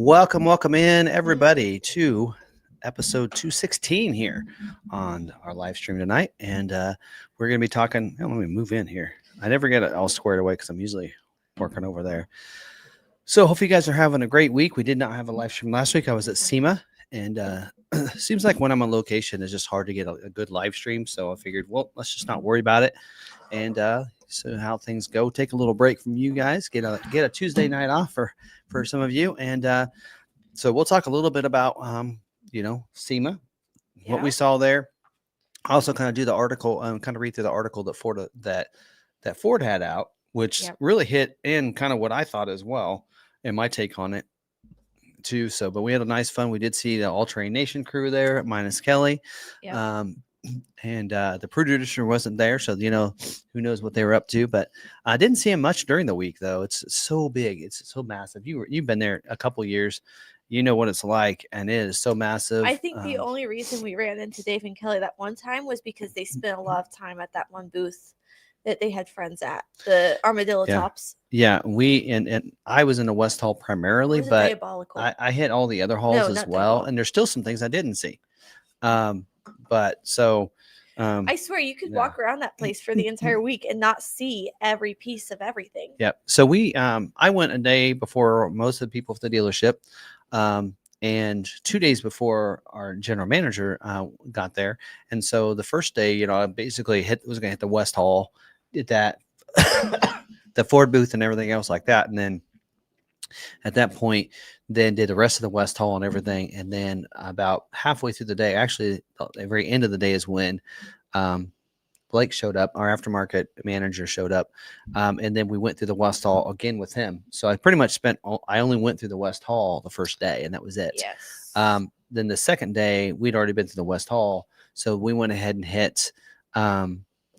Welcome in everybody to episode 216 here on our live stream tonight. And we're going to be talking, let me move in here. I never get it all squared away because I'm usually working over there. So hopefully you guys are having a great week. We did not have a live stream last week. I was at SEMA, and seems like when I'm on location, it's just hard to get a good live stream. So I figured, well, let's just not worry about it. And so how things go, take a little break from you guys, get a Tuesday night off for some of you. And so we'll talk a little bit about, SEMA, what we saw there. Also kind of do the article, kind of read through the article that Ford had out, which really hit in kind of what I thought as well, and my take on it too. So, but we had a nice fun. We did see the All Terrain Nation crew there, minus Kelly. And the producer wasn't there, so who knows what they were up to. But I didn't see him much during the week, though. It's so big, it's so massive. You've been there a couple years, you know what it's like, and it is so massive. I think the only reason we ran into Dave and Kelly that one time was because they spent a lot of time at that one booth that they had friends at, the Armadillo Tops. Yeah, and I was in the West Hall primarily, but I hit all the other halls as well, and there's still some things I didn't see. But so I swear you could walk around that place for the entire week and not see every piece of everything. Yeah. So I went a day before most of the people at the dealership, and 2 days before our general manager got there. And so the first day, I basically was going to hit the West Hall, did that, the Ford booth and everything else like that. And then at that point, then did the rest of the West Hall and everything. And then about halfway through the day, actually the very end of the day is when Blake showed up, our aftermarket manager showed up. And then we went through the West Hall again with him. So I pretty much I only went through the West Hall the first day, and that was it. Yes. Then the second day, we'd already been through the West Hall. So we went ahead and hit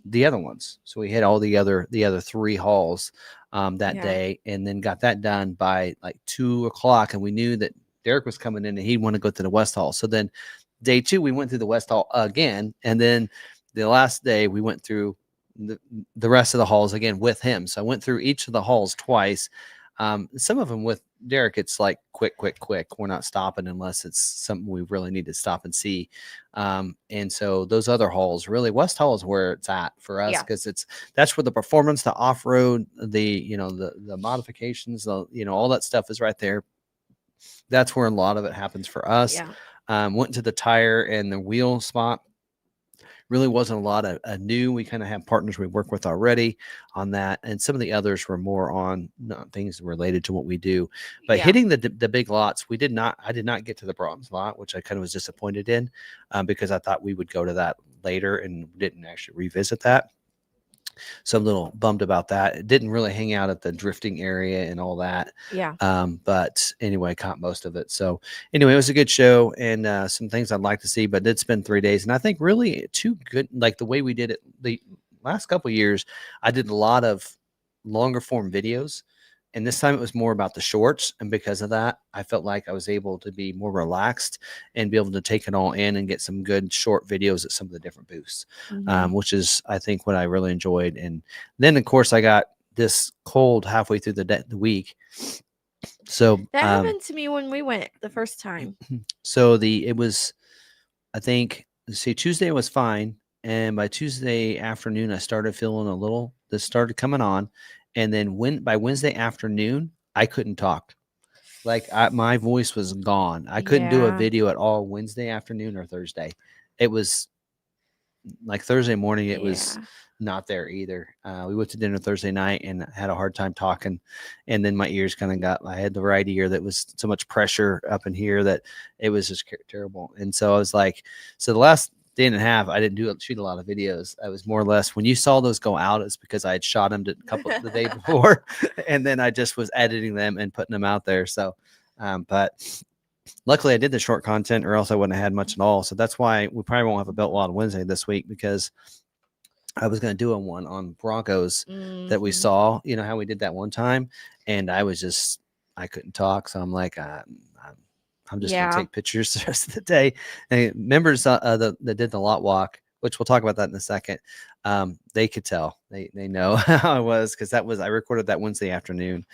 the other ones. So we hit all the other three halls that day, and then got that done by like 2:00. And we knew that Derek was coming in and he'd want to go to the West Hall. So then day 2, we went through the West Hall again. And then the last day we went through the rest of the halls again with him. So I went through each of the halls twice. Some of them with Derek, it's like quick. We're not stopping unless it's something we really need to stop and see. And so those other halls, really, West Hall is where it's at for us, because that's where the performance, the off-road, the modifications, all that stuff is right there. That's where a lot of it happens for us. Went to the tire and the wheel spot. Really wasn't a lot of new. We kind of have partners we work with already on that, and some of the others were more on things related to what we do. But hitting the big lots, I did not get to the bronze lot, which I kind of was disappointed in, because I thought we would go to that later and didn't actually revisit that. So I'm a little bummed about that. It didn't really hang out at the drifting area and all that. But anyway, caught most of it. So anyway, it was a good show, and some things I'd like to see, but it did spend 3 days. And I think really too good, like the way we did it the last couple of years, I did a lot of longer form videos. And this time it was more about the shorts. And because of that, I felt like I was able to be more relaxed and be able to take it all in and get some good short videos at some of the different booths, which is, I think, what I really enjoyed. And then, of course, I got this cold halfway through the week. So that happened to me when we went the first time. So Tuesday was fine. And by Tuesday afternoon, I started feeling this started coming on. And then by Wednesday afternoon, I couldn't talk. Like my voice was gone. I couldn't do a video at all Wednesday afternoon or Thursday. It was like Thursday morning. It was not there either. We went to dinner Thursday night and had a hard time talking. And then my ears I had the right ear that was so much pressure up in here that it was just terrible. And so I was like, the last day and a half, I didn't shoot a lot of videos. I was more or less, when you saw those go out, it's because I had shot them a couple the day before, and then I just was editing them and putting them out there. So, but luckily I did the short content, or else I wouldn't have had much at all. So that's why we probably won't have a belt lot on Wednesday this week, because I was going to do one on Broncos that we saw, how we did that one time. And I couldn't talk. So I'm like, I'm just going to take pictures the rest of the day. And members that did the lot walk, which we'll talk about that in a second, they could tell. They know how I was, because I recorded that Wednesday afternoon.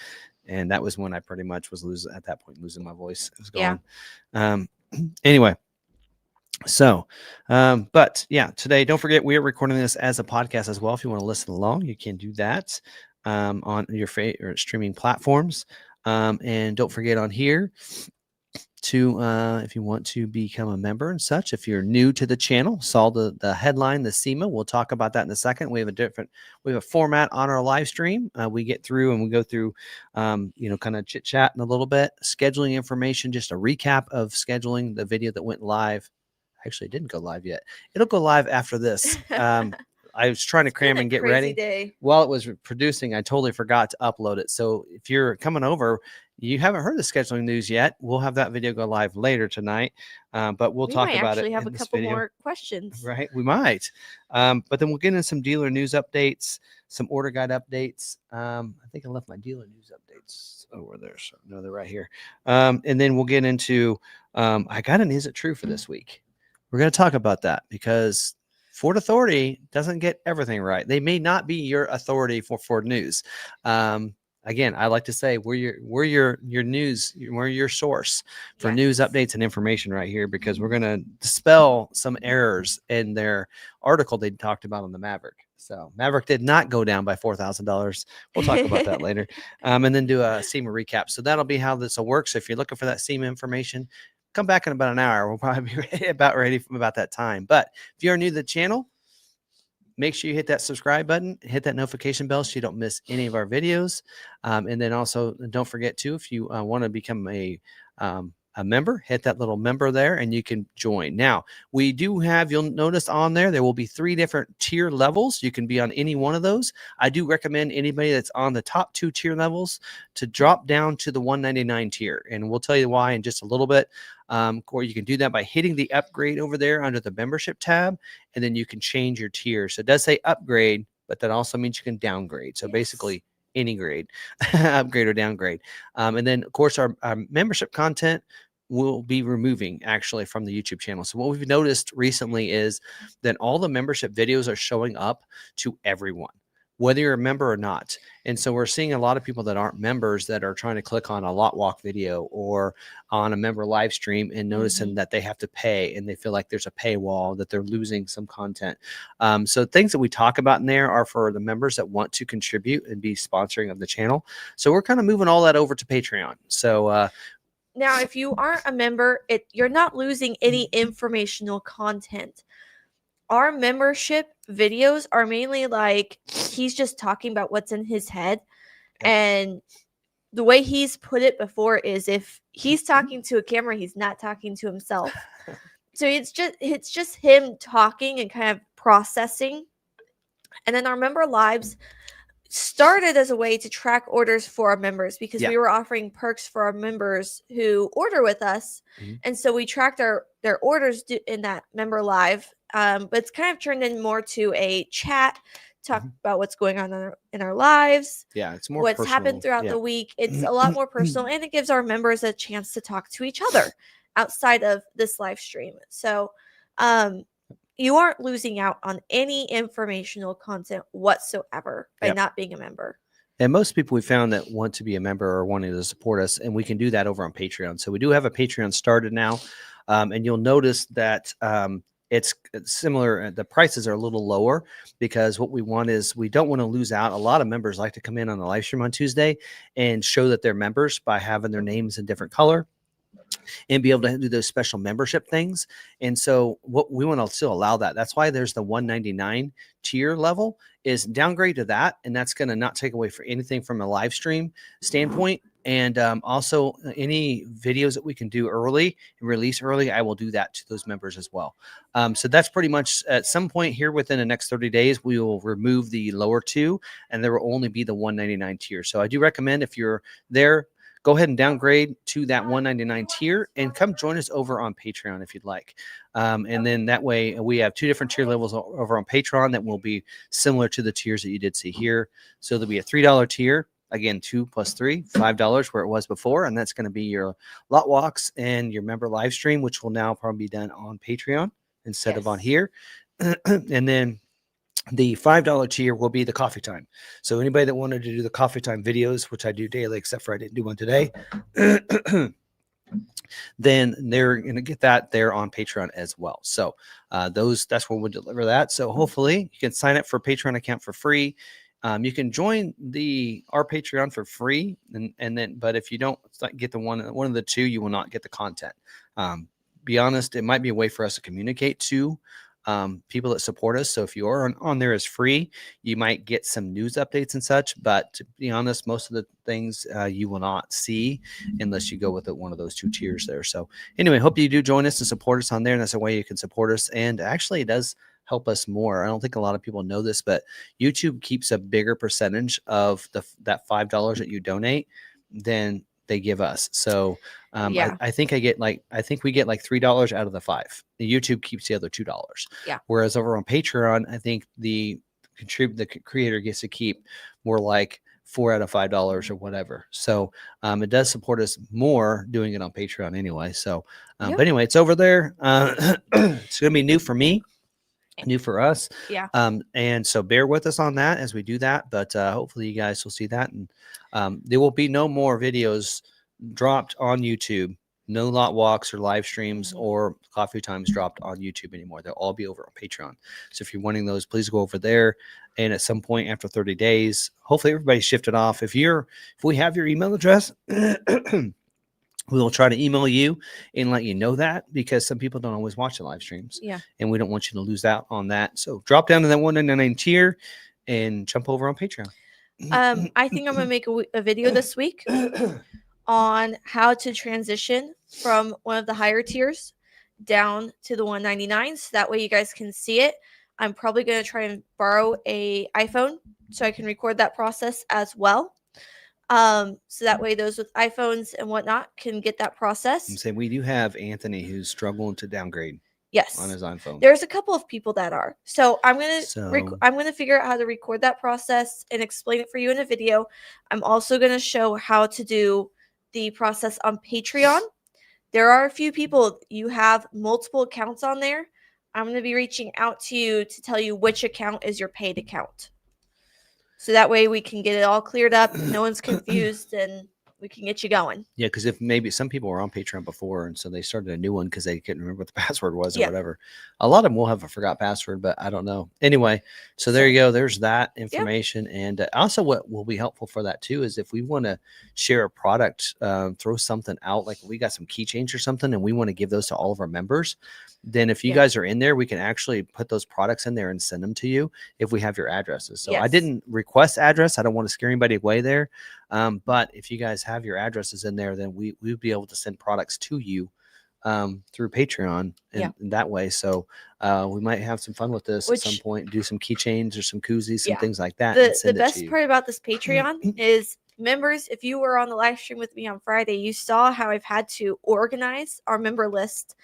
And that was when I pretty much was losing my voice. It was Yeah. gone. Anyway. So, but yeah, today, don't forget, we are recording this as a podcast as well. If you want to listen along, you can do that on your favorite streaming platforms. And don't forget on here to, if you want to become a member and such, if you're new to the channel, saw the headline, the SEMA, we'll talk about that in a second. We have a format on our live stream. We get through and we go through, kind of chit chat in a little bit, scheduling information, just a recap of scheduling the video that went live. Actually, it didn't go live yet. It'll go live after this. I was trying to cram and get ready. Day. While it was producing, I totally forgot to upload it. So if you're coming over, you haven't heard the scheduling news yet, we'll have that video go live later tonight. But we talk about it. We have in a this couple video. more questions. Right, we might. But then we'll get in some dealer news updates, some order guide updates. I think I left my dealer news updates over there. So no, they're right here. And then we'll get into I got an Is It True for this week. We're going to talk about that because Ford Authority doesn't get everything right. They may not be your authority for Ford news. Again, I like to say we're your news, we're your source for news updates and information right here, because we're going to dispel some errors in their article they talked about on the Maverick. So Maverick did not go down by $4,000. We'll talk about that later. And then do a SEMA recap. So that'll be how this will work. So if you're looking for that SEMA information, come back in about an hour. We'll probably be ready from about that time. But if you're new to the channel, make sure you hit that subscribe button, hit that notification bell so you don't miss any of our videos. And then also don't forget to, if you want to become a member, hit that little member there and you can join. Now, we do have, you'll notice on there will be 3 different tier levels. You can be on any one of those. I do recommend anybody that's on the top 2 tier levels to drop down to the $199 tier. And we'll tell you why in just a little bit. Or you can do that by hitting the upgrade over there under the membership tab, and then you can change your tier. So it does say upgrade, but that also means you can downgrade. So basically any grade, upgrade or downgrade. And then of course our membership content will be removing actually from the YouTube channel. So what we've noticed recently is that all the membership videos are showing up to everyone, whether you're a member or not. And so we're seeing a lot of people that aren't members that are trying to click on a lot walk video or on a member live stream and noticing that they have to pay, and they feel like there's a paywall, that they're losing some content. So things that we talk about in there are for the members that want to contribute and be sponsoring of the channel. So we're kind of moving all that over to Patreon. So now, if you aren't a member, you're not losing any informational content. Our membership videos are mainly like he's just talking about what's in his head. And the way he's put it before is if he's talking to a camera, he's not talking to himself. So it's just him talking and kind of processing. And then our member lives started as a way to track orders for our members, because we were offering perks for our members who order with us. And so we tracked their orders in that member live. But it's kind of turned in more to a chat, talk about what's going on in our lives. Yeah, it's more what's personal. Happened throughout the week. It's a lot more personal, and it gives our members a chance to talk to each other outside of this live stream. So you aren't losing out on any informational content whatsoever by not being a member. And most people we found that want to be a member are wanting to support us, and we can do that over on Patreon. So we do have a Patreon started now, and you'll notice that it's similar. The prices are a little lower because what we want is we don't want to lose out. A lot of members like to come in on the live stream on Tuesday and show that they're members by having their names in different color and be able to do those special membership things. And so what we want to still allow that. That's why there's the $199 tier level, is downgrade to that. And that's going to not take away for anything from a live stream standpoint. And also any videos that we can do early and release early, I will do that to those members as well. So that's pretty much at some point here within the next 30 days, we will remove the lower 2 and there will only be the $199 tier. So I do recommend, if you're there, go ahead and downgrade to that $199 tier and come join us over on Patreon if you'd like. And then that way we have 2 different tier levels over on Patreon that will be similar to the tiers that you did see here. So there'll be a $3 tier. Again, 2 plus 3, $5 where it was before. And that's going to be your lot walks and your member live stream, which will now probably be done on Patreon instead of on here. And then The $5 tier will be the coffee time. So anybody that wanted to do the coffee time videos, which I do daily, except for I didn't do one today, then they're going to get that there on Patreon as well. So that's where we'll deliver that. So hopefully you can sign up for a Patreon account for free. You can join our Patreon for free, and then, but if you don't get the one of the two, you will not get the content. Be honest, it might be a way for us to communicate to people that support us. So if you are on there as free, you might get some news updates and such. But to be honest, most of the things you will not see unless you go with one of those two tiers there. So anyway, hope you do join us and support us on there. And that's a way you can support us. And actually, it does help us more. I don't think a lot of people know this, but YouTube keeps a bigger percentage of that $5 that you donate than they give us. So I think we get like $3 out of the $5. The YouTube keeps the other $2. Yeah. Whereas over on Patreon, I think the creator gets to keep more like $4 out of $5 or whatever. So it does support us more doing it on Patreon anyway. So, but anyway, it's over there. It's going to be new for me. New for us. Yeah. And so bear with us on that as we do that, but hopefully you guys will see that. And there will be no more videos dropped on YouTube, no lot walks or live streams or coffee times dropped on YouTube anymore. They'll all be over on Patreon. So if you're wanting those, please go over there. And at some point after 30 days, hopefully everybody's shifted off. If we have your email address, we will try to email you and let you know that, because some people don't always watch the live streams. Yeah. And we don't want you to lose out on that. So drop down to that $1.99 tier and jump over on Patreon. I think I'm going to make a video this week on how to transition from one of the higher tiers down to the $1.99. So that way you guys can see it. I'm probably going to try and borrow a iPhone so I can record that process as well. So that way those with iPhones and whatnot can get that process. I'm saying we do have Anthony who's struggling to downgrade. Yes. On his iPhone. There's a couple of people that are. So I'm gonna figure out how to record that process and explain it for you in a video. I'm also gonna show how to do the process on Patreon. There are a few people, you have multiple accounts on there. I'm gonna be reaching out to you to tell you which account is your paid account. So that way we can get it all cleared up. No one's confused and we can get you going. Yeah, because if maybe some people were on Patreon before, and so they started a new one because they couldn't remember what the password was or whatever. A lot of them will have a forgot password, but I don't know. Anyway, so there you go. There's that information. And also what will be helpful for that too is if we want to share a product, throw something out, like we got some keychains or something, and we want to give those to all of our members, then if you guys are in there, we can actually put those products in there and send them to you if we have your addresses. So I didn't request address. I don't want to scare anybody away there. But if you guys have your addresses in there, then we would be able to send products to you through Patreon and that way. So we might have some fun with this at some point, do some keychains or some koozies, some things like that. The best part about this Patreon is members, if you were on the live stream with me on Friday, you saw how I've had to organize our member list.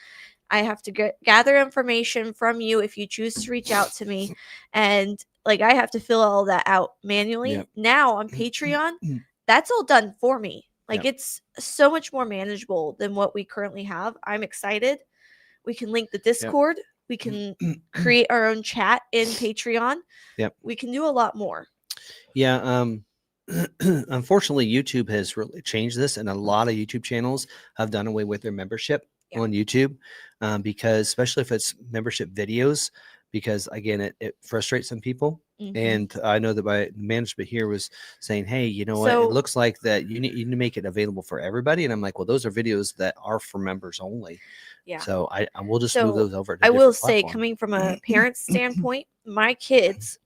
I have to gather information from you if you choose to reach out to me. And like I have to fill all that out manually. Now on Patreon, that's all done for me. Like it's so much more manageable than what we currently have. I'm excited. We can link the Discord. We can create our own chat in Patreon. We can do a lot more. Yeah. Unfortunately, YouTube has really changed this, and a lot of YouTube channels have done away with their membership on YouTube because especially if it's membership videos, because again, it frustrates some people. And I know that my management here was saying, hey, you know what, it looks like that you need to make it available for everybody. And I'm like, well, those are videos that are for members only. So I will just move those over to I will say, coming from a parent's standpoint, my kids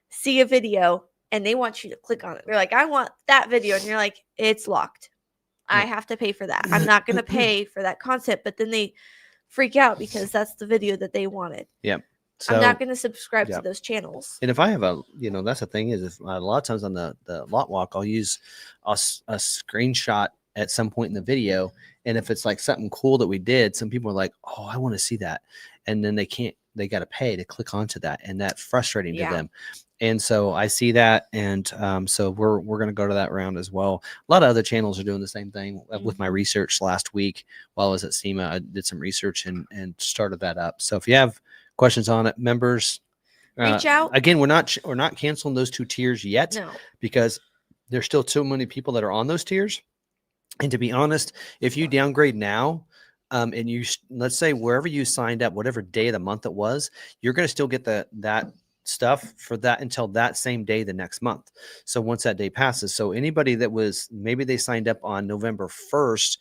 see a video and they want you to click on it. They're like, I want that video. And you're like, it's locked. I have to pay for that. I'm not going to pay for that content. But then they freak out because that's the video that they wanted. So, I'm not going to subscribe to those channels. And if I have that's the thing is, if a lot of times on the lot walk, I'll use a screenshot at some point in the video. And if it's like something cool that we did, some people are like, oh, I want to see that. And then they got to pay to click onto that. And that's frustrating to them. And so I see that. And so we're going to go to that round as well. A lot of other channels are doing the same thing. With my research last week while I was at SEMA, I did some research and started that up. So if you have questions on it, members, Reach out. Again, we're not canceling those 2 tiers yet No. because there's still so many people that are on those tiers. And to be honest, if you downgrade now, and you let's say wherever you signed up, whatever day of the month it was, you're going to still get that stuff for that until that same day the next month. So once that day passes, so anybody that was maybe they signed up on November 1st,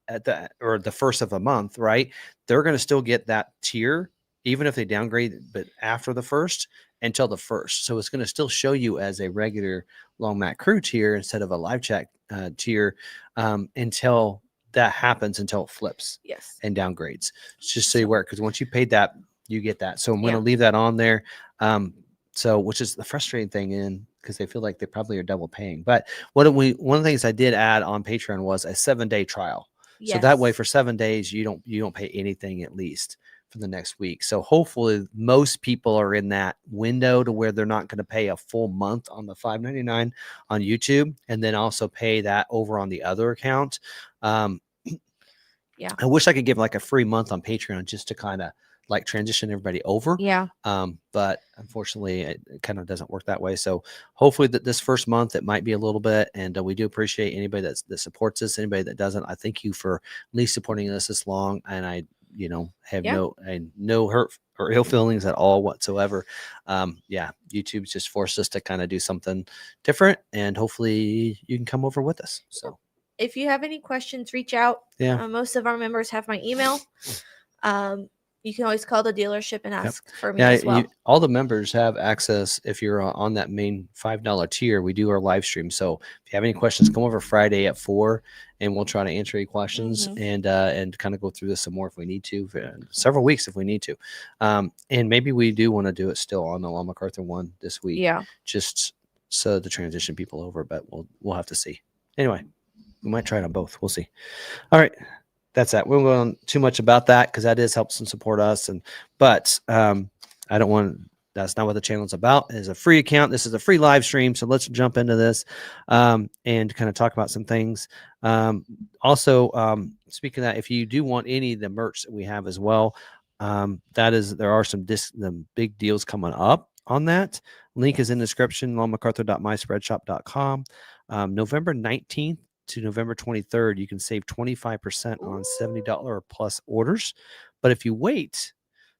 at the first of the month, right? They're going to still get that tier even if they downgrade, but after the first until the first. So it's going to still show you as a regular Long Mat Crew tier instead of a live chat tier until that happens, until it flips and downgrades. It's just so you work, because once you paid that, you get that. So I'm going to leave that on there. So which is the frustrating thing in, because they feel like they probably are double paying. But one of the things I did add on Patreon was a 7-day trial. So that way for 7 days, you don't pay anything at least for the next week. So hopefully most people are in that window to where they're not going to pay a full month on the $5.99 on YouTube, and then also pay that over on the other account. I wish I could give like a free month on Patreon just to kind of like transition everybody over. But unfortunately it kind of doesn't work that way. So hopefully that this first month, it might be a little bit. And we do appreciate anybody that supports us. Anybody that doesn't, I thank you for at least supporting us this long. And I, have no hurt or ill feelings at all whatsoever. YouTube's just forced us to kind of do something different, and hopefully you can come over with us. So if you have any questions, reach out. Most of our members have my email. You can always call the dealership and ask for me as well. All the members have access. If you're on that main $5 tier, we do our live stream. So if you have any questions, come over Friday at 4, and we'll try to answer your questions and kind of go through this some more if we need to, for several weeks if we need to. And maybe we do want to do it still on the McArthur one this week. Just so to transition people over, but we'll have to see. Anyway, we might try it on both. We'll see. All right. That's that. We won't go on too much about that, because that is helps and support us. But I don't want. That's not what the channel is about. It's a free account. This is a free live stream. So let's jump into this and kind of talk about some things. Also, speaking of that, if you do want any of the merch that we have as well, there are some big deals coming up on that. Link is in the description. McArthur.myspreadshop.com. November 19th. To November 23rd, you can save 25% on $70 or plus orders. But if you wait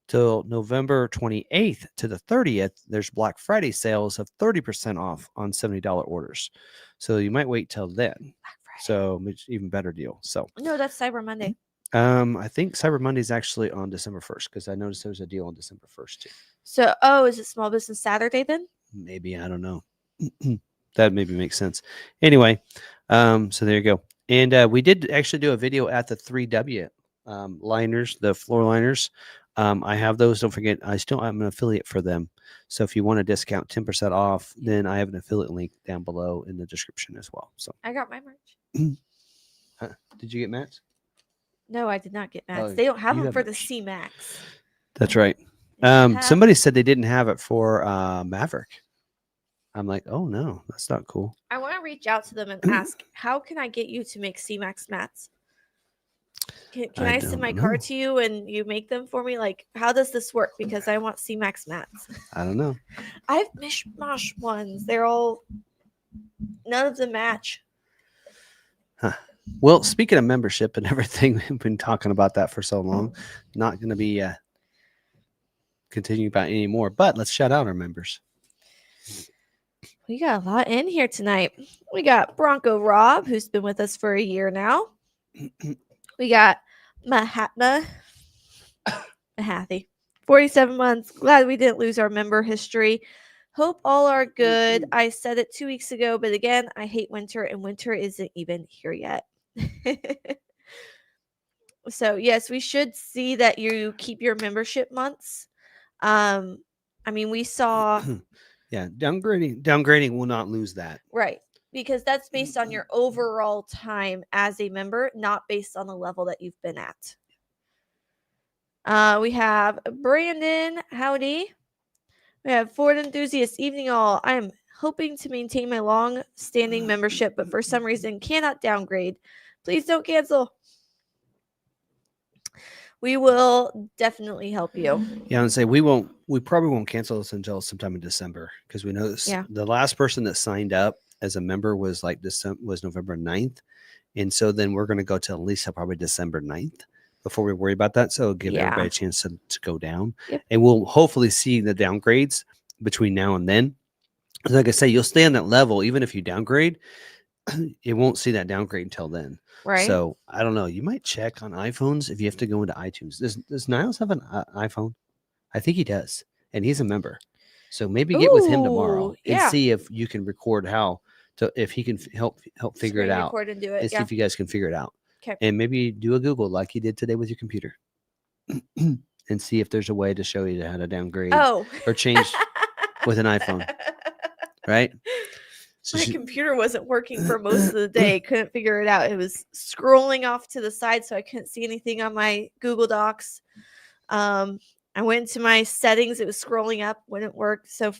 till November 28th to the 30th, there's Black Friday sales of 30% off on $70 orders. So you might wait till then. So it's even better deal. So no, that's Cyber Monday. I think Cyber Monday is actually on December 1st, because I noticed there's a deal on December 1st too. So, is it Small Business Saturday then? Maybe, I don't know. That maybe makes sense. Anyway, so there you go. And we did actually do a video at the 3W liners, the floor liners. I have those. Don't forget, I'm an affiliate for them. So if you want a discount 10% off, then I have an affiliate link down below in the description as well. So I got my merch. Did you get mats? No, I did not get mats. They don't have them for the C-Max. That's right. Somebody said they didn't have it for Maverick. I'm like, oh no, that's not cool. I want to reach out to them and ask, how can I get you to make C-Max mats? Can I send my card to you and you make them for me? Like, how does this work? Because I want C-Max mats. I don't know. I have mishmash ones. None of them match. Huh. Well, speaking of membership and everything, we've been talking about that for so long. Not going to be continuing about it anymore, but let's shout out our members. We got a lot in here tonight. We got Bronco Rob, who's been with us for a year now. We got Mahatma, 47 months. Glad we didn't lose our member history. Hope all are good. I said it 2 weeks ago, but again, I hate winter, and winter isn't even here yet. So, yes, we should see that you keep your membership months. We saw... Yeah, downgrading will not lose that. Right. Because that's based on your overall time as a member, not based on the level that you've been at. We have Brandon, howdy. We have Ford Enthusiast, evening all. I am hoping to maintain my long-standing membership, but for some reason cannot downgrade. Please don't cancel. We will definitely help you. Yeah, and say we probably won't cancel this until sometime in December because we know this, Yeah. the last person that signed up as a member was like November 9th. And so then we're going to go to at least probably December 9th before we worry about that. So give everybody a chance to go down. Yep. And we'll hopefully see the downgrades between now and then. Like I say, you'll stay on that level. Even if you downgrade, it won't see that downgrade until then. Right. So I don't know. You might check on iPhones if you have to go into iTunes. Does Niles have an iPhone? I think he does. And he's a member. So maybe get with him tomorrow Ooh, and yeah. see if you can record if he can help figure Screen it out. record and do it. And see Yeah. if you guys can figure it out. Okay. And maybe do a Google like you did today with your computer and see if there's a way to show you how to downgrade or change with an iPhone, right? So My computer wasn't working for most of the day. Couldn't figure it out. It was scrolling off to the side, so I couldn't see anything on my Google Docs. I went to my settings. It was scrolling up, wouldn't work. So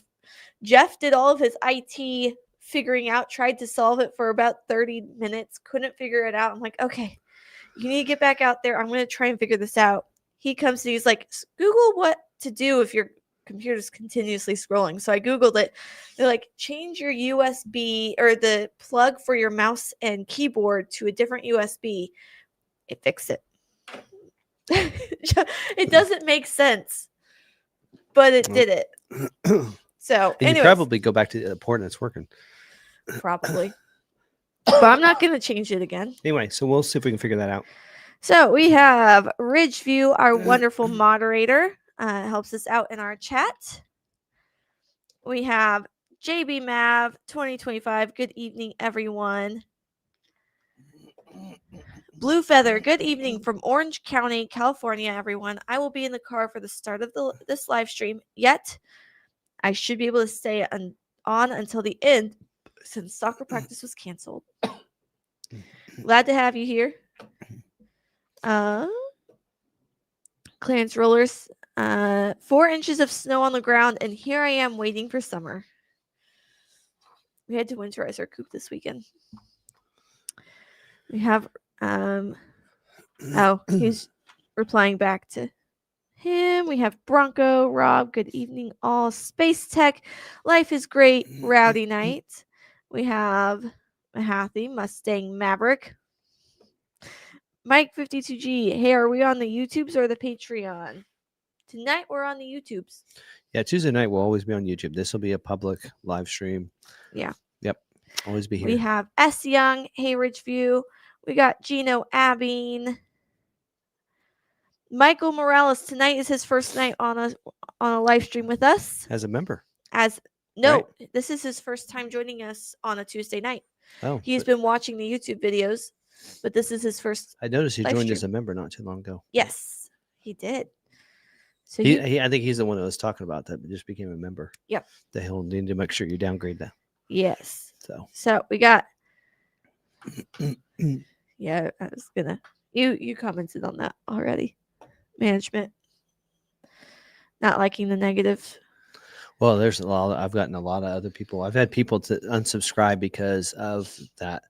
Jeff did all of his IT figuring out, tried to solve it for about 30 minutes, couldn't figure it out. I'm like, okay, you need to get back out there. I'm going to try and figure this out. He comes to me, he's like, Google what to do if your computer's continuously scrolling. So I Googled it. They're like, change your USB or the plug for your mouse and keyboard to a different USB. It fixed it. It doesn't make sense, but it did it. So, and you probably go back to the port and it's working. Probably. But I'm not going to change it again. Anyway, so we'll see if we can figure that out. So we have Ridgeview, our wonderful moderator, helps us out in our chat. We have JB Mav 2025. Good evening, everyone. Blue Feather, good evening from Orange County, California, everyone. I will be in the car for the start of this live stream, yet I should be able to stay on until the end since soccer practice was canceled. Glad to have you here. Clarence Rollers, 4 inches of snow on the ground, and here I am waiting for summer. We had to winterize our coop this weekend. We have he's replying back to him. We have Bronco, Rob, good evening all. Space Tech, life is great, rowdy night. We have McArthur, Mustang Maverick. Mike 52G, hey, are we on the YouTubes or the Patreon? Tonight we're on the YouTubes. Yeah, Tuesday night will always be on YouTube. This will be a public live stream. Yeah. Yep. Always be here. We have S. Young, Hey Ridgeview. We got Gino Abing. Michael Morales, tonight is his first night on a live stream with us. As a member. This is his first time joining us on a Tuesday night. Oh. He's been watching the YouTube videos, but this is his first. I noticed he joined as a member not too long ago. Yes, he did. So I think he's the one that was talking about that, but just became a member. Yep. That he'll need to make sure you downgrade that. Yes. So we got. Yeah, I was gonna. You commented on that already. Management not liking the negative. Well, there's a lot. I've gotten a lot of other people. I've had people to unsubscribe because of that.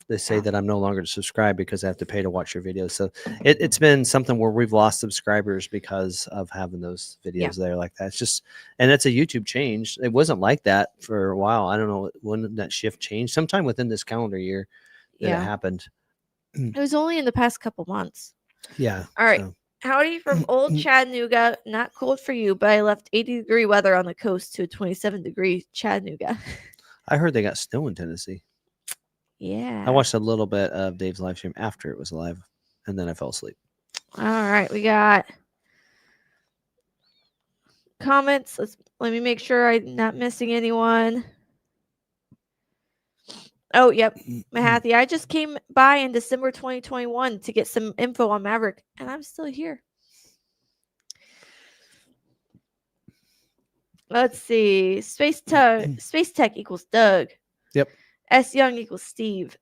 They say that I'm no longer to subscribe because I have to pay to watch your videos. So it's been something where we've lost subscribers because of having those videos there like that. It's just, and that's a YouTube change. It wasn't like that for a while. I don't know when that shift changed. Sometime within this calendar year that it happened. It was only in the past couple months. Yeah. All right. So. Howdy from old Chattanooga. Not cold for you, but I left 80-degree weather on the coast to 27-degree Chattanooga. I heard they got snow in Tennessee. Yeah. I watched a little bit of Dave's live stream after it was live, and then I fell asleep. All right. We got comments. Let me make sure I'm not missing anyone. Oh, yep. McArthur, I just came by in December 2021 to get some info on Maverick, and I'm still here. Let's see. Space Tech equals Doug. Yep. S. Young equals Steve.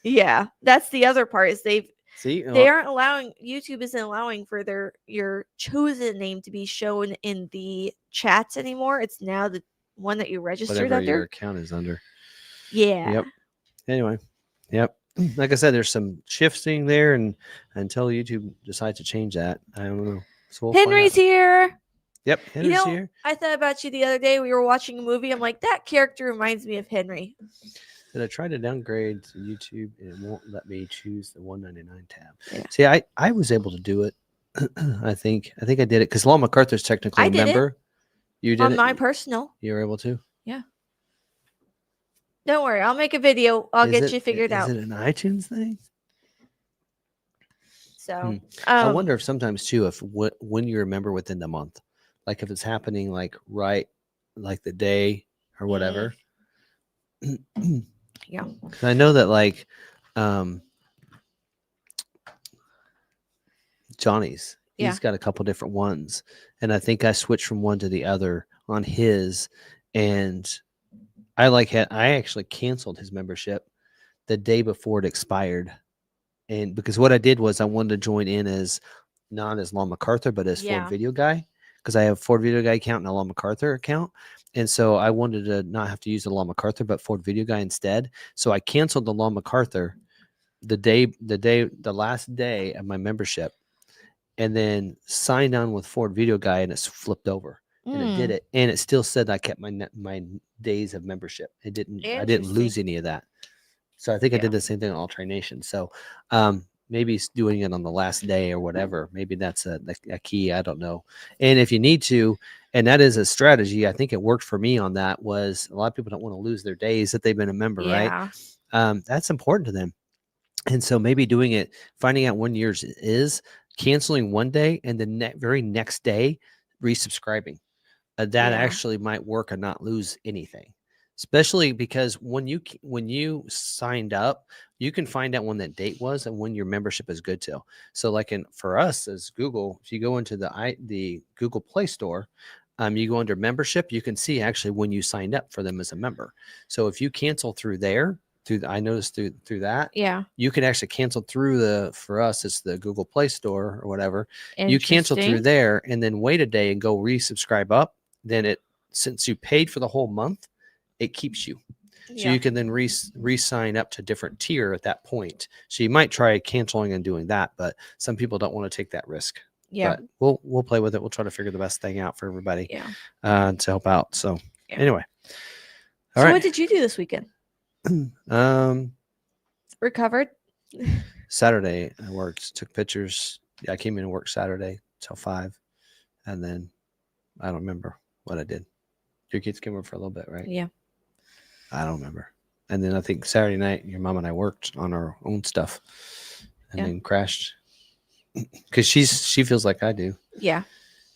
Yeah, that's the other part is they aren't allowing, YouTube isn't allowing for your chosen name to be shown in the chats anymore. It's now the one that you registered whatever under. Your account is under. Yeah. Yep. Anyway. Yep. like I said, there's some shifting there, and until YouTube decides to change that, I don't know. So we'll Henry's find out. here. Yep, You Henry's know, here. I thought about you the other day. We were watching a movie. I'm like, that character reminds me of Henry. Did I try to downgrade to YouTube and it won't let me choose the 199 tab? Yeah. See, I was able to do it. I think I did it because Law McArthur's technically I a did it. member. You did On it my personal. You were able to. Yeah. Don't worry. I'll make a video. I'll get you figured out. Is it an iTunes thing? So I wonder if sometimes too, if when you remember within the month, like if it's happening like right, like the day or whatever. Yeah. 'Cause I know that like Johnny's, he's got a couple different ones, and I think I switched from one to the other on his, and I actually canceled his membership the day before it expired. And because what I did was I wanted to join in as not as Law McArthur, but as Ford Video Guy, because I have Ford Video Guy account and a Law McArthur account. And so I wanted to not have to use the Law McArthur, but Ford Video Guy instead. So I canceled the Law McArthur the last day of my membership, and then signed on with Ford Video Guy, and it's flipped over. And it did it, and it still said I kept my days of membership. I didn't lose any of that. So I think I did the same thing on All Train Nation. So maybe it's doing it on the last day or whatever. Maybe that's a key. I don't know. And if you need to, and that is a strategy, I think it worked for me on that, was a lot of people don't want to lose their days that they've been a member, right? That's important to them. And so maybe doing it, finding out when yours is, canceling one day, and the very next day resubscribing. That actually might work and not lose anything. Especially because when you signed up, you can find out when that date was and when your membership is good till. So like for us as Google, if you go into the Google Play Store, you go under membership, you can see actually when you signed up for them as a member. So if you cancel through there, I noticed through that, you can actually cancel through for us, it's the Google Play Store or whatever. You cancel through there and then wait a day and go resubscribe up. Then since you paid for the whole month, it keeps you. So you can then re-sign up to different tier at that point. So you might try canceling and doing that, but some people don't want to take that risk. But we'll play with it. We'll try to figure the best thing out for everybody to help out. So anyway. All right. What did you do this weekend? Recovered? Saturday I worked, took pictures. I came in and worked Saturday till 5. And then I don't remember what I did. Your kids came over for a little bit, right? Yeah. I don't remember. And then I think Saturday night, your mom and I worked on our own stuff and then crashed. Because she feels like I do. Yeah.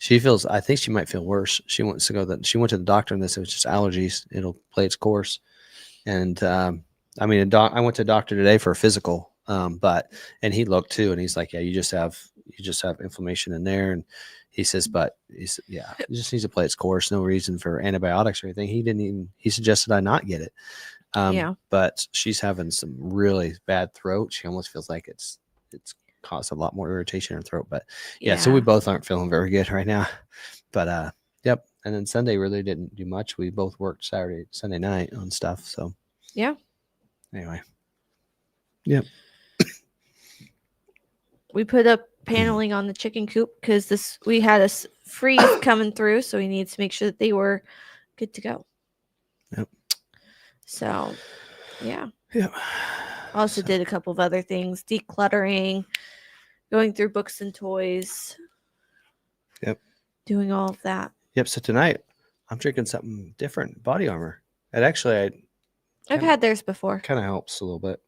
I think she might feel worse. She wants to go she went to the doctor and they said it's just allergies. It'll play its course. And I went to the doctor today for a physical, and he looked too, and he's like, yeah, you just have inflammation in there. And he says, it just needs to play its course. No reason for antibiotics or anything. He suggested I not get it. But she's having some really bad throat. She almost feels like it's caused a lot more irritation in her throat. But so we both aren't feeling very good right now. But yep. And then Sunday really didn't do much. We both worked Sunday night on stuff. So anyway. Yep. We put up paneling on the chicken coop because we had a freeze coming through, so we needed to make sure that they were good to go. Yep. So also did a couple of other things, decluttering, going through books and toys. Yep. Doing all of that. Yep. So tonight I'm drinking something different, Body Armor. And actually I've had theirs before. Kind of helps a little bit.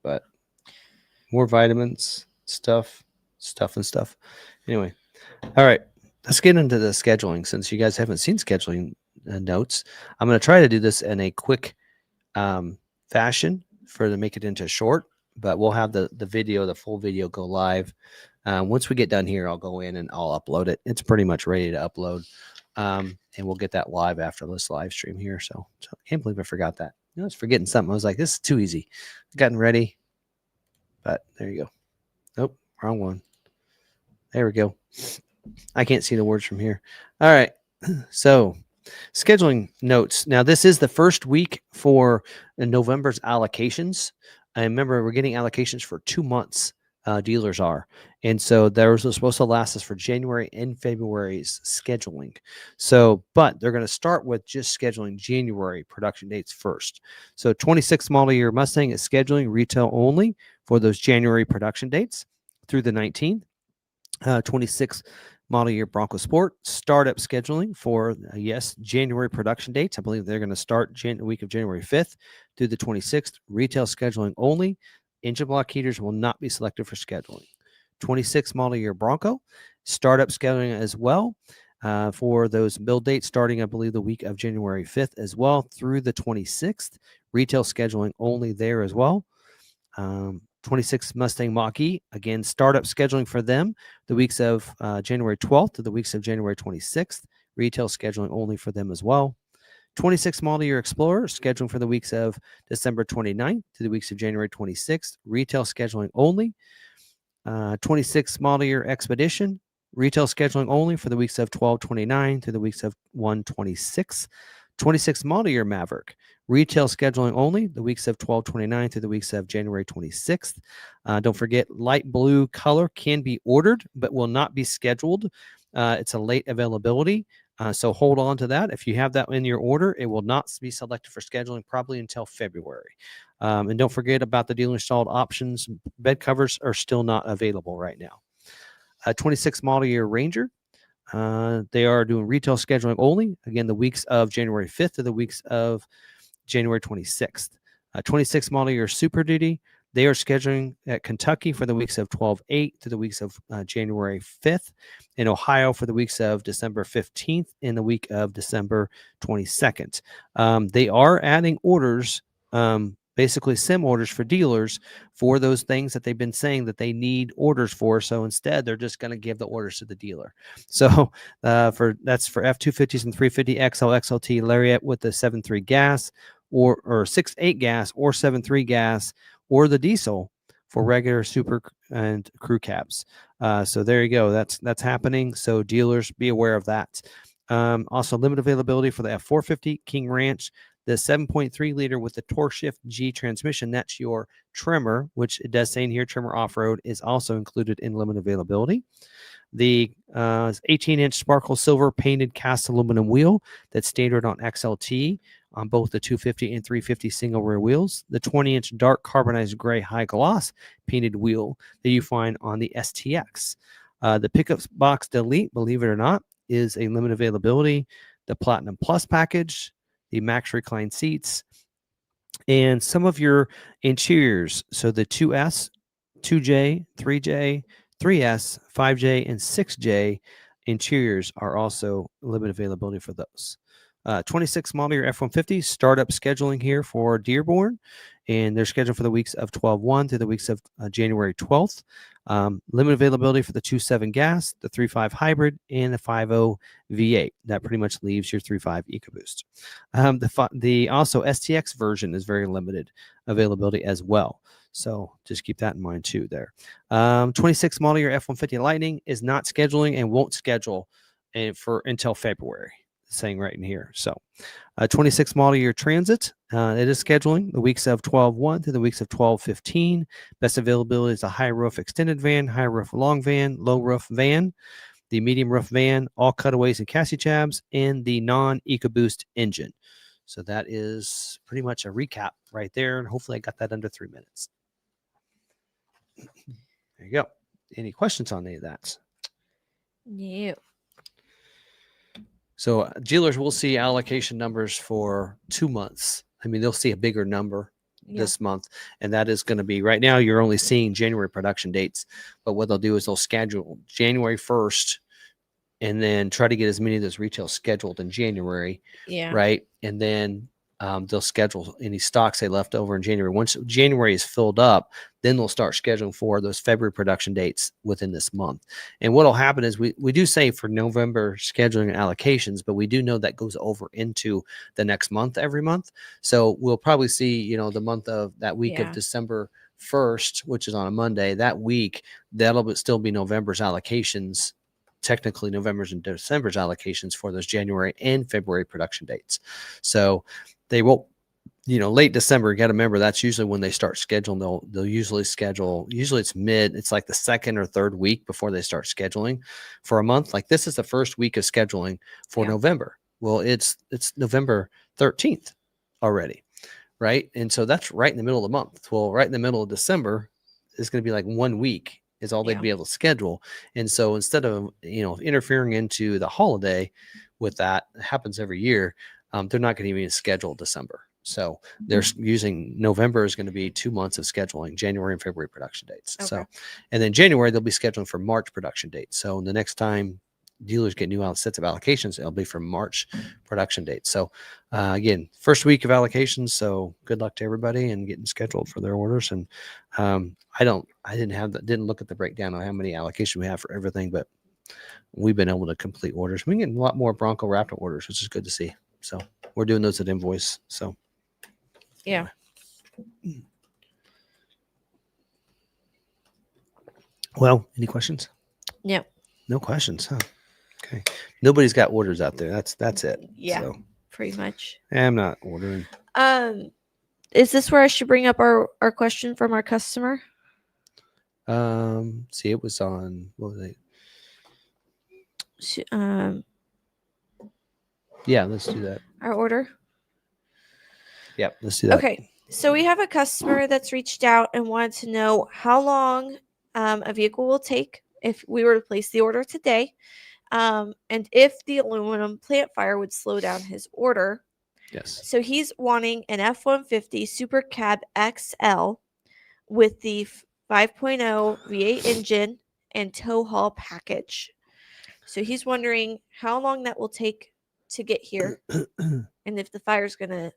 But more vitamins, stuff. Anyway. All right. Let's get into the scheduling. Since you guys haven't seen scheduling notes, I'm going to try to do this in a quick fashion to make it into short, but we'll have the full video go live. Once we get done here, I'll go in and I'll upload it. It's pretty much ready to upload. And we'll get that live after this live stream here. So I can't believe I forgot that. I was forgetting something. I was like, this is too easy. Gotten ready. But there you go. Nope, wrong one. There we go. I can't see the words from here. All right. So scheduling notes. Now, this is the first week for November's allocations. I remember we're getting allocations for 2 months. Dealers are, and so those are supposed to last us for January and February's scheduling. So, but they're going to start with just scheduling January production dates first. So, 26 model year Mustang is scheduling retail only for those January production dates through the 19th. 26 model year Bronco Sport startup scheduling for January production dates. I believe they're going to start the week of January 5th through the 26th. Retail scheduling only. Engine block heaters will not be selected for scheduling. 26 model year Bronco startup scheduling as well for those build dates starting, I believe, the week of January 5th as well through the 26th. Retail scheduling only there as well. 26 Mustang Mach-E, again, startup scheduling for them the weeks of January 12th to the weeks of January 26th. Retail scheduling only for them as well. 26 model year Explorer scheduling for the weeks of December 29th to the weeks of January 26th. Retail scheduling only. 26 model year Expedition retail scheduling only for the weeks of 12/29 to the weeks of 1/26. 26 model year Maverick retail scheduling only the weeks of 12/29 to the weeks of January 26th. Don't forget, light blue color can be ordered but will not be scheduled. It's a late availability. So hold on to that. If you have that in your order, it will not be selected for scheduling probably until February. And don't forget about the dealer installed options. Bed covers are still not available right now. 26 model year Ranger. They are doing retail scheduling only. Again, the weeks of January 5th to the weeks of January 26th. 26 model year Super Duty. They are scheduling at Kentucky for the weeks of 12/8 to the weeks of January 5th. In Ohio for the weeks of December 15th and the week of December 22nd. They are adding orders, basically sim orders for dealers for those things that they've been saying that they need orders for. So instead, they're just going to give the orders to the dealer. So that's for F250s and 350 XL, XLT Lariat with the 7.3 gas or 6.8 gas or 7.3 gas or the diesel for regular super and crew cabs. So there you go. That's happening. So dealers, be aware of that. Also limited availability for the F450 King Ranch, the 7.3 liter with the Torque Shift G transmission. That's your trimmer, which it does say in here, trimmer off-road is also included in limited availability. The 18-inch sparkle silver painted cast aluminum wheel that's standard on XLT on both the 250 and 350 single rear wheels. The 20-inch dark carbonized gray high gloss painted wheel that you find on the STX. The pickup box delete, believe it or not, is a limited availability. The Platinum Plus package, the Max recline seats, and some of your interiors. So the 2S, 2J, 3J, 3S, 5J, and 6J interiors are also limited availability for those. 26 model year F-150 startup scheduling here for Dearborn, and they're scheduled for the weeks of 12/1 to the weeks of January 12th. Limited availability for the 2.7 gas, the 3.5 hybrid, and the 5.0 V8. That pretty much leaves your 3.5 EcoBoost. The also STX version is very limited availability as well. So just keep that in mind too there. 26 model year F-150 Lightning is not scheduling and won't schedule until February. Saying right in here. So 26 model year Transit, it is scheduling the weeks of 12/1 to the weeks of 12/15. Best availability is a high roof extended van, high roof long van, low roof van, the medium roof van, all cutaways and chassis cabs, and the non-EcoBoost engine. So that is pretty much a recap right there. And hopefully I got that under 3 minutes. There you go. Any questions on any of that? No. So dealers will see allocation numbers for 2 months. I mean, they'll see a bigger number this month, and that is going to be right now. You're only seeing January production dates, but what they'll do is they'll schedule January 1st and then try to get as many of those retail scheduled in January. Yeah. Right. And then they'll schedule any stocks they left over in January. Once January is filled up, then they'll start scheduling for those February production dates within this month. And what will happen is we do say for November scheduling and allocations, but we do know that goes over into the next month every month. So we'll probably see, the month of that week of December 1st, which is on a Monday, that week, that'll still be November's allocations. Technically November's and December's allocations for those January and February production dates. So they will late December, you got to remember that's usually when they start scheduling. They'll usually schedule. Usually it's like the second or third week before they start scheduling for a month. Like this is the first week of scheduling for November. Well, it's November 13th already, right? And so that's right in the middle of the month. Well, right in the middle of December is going to be like 1 week is all they'd be able to schedule. And so instead of interfering into the holiday with that, it happens every year. They're not going to even schedule December. So they're using November is going to be 2 months of scheduling, January and February production dates. Okay. So, and then January, they'll be scheduling for March production dates. So the next time dealers get new sets of allocations, it'll be for March production dates. So again, first week of allocations. So good luck to everybody and getting scheduled for their orders. And didn't look at the breakdown of how many allocations we have for everything, but we've been able to complete orders. We're getting a lot more Bronco Raptor orders, which is good to see. So we're doing those at invoice. So. Yeah. Well, any questions? No. No questions, huh? Okay. Nobody's got orders out there. That's it. Yeah. So, pretty much. I'm not ordering. Is this where I should bring up our question from our customer? See, it was on what was it? Yeah, let's do that. Our order. Yep, let's do that. Okay, so we have a customer that's reached out and wanted to know how long a vehicle will take if we were to place the order today, and if the aluminum plant fire would slow down his order. Yes. So he's wanting an F-150 Super Cab XL with the 5.0 V8 engine and tow haul package. So he's wondering how long that will take to get here and if the fire is going to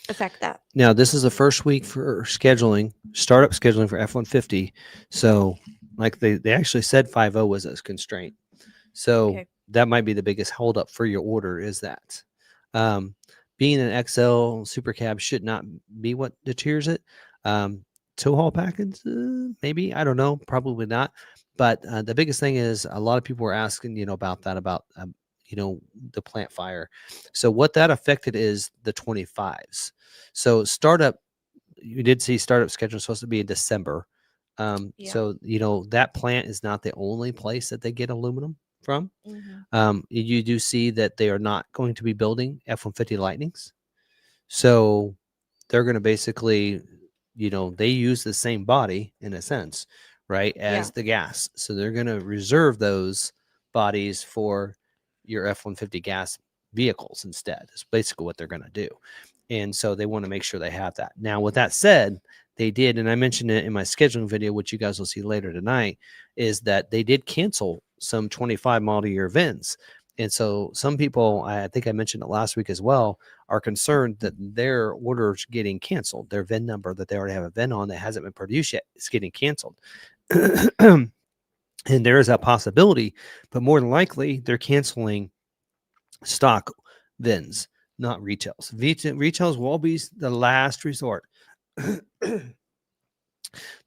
affect that. Now, this is the first week for scheduling, startup scheduling for F-150. So, like they actually said 5.0 was a constraint. So that might be the biggest holdup for your order is that. Being an XL Super Cab should not be what deters it. Tow haul package, maybe, I don't know, probably not. But the biggest thing is a lot of people were asking, about that, about the plant fire. So what that affected is the 25s. So startup, you did see startup schedule supposed to be in December. So that plant is not the only place that they get aluminum from. You do see that they are not going to be building F-150 Lightnings. So they're going to basically, they use the same body in a sense, right, as the gas. So they're going to reserve those bodies for your F-150 gas vehicles instead. It's basically what they're going to do. And so they want to make sure they have that. Now, with that said, they did, and I mentioned it in my scheduling video, which you guys will see later tonight, is that they did cancel some 25 model year VINs. And so some people, I think I mentioned it last week as well, are concerned that their order's getting canceled. Their VIN number that they already have a VIN on that hasn't been produced yet is getting canceled. And there is that possibility, but more than likely, they're canceling stock VINs, not retails. Retails will be the last resort.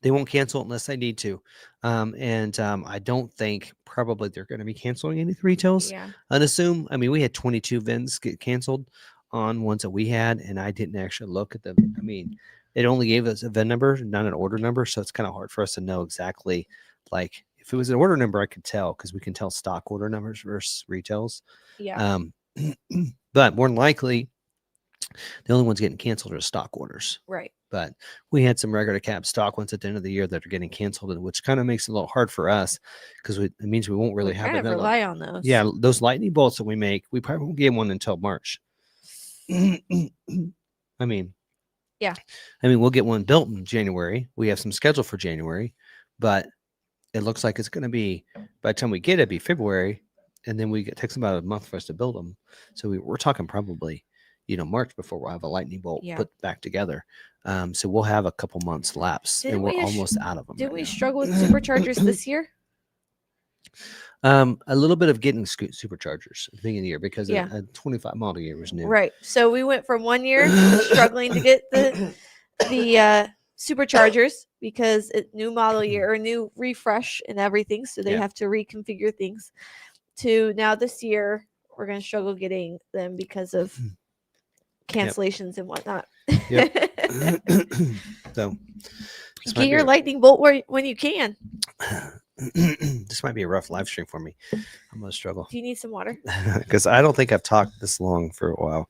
They won't cancel unless they need to. I don't think probably they're going to be canceling any retails. I'd assume. I mean, we had 22 VINs get canceled on ones that we had, and I didn't actually look at them. I mean, it only gave us a VIN number, not an order number, so it's kind of hard for us to know exactly. Like, if it was an order number, I could tell because we can tell stock order numbers versus retails. But more than likely, the only ones getting canceled are stock orders. Right. But we had some regular cab stock ones at the end of the year that are getting canceled, which kind of makes it a little hard for us because it means we won't really have to rely on those. Yeah, those lightning bolts that we make, we probably won't get one until March. I mean, we'll get one built in January. We have some scheduled for January, but it looks like it's going to be, by the time we get it, it'd be February, and then it takes about a month for us to build them. So we're talking probably, March before we'll have a lightning bolt put back together. So we'll have a couple months lapse, and we're almost out of them. Did we struggle with superchargers this year? A little bit of getting superchargers at the beginning of the year because a 25 model year was new. Right. So we went from 1 year struggling to get the superchargers because it's new model year or new refresh and everything. So they have to reconfigure things to now this year we're going to struggle getting them because of cancellations and whatnot. Yep. So this Get might be your lightning bolt when you can. this might be a rough live stream for me. I'm gonna struggle Do you need some water? because I don't think I've talked this long for a while.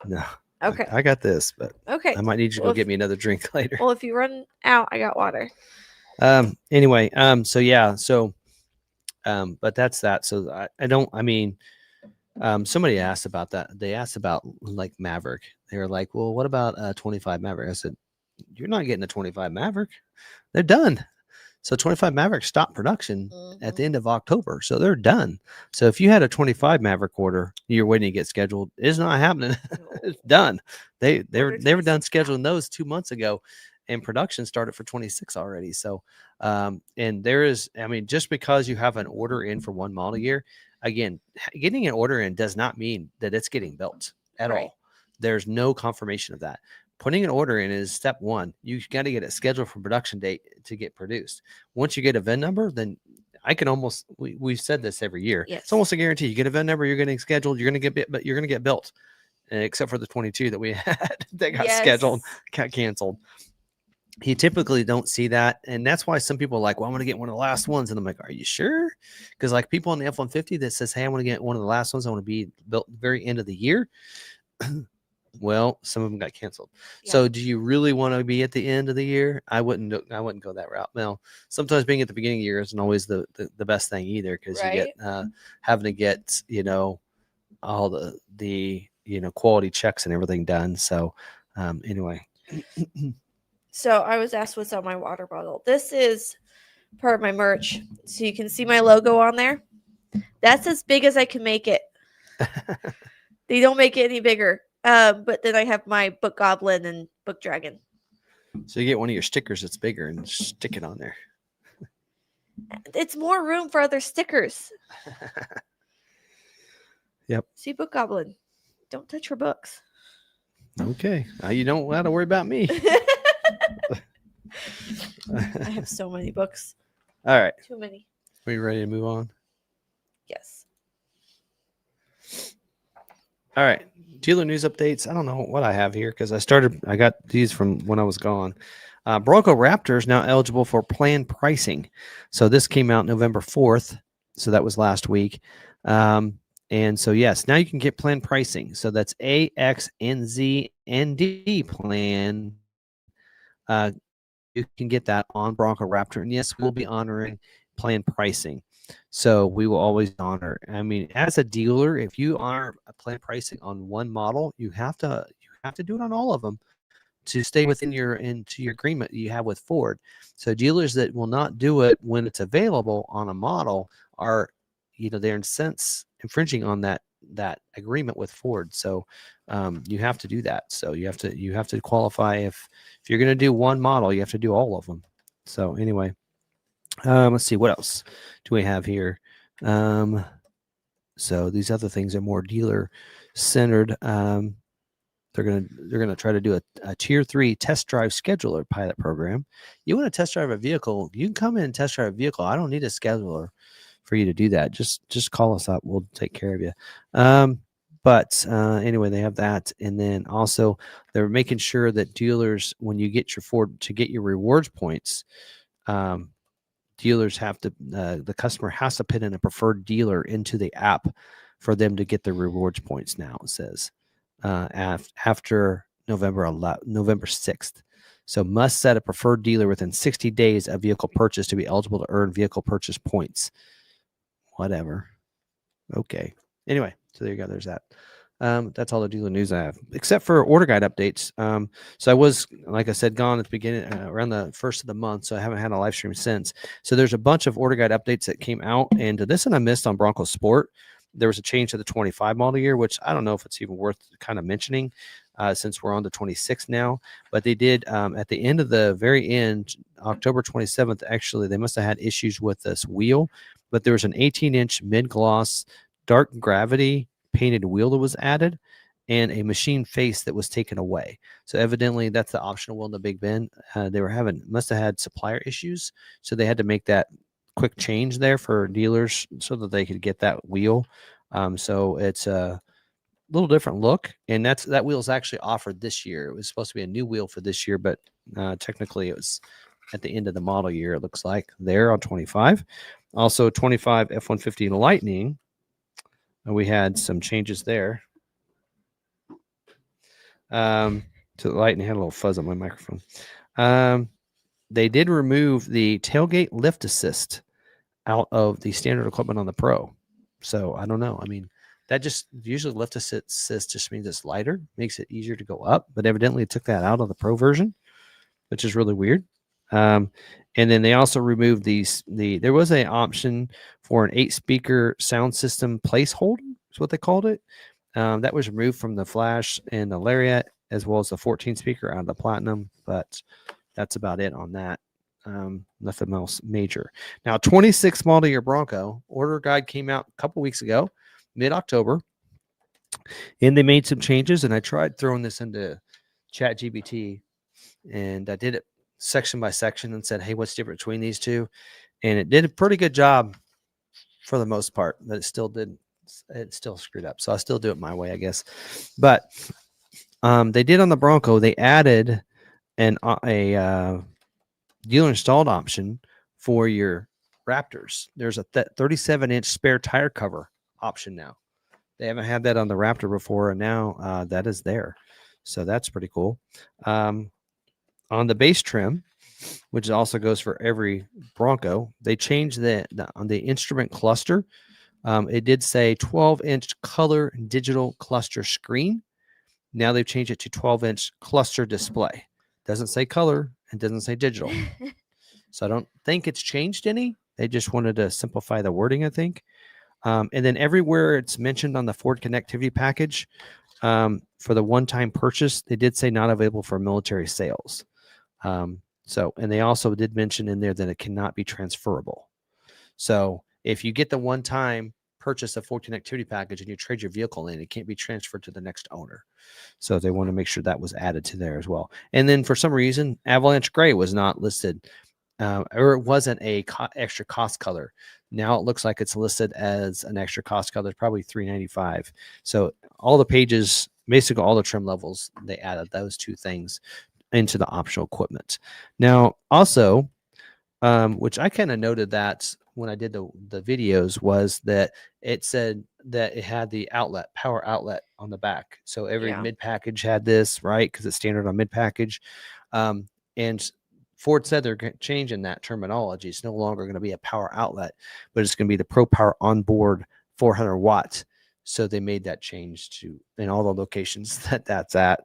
No, Okay. I got this, but Okay. I might need you to Well, go get me another drink later. Well, if you run out, I got water. Anyway, so yeah, so but that's that. So I don't. I mean, somebody asked about that. They asked about like Maverick. They were like, "Well, what about 25 Maverick?" I said, "You're not getting a 25 Maverick. They're done." So 25 Maverick stopped production at the end of October. So they're done. So if you had a 25 Maverick order, you're waiting to get scheduled. It's not happening. It's done. They were done scheduling those 2 months ago, and production started for 26 already. So and there is, I mean, just because you have an order in for one model year, again, getting an order in does not mean that it's getting built at all. There's no confirmation of that. Putting an order in is step one. You got to get it scheduled for production date to get produced. Once you get a VIN number, then I can almost, we've said this every year. Yes. It's almost a guarantee. You get a VIN number, you're getting scheduled, you're going to get, but you're going to get built, except for the 22 that we had that got scheduled, got canceled. You typically don't see that. And that's why some people are like, well, I'm going to get one of the last ones. And I'm like, are you sure? Because like people on the F-150 that says, hey, I want to get one of the last ones. I want to be built very end of the year. Well, some of them got canceled. Yeah. So do you really want to be at the end of the year? I wouldn't go that route. Now, sometimes being at the beginning of the year isn't always the best thing either, because you get having to get, all the quality checks and everything done. So anyway. So I was asked what's on my water bottle. This is part of my merch. So you can see my logo on there. That's as big as I can make it. They don't make it any bigger. But then I have my Book Goblin and Book Dragon. So you get one of your stickers that's bigger and stick it on there. It's more room for other stickers. Yep. See, Book Goblin, don't touch your books. Okay. You don't have to worry about me. I have so many books. All right. Too many. Are you ready to move on? Yes. All right. Dealer news updates. I don't know what I have here because I got these from when I was gone. Bronco Raptor is now eligible for planned pricing. So this came out November 4th. So that was last week. And so, yes, now you can get planned pricing. So that's A, X, and Z, and D plan. You can get that on Bronco Raptor. And yes, we'll be honoring planned pricing. So we will always honor. I mean, as a dealer, if you honor a planned pricing on one model, you have to do it on all of them to stay within your agreement you have with Ford. So dealers that will not do it when it's available on a model are, they're in a sense infringing on that agreement with Ford. So you have to do that. So you have to qualify if you're going to do one model, you have to do all of them. So anyway, let's see what else do we have here. So these other things are more dealer centered. They're gonna try to do a tier 3 test drive scheduler pilot program. You want to test drive a vehicle, you can come in and test drive a vehicle. I don't need a scheduler for you to do that. Just call us up. We'll take care of you. But anyway, they have that. And then also they're making sure that dealers, when you get your Ford, to get your rewards points, dealers have to, the customer has to put in a preferred dealer into the app for them to get the rewards points. Now it says after November 6th. So must set a preferred dealer within 60 days of vehicle purchase to be eligible to earn vehicle purchase points. Whatever. Okay. Anyway, so there you go. There's that. That's all the dealer news I have, except for order guide updates. So I was, like I said, gone at the beginning, around the first of the month, so I haven't had a live stream since. So there's a bunch of order guide updates that came out, and this one I missed on Bronco Sport. There was a change to the 25 model year, which I don't know if it's even worth kind of mentioning since we're on the 26 now. But they did at the end of the very end, October 27th, actually, they must have had issues with this wheel. But there was an 18-inch mid-gloss dark gravity painted wheel that was added and a machine face that was taken away. So evidently that's the optional wheel in the Big Bend. They must have had supplier issues. So they had to make that quick change there for dealers so that they could get that wheel. So it's little different look, and that wheel is actually offered this year. It was supposed to be a new wheel for this year, but technically it was at the end of the model year. It looks like there on 25. Also 25 F-150 Lightning. We had some changes there. To the Lightning, had a little fuzz on my microphone. They did remove the tailgate lift assist out of the standard equipment on the Pro. So I don't know. I mean, that just usually lift assist just means it's lighter, makes it easier to go up. But evidently, it took that out of the Pro version, which is really weird. And then they also removed there was an option for an 8-speaker sound system placeholder, is what they called it. That was removed from the Flash and the Lariat, as well as the 14-speaker out of the Platinum. But that's about it on that. Nothing else major. Now, 26 model year Bronco order guide came out a couple weeks ago, mid-October, and they made some changes. And I tried throwing this into ChatGPT, and I did it section by section and said, "Hey, what's different between these two?" And it did a pretty good job for the most part. But it still screwed up. So I still do it my way, I guess. But they did on the Bronco. They added a dealer installed option for your Raptors. There's a 37-inch spare tire cover option now. They haven't had that on the Raptor before, and now that is there. So that's pretty cool. On the base trim, which also goes for every Bronco, they changed on the instrument cluster. It did say 12-inch color digital cluster screen. Now they've changed it to 12-inch cluster display. Doesn't say color. It doesn't say digital. So I don't think it's changed any. They just wanted to simplify the wording, I think. And then everywhere it's mentioned on the Ford connectivity package, for the one-time purchase, they did say not available for military sales. And they also did mention in there that it cannot be transferable. So if you get the one-time purchase of Ford connectivity package and you trade your vehicle in, it can't be transferred to the next owner. So they want to make sure that was added to there as well. And then for some reason, Avalanche Gray was not listed, or it wasn't a extra cost color. Now it looks like it's listed as an extra cost color, probably $395. So all the pages, basically all the trim levels, they added those two things into the optional equipment. Now, also, which I kind of noted that when I did the videos, was that it said that it had the power outlet on the back. So every mid package had this, right? Because it's standard on mid package. And Ford said they're changing that terminology. It's no longer going to be a power outlet, but it's going to be the Pro Power onboard 400 watt. So they made that change in all the locations that's at.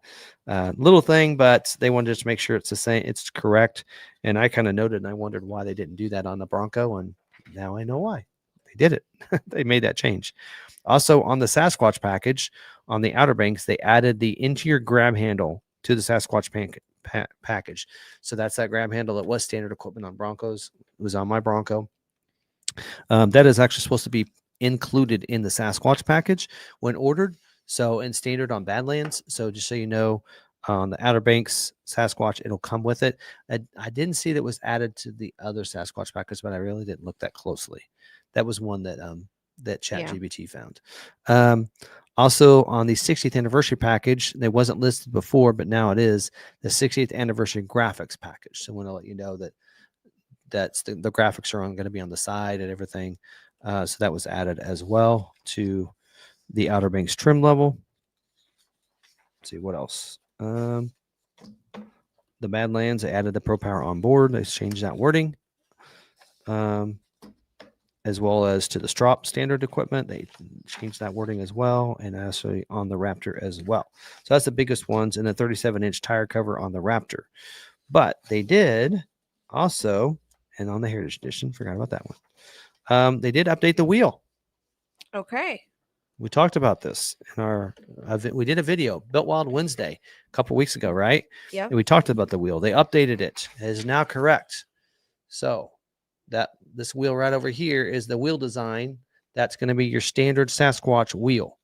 Little thing, but they wanted to make sure it's the same, it's correct. And I kind of noted, and I wondered why they didn't do that on the Bronco, and now I know why. They did it. They made that change. Also, on the Sasquatch package, on the Outer Banks, they added the interior grab handle to the Sasquatch package. So that's that grab handle that was standard equipment on Broncos. It was on my Bronco. That is actually supposed to be included in the Sasquatch package when ordered. So in standard on Badlands. So just so you know, on the Outer Banks Sasquatch, it'll come with it. I didn't see that was added to the other Sasquatch package, but I really didn't look that closely. That was one that ChatGPT found. Also on the 60th anniversary package, it wasn't listed before, but now it is the 60th anniversary graphics package. So I want to let you know that the graphics are going to be on the side and everything. So that was added as well to the Outer Banks trim level. Let's see what else. The Badlands, they added the Pro Power on board. They changed that wording. As well as to the strop standard equipment. They changed that wording as well, and actually on the Raptor as well. So that's the biggest ones, and the 37-inch tire cover on the Raptor. But they did also, and on the Heritage Edition, forgot about that one. They did update the wheel. Okay. We talked about this in we did a video, Built Wild Wednesday, a couple weeks ago, right? Yeah. And we talked about the wheel. They updated it. It is now correct. So this wheel right over here is the wheel design. That's going to be your standard Sasquatch wheel.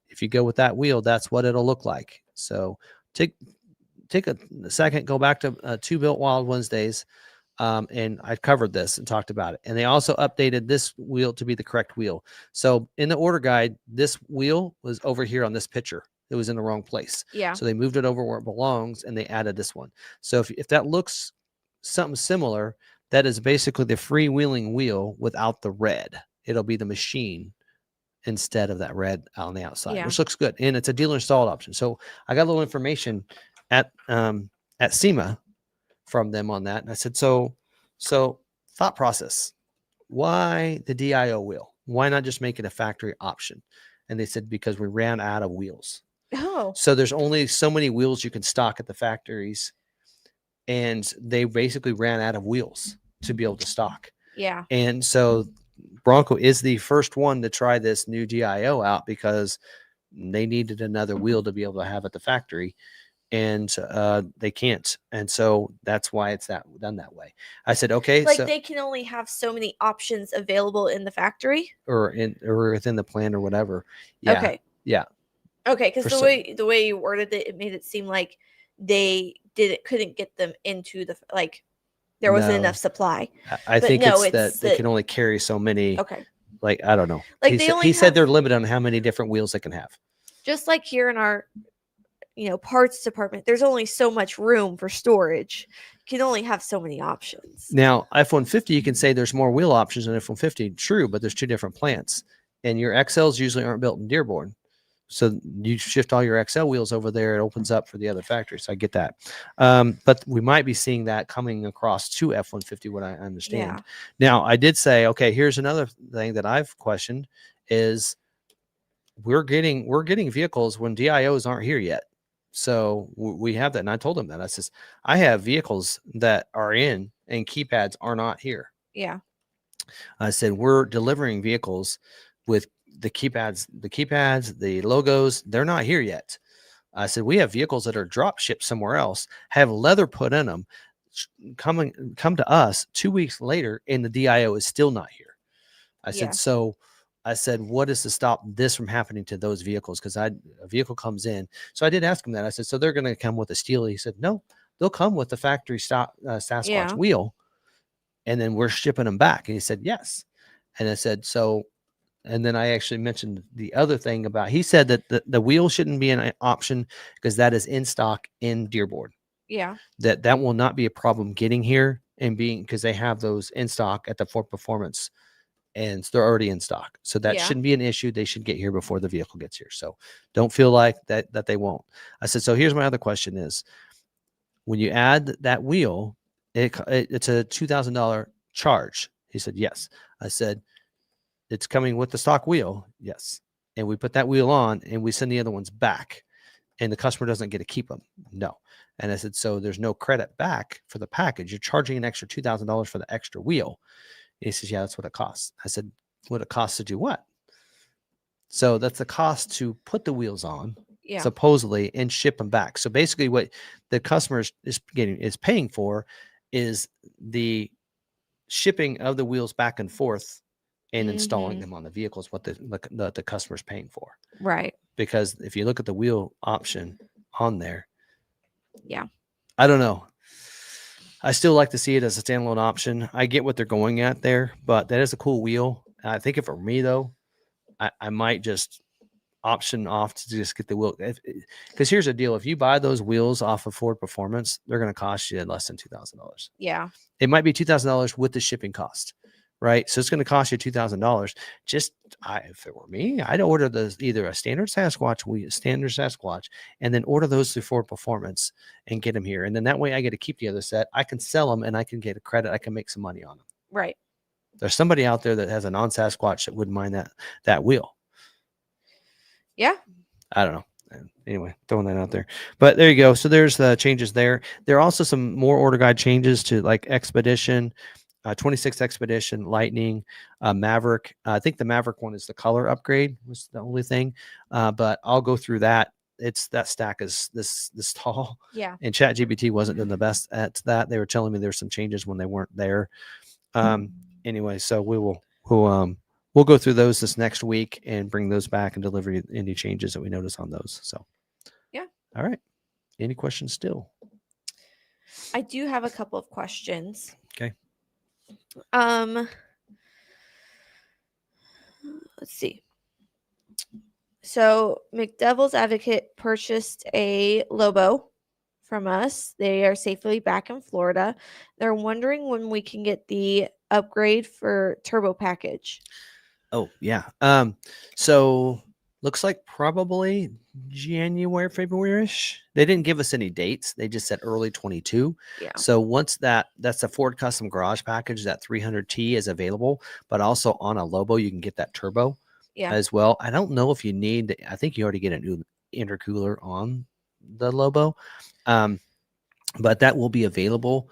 If you go with that wheel, that's what it'll look like. So take a second, go back to 2 Built Wild Wednesdays. And I covered this and talked about it. And they also updated this wheel to be the correct wheel. So in the order guide, this wheel was over here on this picture. It was in the wrong place. Yeah. So they moved it over where it belongs and they added this one. So if that looks something similar, that is basically the freewheeling wheel without the red. It'll be the machine instead of that red on the outside, Yeah. which looks good. And it's a dealer installed option. So I got a little information at SEMA from them on that. And I said, so thought process, why the DIO wheel? Why not just make it a factory option? And they said, because we ran out of wheels. Oh. So there's only so many wheels you can stock at the factories. And they basically ran out of wheels to be able to stock. Yeah. And so Bronco is the first one to try this new DIO out because they needed another wheel to be able to have at the factory. And they can't, and so that's why it's done that way. I said, okay, Like so they can only have so many options available in the factory, or within the plan or whatever. Yeah, okay. Yeah. Okay, because For the way you worded it, it made it seem like they couldn't get them into the there wasn't No. enough supply. I But think no, it's that it's they that- can only carry so many. Okay, Like I don't know. Like he they said, only he said have- they're limited on how many different wheels they can have. just like here in our parts department, there's only so much room for storage. You can only have so many options. Now, F-150, you can say there's more wheel options than F-150. True, but there's two different plants. And your XLs usually aren't built in Dearborn. So you shift all your XL wheels over there, it opens up for the other factories. I get that. But we might be seeing that coming across to F-150, what I understand. Yeah. Now, I did say, okay, here's another thing that I've questioned is we're getting vehicles when DIOs aren't here yet. So we have that. And I told them that. I says, I have vehicles that are in and keypads are not here. Yeah. I said, we're delivering vehicles with the keypads, the logos, they're not here yet. I said, we have vehicles that are drop shipped somewhere else, have leather put in them, come to us 2 weeks later, and the DIO is still not here. I said, so I said, what is to stop this from happening to those vehicles? Because a vehicle comes in. So I did ask him that. I said, so they're going to come with a steel? He said, no, they'll come with the factory stock Sasquatch wheel, and then we're shipping them back. And he said, yes. And I said, so, and then I actually mentioned the other thing about, he said that the wheel shouldn't be an option because that is in stock in Dearborn. Yeah. That will not be a problem getting here and being, because they have those in stock at the Ford Performance. And they're already in stock. So that shouldn't be an issue. They should get here before the vehicle gets here. So don't feel like that they won't. I said, so here's my other question is, when you add that wheel, it's a $2,000 charge. He said, yes. I said, it's coming with the stock wheel. Yes. And we put that wheel on and we send the other ones back and the customer doesn't get to keep them. No. And I said, so there's no credit back for the package. You're charging an extra $2,000 for the extra wheel. He says, yeah, that's what it costs. I said, what it costs to do what? So that's the cost to put the wheels on, supposedly, and ship them back. So basically what the customer is paying for is the shipping of the wheels back and forth and installing them on the vehicles, what the customer's paying for. Right. Because if you look at the wheel option on there, I don't know. I still like to see it as a standalone option. I get what they're going at there, but that is a cool wheel. I think if for me though, I might just option off to just get the wheel. Because here's the deal: if you buy those wheels off of Ford Performance, they're going to cost you less than $2,000. Yeah, it might be $2,000 with the shipping cost, right? So it's going to cost you $2,000. Just if it were me, I'd order either a standard Sasquatch, and then order those through Ford Performance and get them here. And then that way I get to keep the other set. I can sell them and I can get a credit. I can make some money on them. right. There's somebody out there that has a non-Sasquatch that wouldn't mind that wheel. Yeah. I don't know. Anyway, throwing that out there. But there you go. So there's the changes there. There are also some more order guide changes to like Expedition, 26 Expedition, Lightning, Maverick. I think the Maverick one is the color upgrade was the only thing. But I'll go through that. That stack is this tall. Yeah. And ChatGPT wasn't doing the best at that. They were telling me there's some changes when they weren't there. Anyway, so we'll go through those this next week and bring those back and deliver any changes that we notice on those. So, yeah. All right. Any questions still? I do have a couple of questions. Okay. Let's see. So McDevil's Advocate purchased a Lobo from us. They are safely back in Florida. They're wondering when we can get the upgrade for turbo package. Oh yeah. So looks like probably January, February-ish. They didn't give us any dates. They just said early 22. Yeah. So once that's a Ford Custom Garage package, that 300T is available, but also on a Lobo you can get that turbo as well. I don't know if you need. I think you already get a new intercooler on the Lobo, but that will be available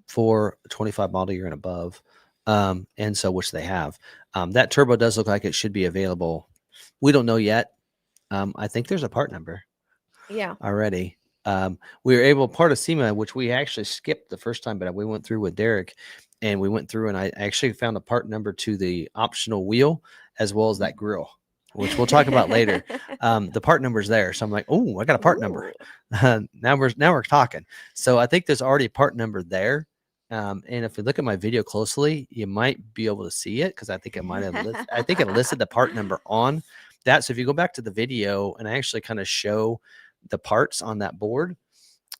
for 25 model year and above. And so which they have. That turbo does look like it should be available. We don't know yet. I think there's a part number already. We were able, part of SEMA, which we actually skipped the first time, but we went through with Derek, and we went through and I actually found a part number to the optional wheel as well as that grill, which we'll talk about later. The part number's there. So I'm like, oh, I got a part number. Now we're talking. So I think there's already a part number there. And if you look at my video closely, you might be able to see it because I think it might have. I think it listed the part number on that. So if you go back to the video and I actually kind of show the parts on that board,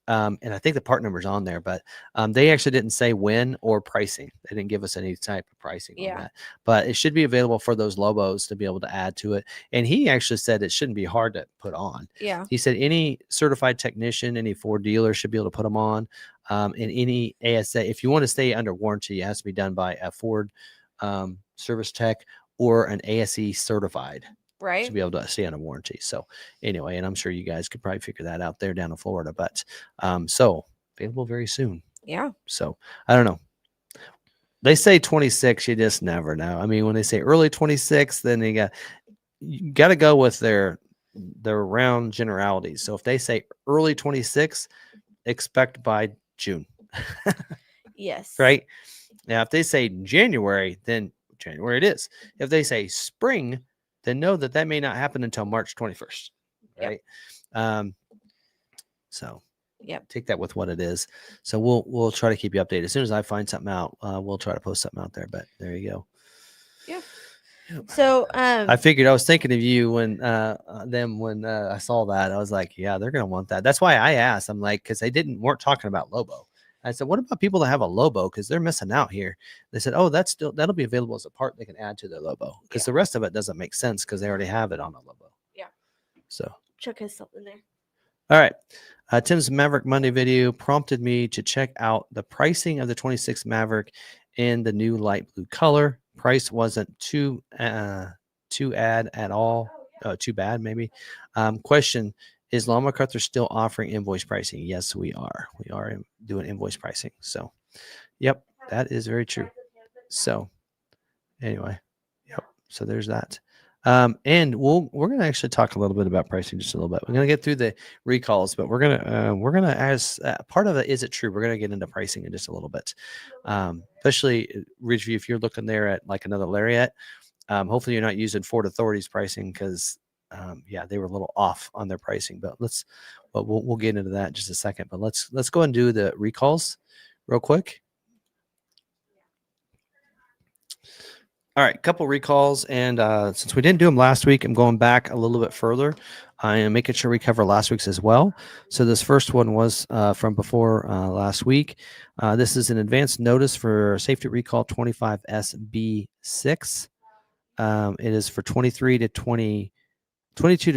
and I think the part number's on there, but they actually didn't say when or pricing. They didn't give us any type of pricing on that. But it should be available for those Lobos to be able to add to it. And he actually said it shouldn't be hard to put on. Yeah. He said any certified technician, any Ford dealer should be able to put them on. And any ASA, if you want to stay under warranty, it has to be done by a Ford service tech or an ASE certified. Right. To be able to stay on a warranty. So anyway, and I'm sure you guys could probably figure that out there down in Florida, but so available very soon. Yeah. So I don't know. They say 26, you just never know. I mean, when they say early 26, then you got to go with their round generalities. So if they say early 26, expect by June. Yes. Right. Now, if they say January, then January it is. If they say spring, then know that may not happen until March 21st, right? Yep. So take that with what it is. So we'll try to keep you updated. As soon as I find something out, we'll try to post something out there, but there you go. Yeah. So I figured, I was thinking of you when I saw that. I was like, yeah, they're going to want that. That's why I asked. I'm like, because they weren't talking about Lobo. I said, what about people that have a Lobo? Because they're missing out here. They said, oh, that'll be available as a part they can add to their Lobo. Because the rest of it doesn't make sense because they already have it on a Lobo. Yeah. So Chuck has something there. All right. Tim's Maverick Monday video prompted me to check out the pricing of the 26 Maverick in the new light blue color. Price wasn't too ad at all. Too bad, maybe. Question. Is McArthur still offering invoice pricing? Yes, we are. We are doing invoice pricing. So, yep, that is very true. So, anyway, yep. So there's that. And we're going to actually talk a little bit about pricing just a little bit. We're going to get through the recalls, but we're going to as part of it, is it true? We're going to get into pricing in just a little bit. Especially Ridgeview, if you're looking there at like another Lariat, hopefully you're not using Ford Authority's pricing because they were a little off on their pricing, but we'll get into that in just a second. But let's go and do the recalls real quick. All right, couple recalls, and since we didn't do them last week, I'm going back a little bit further. I am making sure we cover last week's as well. So this first one was from before last week. This is an advance notice for safety recall 25SB6. It is for 22 to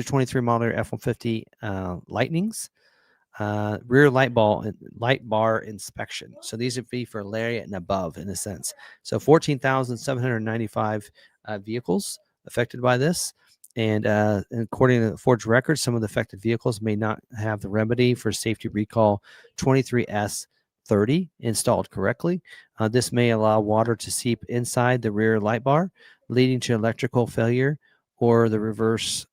23 model F-150 Lightnings. Rear light bar inspection. So these would be for Lariat and above in a sense. So 14,795 vehicles affected by this. And according to Ford's records, some of the affected vehicles may not have the remedy for safety recall 23S30 installed correctly. This may allow water to seep inside the rear light bar, leading to electrical failure or the reverse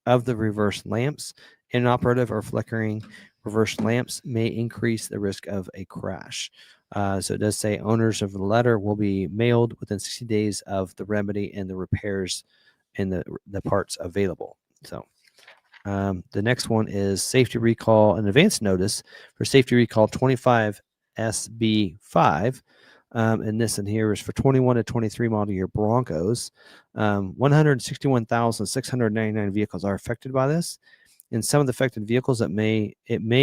lamps. Inoperative or flickering reverse lamps may increase the risk of a crash. So it does say owners of the letter will be mailed within 60 days of the remedy and the repairs and the parts available. So the next one is safety recall, an advance notice for safety recall 25 SB5. And this in here is for 21 to 23 model year Broncos. 161,699 vehicles are affected by this. In some of the affected vehicles, it may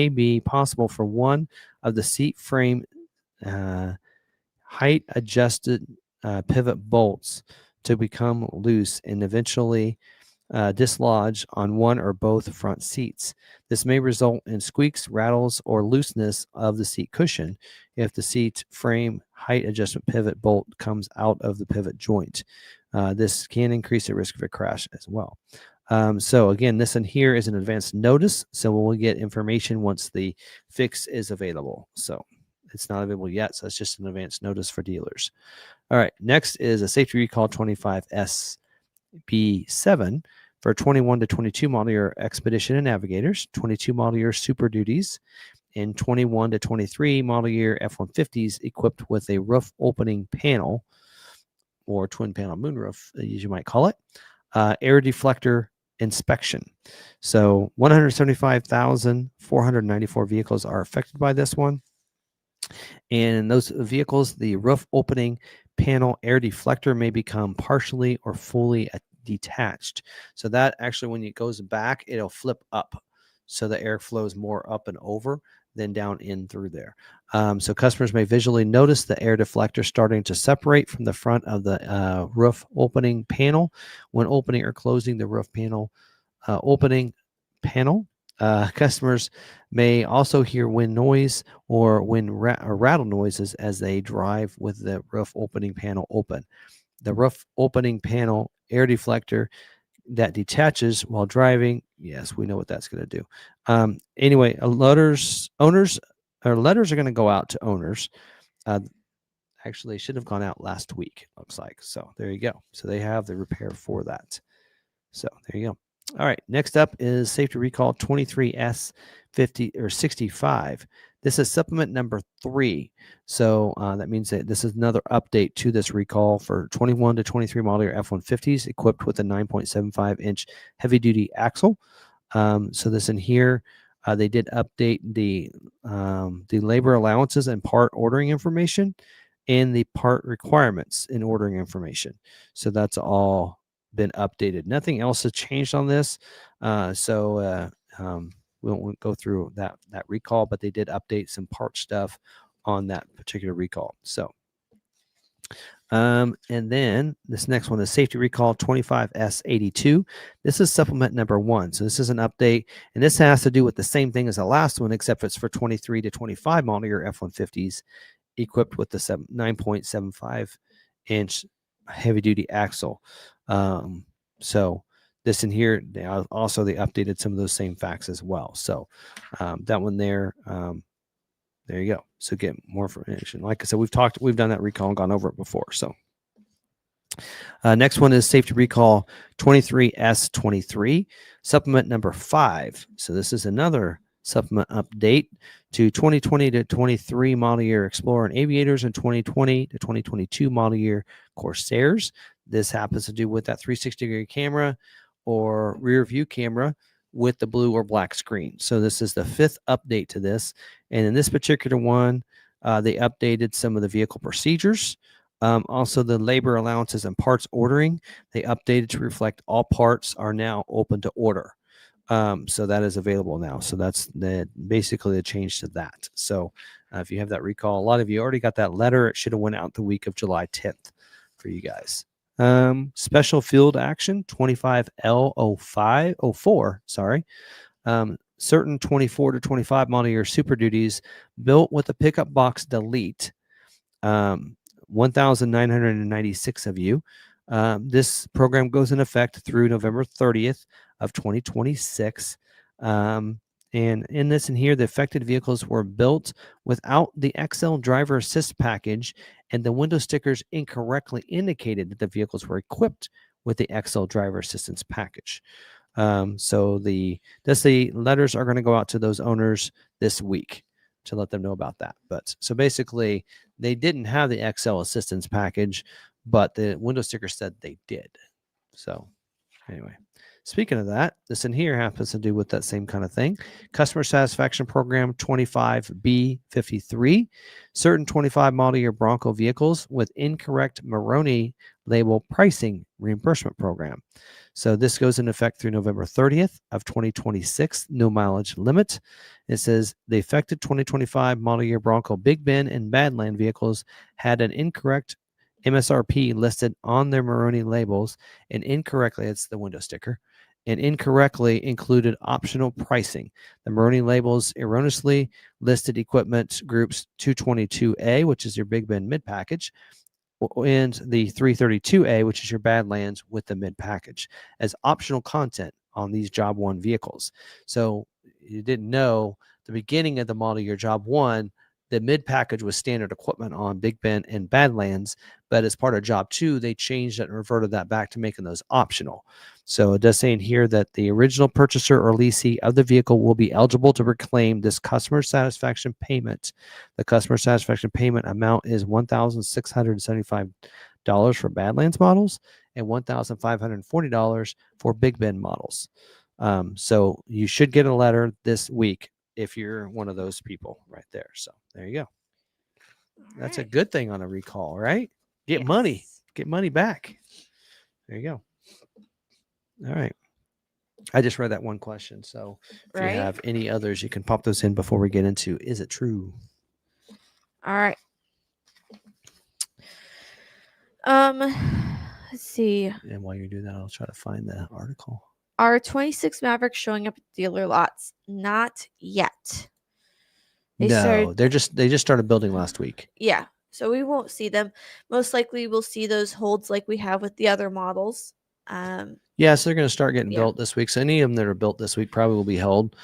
be possible for one of the seat frame height adjusted pivot bolts to become loose and eventually dislodge on one or both front seats. This may result in squeaks, rattles, or looseness of the seat cushion if the seat frame height adjustment pivot bolt comes out of the pivot joint. This can increase the risk of a crash as well. So again, this in here is an advanced notice, so we'll get information once the fix is available. So it's not available yet, so it's just an advanced notice for dealers. All right, next is a safety recall 25SB7 for 21 to 22 model year Expedition and Navigators, 22 model year Super Duties, and 21 to 23 model year F-150s equipped with a roof opening panel, or twin panel moonroof, as you might call it, air deflector inspection. So 175,494 vehicles are affected by this one. And in those vehicles, the roof opening panel air deflector may become partially or fully detached. So that actually, when it goes back, it'll flip up. So the air flows more up and over than down in through there. So customers may visually notice the air deflector starting to separate from the front of the roof opening panel when opening or closing the roof panel opening panel. Customers may also hear wind noise or wind or rattle noises as they drive with the roof opening panel open. The roof opening panel air deflector that detaches while driving, yes, we know what that's going to do. Anyway, letters are going to go out to owners. Actually, should have gone out last week, looks like. So there you go. So they have the repair for that. So there you go. All right, next up is safety recall 23S65. This is supplement number 3. So that means that this is another update to this recall for 21 to 23 model year F-150s equipped with a 9.75-inch heavy-duty axle. So this in here, they did update the labor allowances and part ordering information and the part requirements in ordering information. So that's all been updated. Nothing else has changed on this. We won't go through that recall, but they did update some part stuff on that particular recall. So, and then this next one is safety recall 25S82. This is supplement number 1. So this is an update, and this has to do with the same thing as the last one, except it's for 23 to 25 model year F-150s equipped with the 9.75-inch heavy-duty axle. So this in here, they updated some of those same facts as well. So that one there, there you go. So get more information. Like I said, we've done that recall and gone over it before. So next one is safety recall 23S23, supplement number 5. So this is another supplement update to 2020 to 23 model year Explorer and Aviators and 2020 to 2022 model year Corsairs. This happens to do with that 360-degree camera or rear view camera with the blue or black screen. So this is the 5th update to this. And in this particular one, they updated some of the vehicle procedures. Also, the labor allowances and parts ordering, they updated to reflect all parts are now open to order. So that is available now. So that's basically a change to that. So if you have that recall, a lot of you already got that letter. It should have went out the week of July 10th for you guys. Special field action 25L04, sorry. Certain 24 to 25 model year Super Duties built with a pickup box delete. 1,996 of you. This program goes in effect through November 30th of 2026. And in this and here, the affected vehicles were built without the XL driver assist package, and the window stickers incorrectly indicated that the vehicles were equipped with the XL driver assistance package. So the letters are going to go out to those owners this week to let them know about that. But so basically, they didn't have the XL assistance package, but the window sticker said they did. So anyway, Speaking of that, this in here happens to do with that same kind of thing. Customer Satisfaction Program 25B53. Certain 25 model year Bronco vehicles with incorrect Maroni label pricing reimbursement program. So this goes into effect through November 30th of 2026, no mileage limit. It says the affected 2025 model year Bronco Big Ben and Badland vehicles had an incorrect MSRP listed on their Maroni labels and incorrectly, it's the window sticker, and incorrectly included optional pricing. The Maroni labels erroneously listed equipment groups 222A, which is your Big Ben mid package, and the 332A, which is your Badlands with the mid package, as optional content on these Job 1 vehicles. So you didn't know the beginning of the model year Job 1, the mid package was standard equipment on Big Ben and Badlands, but as part of Job 2, they changed it and reverted that back to making those optional. So it does say in here that the original purchaser or leasee of the vehicle will be eligible to reclaim this customer satisfaction payment. The customer satisfaction payment amount is $1,675 for Badlands models and $1,540 for Big Ben models. So you should get a letter this week if you're one of those people right there. So there you go. That's a good thing on a recall, right? Get money back. There you go. All right. I just read that one question. So if you have any others, you can pop those in before we get into is it true? All right. Let's see. And while you do that, I'll try to find the article. Are 26 Mavericks showing up at dealer lots? Not yet. They just started building last week. Yeah. So we won't see them. Most likely we'll see those holds like we have with the other models. So they're going to start getting built this week. So any of them that are built this week probably will be held.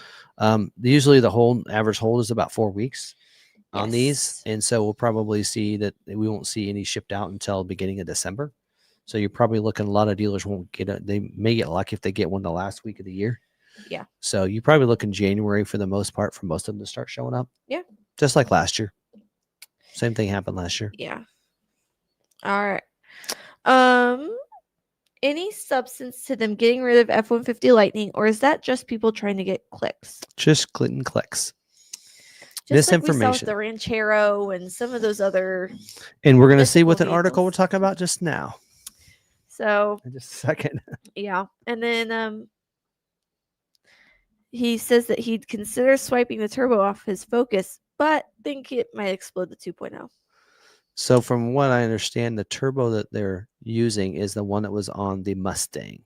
Usually the average hold is about 4 weeks on these. And so we'll probably see that we won't see any shipped out until beginning of December. So you're probably looking, a lot of dealers won't get it. They may get lucky if they get one the last week of the year. Yeah. So you probably look in January for the most part for most of them to start showing up. Yeah. Just like last year. Same thing happened last year. Yeah. All right. Any substance to them getting rid of F-150 Lightning, or is that just people trying to get clicks? Just clicks. Just misinformation. Like we saw with the Ranchero and some of those other. And we're going to see what an article we're talking about just now. So in just a second. Yeah. And then he says that he'd consider swiping the turbo off his Focus, but think it might explode the 2.0. So from what I understand, the turbo that they're using is the one that was on the Mustang.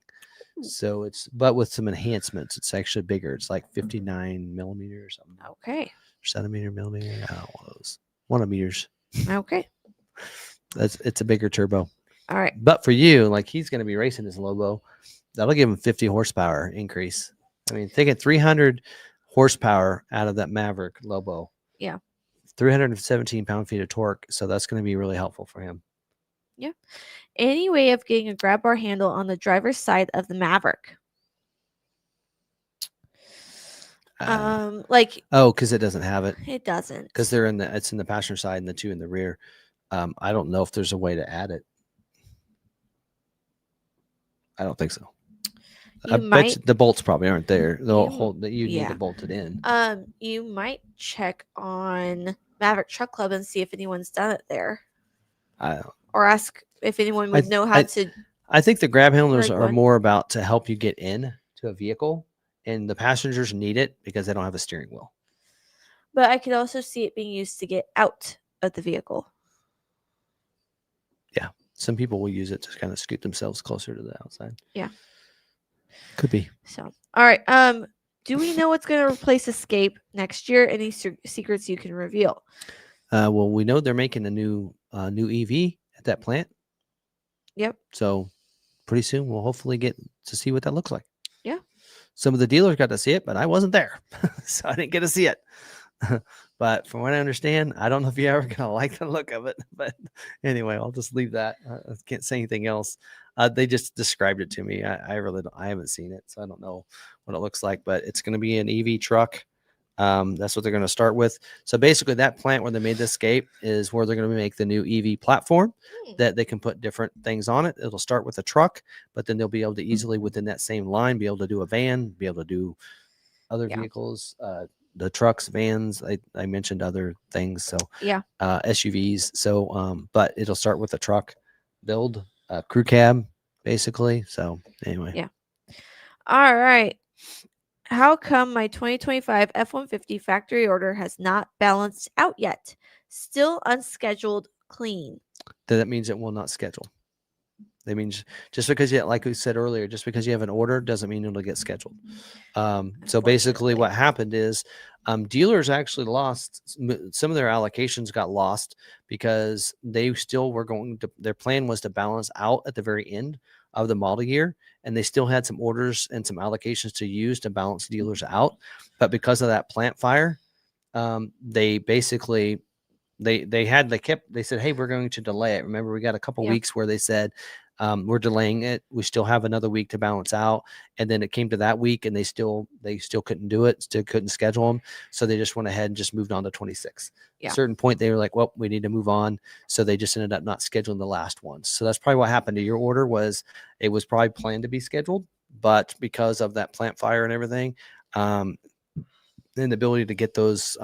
So but with some enhancements, it's actually bigger. It's like 59 millimeter or something. Okay. Centimeter, millimeter. I don't know those. 1 meters. Okay. It's a bigger turbo. All right. But for you, like he's going to be racing his Lobo, that'll give him 50 horsepower increase. I mean, think of 300 horsepower out of that Maverick Lobo. Yeah. 317 pound-feet of torque. So that's going to be really helpful for him. Yeah. Any way of getting a grab bar handle on the driver's side of the Maverick? Because it doesn't have it. It doesn't. Because it's in the passenger side and the two in the rear. I don't know if there's a way to add it. I don't think so. I bet the bolts probably aren't there. They'll hold that. You need to bolt it in. You might check on Maverick Truck Club and see if anyone's done it there. Or ask if anyone would know how to. I think the grab handlers are more about to help you get in to a vehicle, and the passengers need it because they don't have a steering wheel. But I could also see it being used to get out of the vehicle. Yeah. Some people will use it to kind of scoot themselves closer to the outside. Yeah. Could be. So, all right. Do we know what's going to replace Escape next year? Any secrets you can reveal? Well, we know they're making a new EV at that plant. Yep. So pretty soon we'll hopefully get to see what that looks like. Yeah. Some of the dealers got to see it, but I wasn't there. So I didn't get to see it. But from what I understand, I don't know if you're ever going to like the look of it. But anyway, I'll just leave that. I can't say anything else. They just described it to me. I really don't. I haven't seen it, so I don't know what it looks like. But it's going to be an EV truck. That's what they're going to start with. So basically, that plant where they made the Escape is where they're going to make the new EV platform that they can put different things on it. It'll start with a truck, but then they'll be able to easily within that same line be able to do a van, be able to do other vehicles, the trucks, vans. I mentioned other things, so SUVs. So, but it'll start with a truck build, crew cab, basically. So anyway, All right. How come my 2025 F-150 factory order has not balanced out yet? Still unscheduled clean. that means it will not schedule. That means just because you, like we said earlier, just because you have an order doesn't mean it'll get scheduled. So basically what happened is dealers actually lost some of their allocations, got lost because they still were going to, their plan was to balance out at the very end of the model year, and they still had some orders and some allocations to use to balance dealers out. But because of that plant fire, they basically they said, hey, we're going to delay it. Remember, we got a couple weeks where they said we're delaying it. We still have another week to balance out. And then it came to that week and they still couldn't do it, still couldn't schedule them. So they just went ahead and just moved on to 26. At a certain point, they were like, well, we need to move on. So they just ended up not scheduling the last ones. So that's probably what happened to your order. Was it was probably planned to be scheduled, but because of that plant fire and everything, and the ability to get those,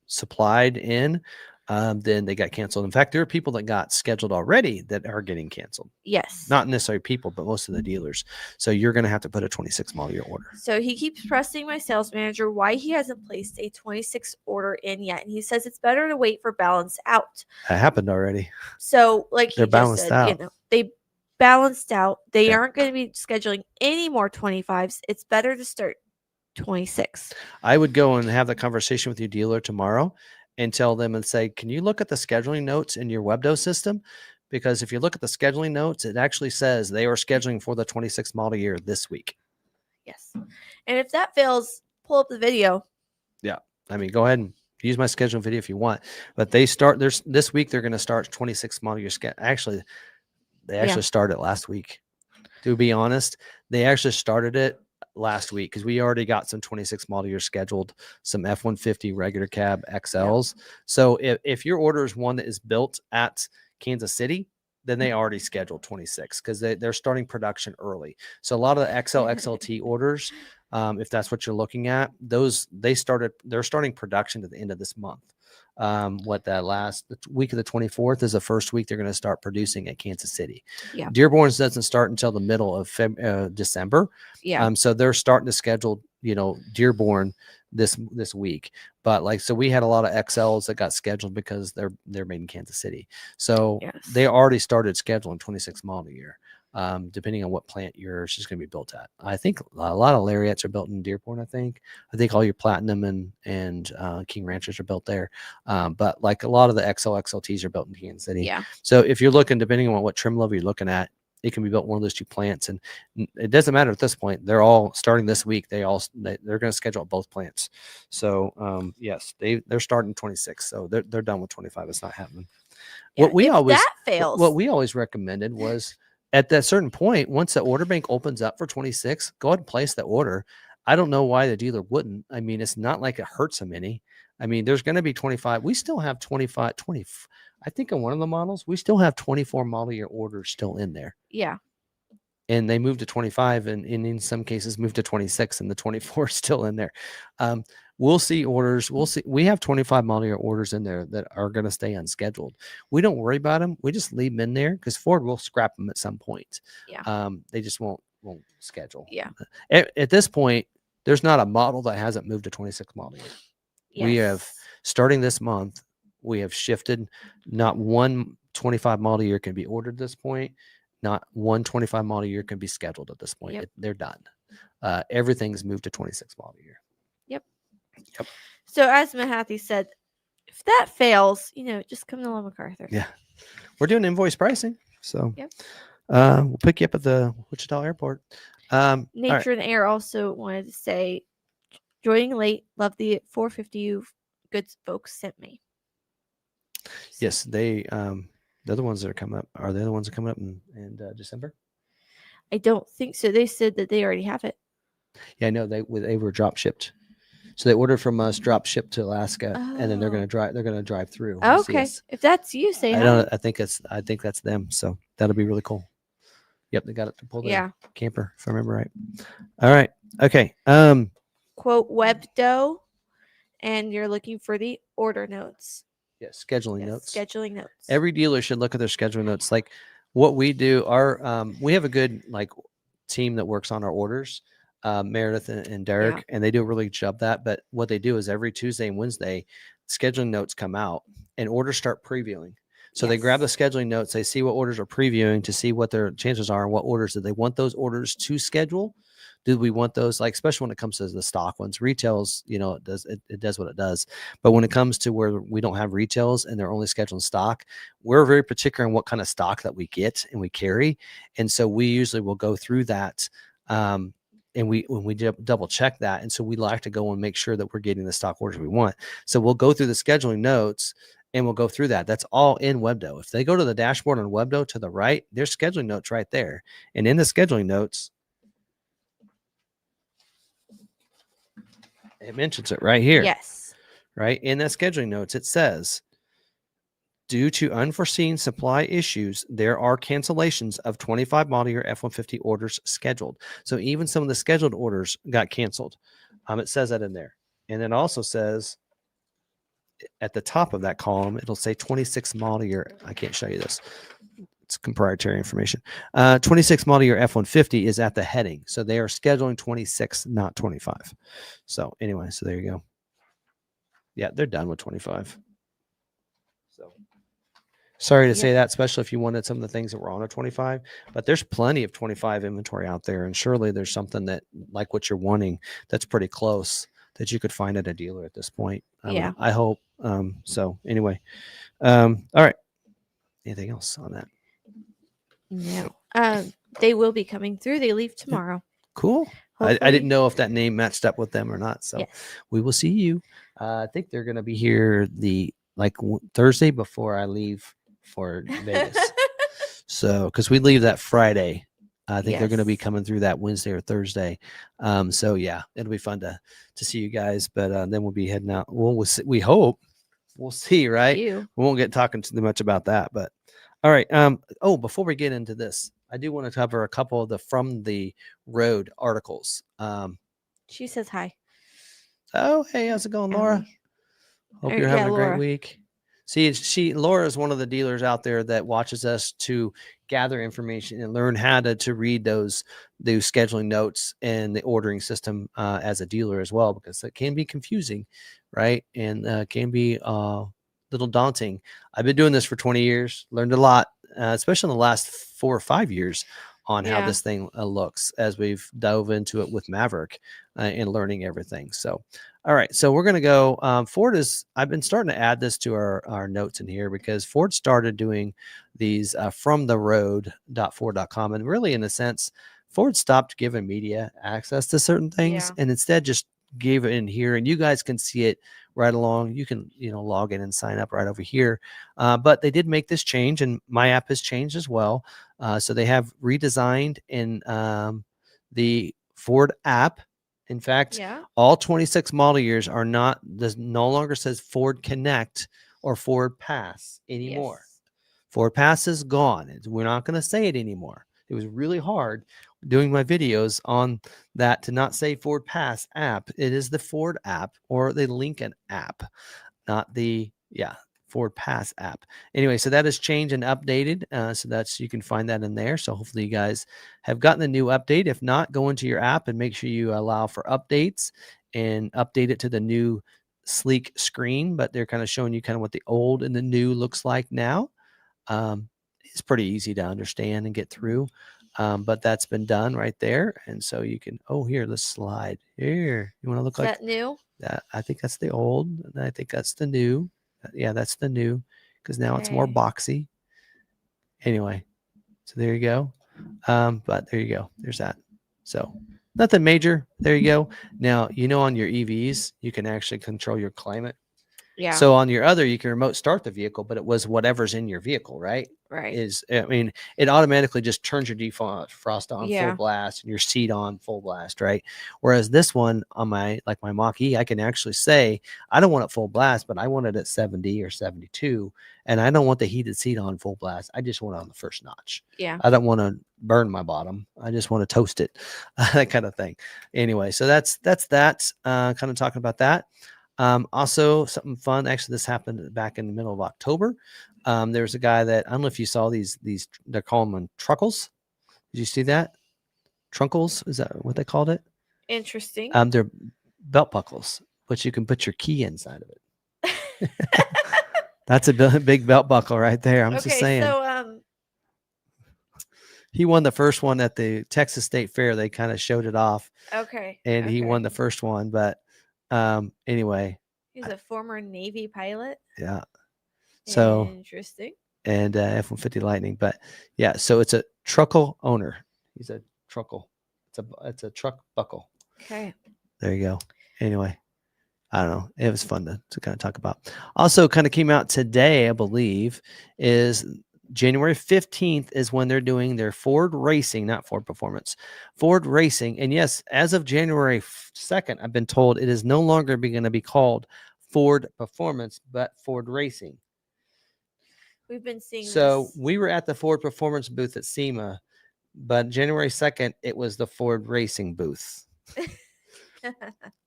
supplied in, then they got canceled. In fact, there are people that got scheduled already that are getting canceled. Yes. Not necessarily people, but most of the dealers. So you're going to have to put a 26 model year order. So he keeps pressing my sales manager why he hasn't placed a 26 order in yet. And he says it's better to wait for balance out. That happened already. So like they're balanced out. They balanced out. They aren't going to be scheduling any more 25s. It's better to start 26. I would go and have the conversation with your dealer tomorrow and tell them and say, can you look at the scheduling notes in your WebDo system? Because if you look at the scheduling notes, it actually says they are scheduling for the 26 model year this week. Yes. And if that fails, pull up the video. Yeah. I mean, go ahead and use my scheduling video if you want. But they start this week, they're going to start 26 model year schedule. Actually, they actually started last week. To be honest, they actually started it last week because we already got some 26 model year scheduled, some F-150 regular cab XLs. So if your order is one that is built at Kansas City, then they already scheduled 26 because they're starting production early. So a lot of the XLT orders, if that's what you're looking at, they're starting production at the end of this month. The week of the 24th is the first week they're going to start producing at Kansas City. Dearborn's doesn't start until the middle of December. So they're starting to schedule, Dearborn this week. But so we had a lot of XLs that got scheduled because they're made in Kansas City. So they already started scheduling 26 model year. Depending on what plant yours is going to be built at. I think a lot of Lariats are built in Dearborn. I think all your Platinum and King Ranchers are built there. But like a lot of the XLTs are built in Kansas City. So if you're looking, depending on what trim level you're looking at, it can be built in one of those two plants. And it doesn't matter at this point. They're all starting this week. They're going to schedule at both plants. So yes, they're starting 26. So they're done with 25. It's not happening. What we always recommended was, at that certain point, once the order bank opens up for 26, go ahead and place the order. I don't know why the dealer wouldn't. I mean, it's not like it hurts them any. I mean, there's going to be 25. We still have 25, 20. I think in one of the models, we still have 24 model year orders still in there. Yeah. And they moved to 25 and in some cases moved to 26 and the 24 is still in there. We'll see orders. We have 25 model year orders in there that are going to stay unscheduled. We don't worry about them. We just leave them in there because Ford will scrap them at some point. They just won't schedule. At this point, there's not a model that hasn't moved to 26 model year. We have, starting this month, we have shifted. Not one 25 model year can be ordered at this point. Not one 25 model year can be scheduled at this point. They're done. Everything's moved to 26 model year. Yep. So as McArthur said, if that fails, just come to McArthur. Yeah. We're doing invoice pricing. So we'll pick you up at the Wichita airport. Nature and Air also wanted to say, joining late, love the 450 you good folks sent me. Yes, they the other ones that are coming up, are they the ones that are coming up in December? I don't think so. They said that they already have it. Yeah, I know they were drop shipped. So they ordered from us, drop ship to Alaska, and then they're Oh. gonna drive through. and see Okay. us. If that's you, say I hi. don't. I think that's them. So that'll be really cool. Yep, they got it to pull their Yeah. camper, if I remember right. All right. Okay. Quote webdo, and you're looking for the order notes. Yeah, scheduling Yes, notes. scheduling notes. Every dealer should look at their scheduling notes. Like what we do, we have a good team that works on our orders, Meredith and Derek, and they do a really good job that. But what they do is every Tuesday and Wednesday, scheduling notes come out and orders start previewing. So they grab the scheduling notes, they see what orders are previewing to see what their chances are and what orders do they want those orders to schedule. Do we want those, like, especially when it comes to the stock ones? Retails, it does what it does. But when it comes to where we don't have retails and they're only scheduling stock, we're very particular on what kind of stock that we get and we carry. And so we usually will go through that. And when we double check that. And so we like to go and make sure that we're getting the stock orders we want. So we'll go through the scheduling notes and we'll go through that. That's all in Webdo. If they go to the dashboard on Webdo to the right, there's scheduling notes right there. And in the scheduling notes, it mentions it right here. Yes. Right. In that scheduling notes, it says, due to unforeseen supply issues, there are cancellations of 25 model year F-150 orders scheduled. So even some of the scheduled orders got canceled. It says that in there. And it also says at the top of that column, it'll say 26 model year. I can't show you this. It's proprietary information. 26 model year F-150 is at the heading. So they are scheduling 26, not 25. So anyway, so there you go. Yeah, they're done with 25. So sorry to say that, especially if you wanted some of the things that were on a 25, but there's plenty of 25 inventory out there. And surely there's something that, like what you're wanting, that's pretty close that you could find at a dealer at this point. I hope. So anyway, all right. Anything else on that? No. They will be coming through. They leave tomorrow. Cool. I didn't know if that name matched up with them or not. So we will see you. I think they're going to be here Thursday before I leave for Vegas. So, because we leave that Friday, I think they're going to be coming through that Wednesday or Thursday. So yeah, it'll be fun to see you guys. But then we'll be heading out. We'll see, we hope. We'll see, right? We won't get talking too much about that. But all right. Before we get into this, I do want to cover a couple of the From the Road articles. She says hi. Oh, hey, how's it going, Laura? Hope you're having a great week. See, Laura is one of the dealers out there that watches us to gather information and learn how to read those scheduling notes and the ordering system as a dealer as well, because it can be confusing, right? And can be a little daunting. I've been doing this for 20 years, learned a lot, especially in the last 4 or 5 years on how this thing looks as we've dove into it with Maverick and learning everything. So, all right. So we're going to go. Ford I've been starting to add this to our notes in here because Ford started doing these from the road.ford.com. And really, in a sense, Ford stopped giving media access to certain things and instead just gave it in here. And you guys can see it right along. You can, log in and sign up right over here. But they did make this change, and my app has changed as well. So they have redesigned in the Ford app. In fact, all 26 model years are no longer says Ford Connect or Ford Pass anymore. Ford Pass is gone. We're not going to say it anymore. It was really hard doing my videos on that to not say Ford Pass app. It is the Ford app or the Lincoln app, not the Ford Pass app. Anyway, so that has changed and updated. So you can find that in there. So hopefully you guys have gotten the new update. If not, go into your app and make sure you allow for updates and update it to the new sleek screen. But they're kind of showing you kind of what the old and the new looks like now. It's pretty easy to understand and get through. But that's been done right there. And so you can, here, let's slide here. You want to look like that new? That I think that's the old, and I think that's the new. Yeah, that's the new, because now it's more boxy. Anyway, so there you go. But there you go. There's that. So nothing major. There you go. Now, on your EVs, you can actually control your climate. Yeah. So on your other, you can remote start the vehicle, but it was whatever's in your vehicle, right? Right. It automatically just turns your defrost on full Yeah. blast and your seat on full blast, right? Whereas this one on my Mach-E, I can actually say, I don't want it full blast, but I want it at 70 or 72. And I don't want the heated seat on full blast. I just want it on the first notch. Yeah. I don't want to burn my bottom. I just want to toast it, that kind of thing. Anyway, so that's that. Kind of talking about that. Also, something fun. Actually, this happened back in the middle of October. There was a guy that I don't know if you saw these. They're calling them truckles. Did you see that? Trunkles, is that what they called it? Interesting. They're belt buckles, but you can put your key inside of it. That's a big belt buckle right there. I'm just saying. So He won the first one at the Texas State Fair. They kind of showed it off, okay. and he won Okay. the first one. But anyway, He's a former Navy pilot. yeah. So Interesting. and F-150 Lightning, but yeah. So it's a truckle owner. He's a truckle. It's a truck buckle. Okay. There you go. Anyway, I don't know. It was fun to kind of talk about. Also, kind of came out today, I believe, is January 15th is when they're doing their Ford Racing, not Ford Performance, Ford Racing. And yes, as of January 2nd, I've been told it is no longer going to be called Ford Performance, but Ford Racing. We've been seeing So this. we were at the Ford Performance booth at SEMA, but January 2nd, it was the Ford Racing booth.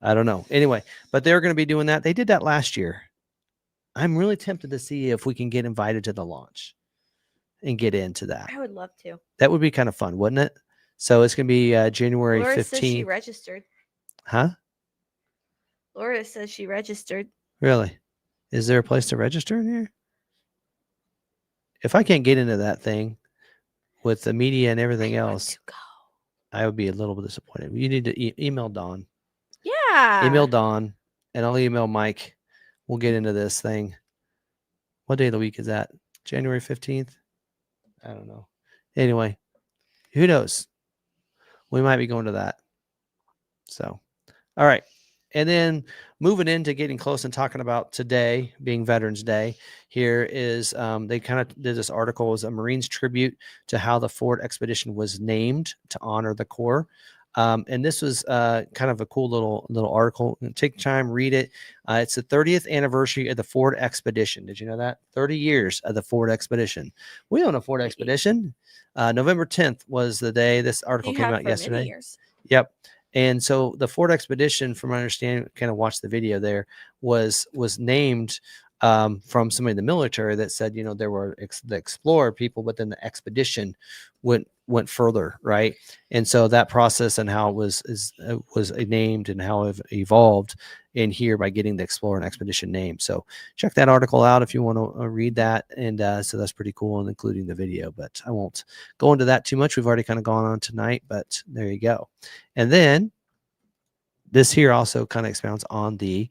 I don't know. Anyway, but they're going to be doing that. They did that last year. I'm really tempted to see if we can get invited to the launch and get into that. I would love to. That would be kind of fun, wouldn't it? So it's going to be January Laura 15th. says she registered. Huh? Laura says she registered. Really? Is there a place to register in here? If I can't get into that thing with the media and everything else, I would be a little bit disappointed. You need to email Dawn. Yeah. Email Dawn, and I'll email Mike. We'll get into this thing. What day of the week is that? January 15th? I don't know. Anyway, who knows? We might be going to that. So, all right. And then moving into getting close and talking about today being Veterans Day, here is they kind of did this article as a Marines tribute to how the Ford Expedition was named to honor the Corps. And this was kind of a cool little article. Take time, read it. It's the 30th anniversary of the Ford Expedition. Did you know that? 30 years of the Ford Expedition. We own a Ford Expedition. November 10th was the day this article came out yesterday. Many years. Yep. And so the Ford Expedition, from my understanding, kind of watched the video there, was named from somebody in the military that said, there were the explorer people, but then the expedition went further, right? And so that process and how it was named and how it evolved in here by getting the explorer and expedition name. So check that article out if you want to read that. And so that's pretty cool, and including the video, but I won't go into that too much. We've already kind of gone on tonight, but there you go. And then this here also kind of expounds on the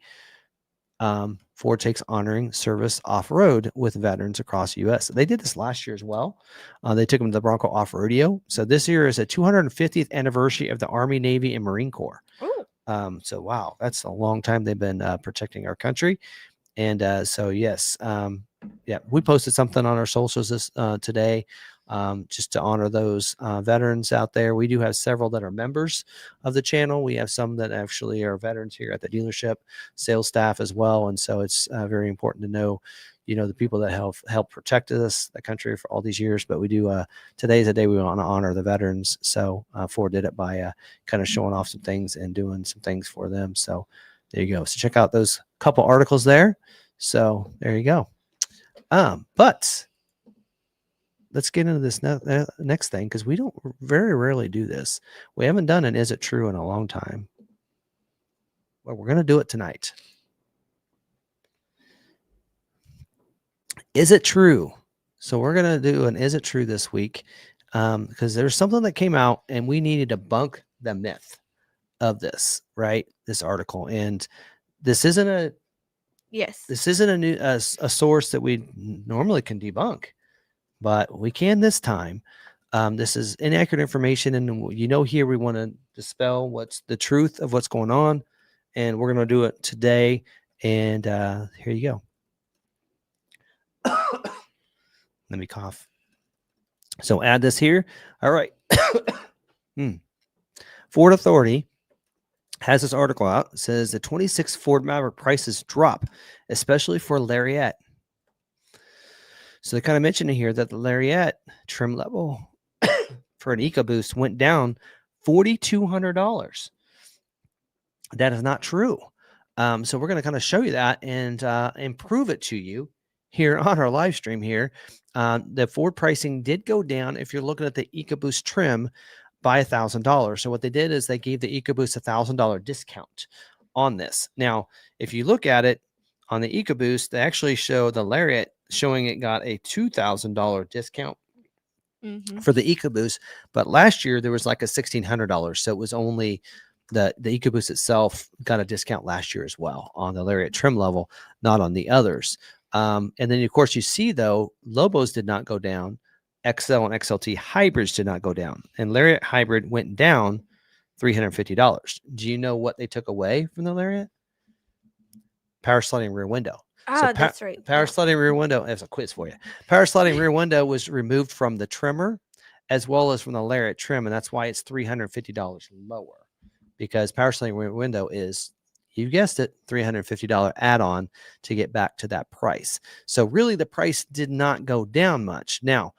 Ford Takes Honoring Service Off-Road with veterans across the U.S. They did this last year as well. They took them to the Bronco Off-Rodeo. So this year is a 250th anniversary of the Army, Navy, and Marine Corps. So, wow, that's a long time they've been protecting our country. And so, yes, we posted something on our socials this today just to honor those veterans out there. We do have several that are members of the channel. We have some that actually are veterans here at the dealership, sales staff as well. And so it's very important to know, the people that help protect us, the country, for all these years. But we do, today's the day we want to honor the veterans. So Ford did it by kind of showing off some things and doing some things for them. So there you go. So check out those couple articles there. So there you go. But let's get into this next thing, because we don't very rarely do this. We haven't done an Is It True in a long time. Well, we're going to do it tonight. Is it true? So we're going to do an Is It True this week, because there's something that came out and we needed to debunk the myth of this, right? This article. And this isn't a a source that we normally can debunk, but we can this time. This is inaccurate information, and here we want to dispel what's the truth of what's going on, and we're going to do it today And here you go. Let me cough. So add this here. All right. Ford Authority has this article out. It says the 26 Ford Maverick prices drop, especially for Lariat. So they kind of mentioned here that the Lariat trim level for an EcoBoost went down $4,200. That is not true. So we're going to kind of show you that and prove it to you here on our live stream here. The Ford pricing did go down if you're looking at the EcoBoost trim by $1,000. So what they did is they gave the EcoBoost $1,000 discount on this. Now, if you look at it on the EcoBoost, they actually show the Lariat showing it got a $2,000 discount for the EcoBoost. But last year there was like a $1,600. So it was only the EcoBoost itself got a discount last year as well on the Lariat trim level, not on the others. And then of course you see though, Lobos did not go down. XL and XLT hybrids did not go down, and Lariat hybrid went down $350. Do you know what they took away from the Lariat? Power sliding rear window. Oh, that's right. Power sliding rear window. That's a quiz for you. Power sliding rear window was removed from the trimmer as well as from the Lariat trim, and that's why it's $350 lower, because power sliding rear window is, you guessed it, $350 add-on to get back to that price. So really the price did not go down much. Now,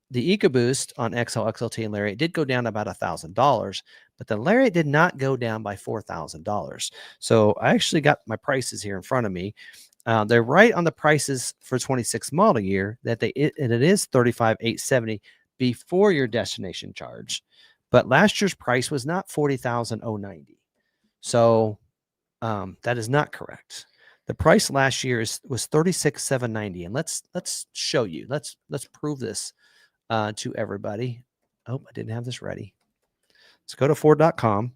the EcoBoost on XL, XLT, and Lariat did go down about $1,000, but the Lariat did not go down by $4,000. So I actually got my prices here in front of me. They're right on the prices for 26 model year and it is $35,870 before your destination charge. But last year's price was not $40,090. So that is not correct. The price last year was $36,790, and let's show you. Let's prove this to everybody. Oh, I didn't have this ready. Let's go to Ford.com.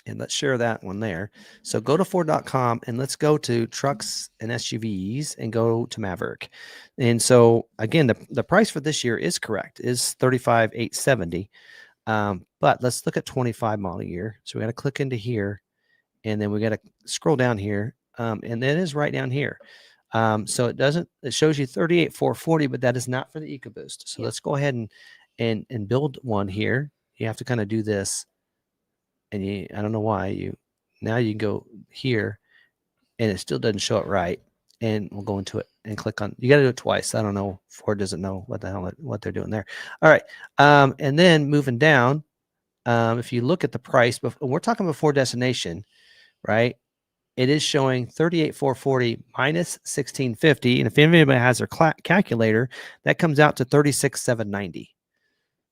And let's share that one there. So go to Ford.com and let's go to trucks and SUVs and go to Maverick. And so again, the price for this year is correct, is $35,870. But let's look at 25 model year. So we got to click into here, and then we got to scroll down here. And that is right down here. So it shows you 38,440, but that is not for the EcoBoost. So let's go ahead and build one here. You have to kind of do this. And I don't know why now you can go here and it still doesn't show it right. And we'll go into it and click on, you got to do it twice. I don't know. Ford doesn't know what they're doing there. All right. And then moving down, if you look at the price, we're talking before destination, right? It is showing 38,440 minus 1,650. And if anybody has their calculator, that comes out to 36,790.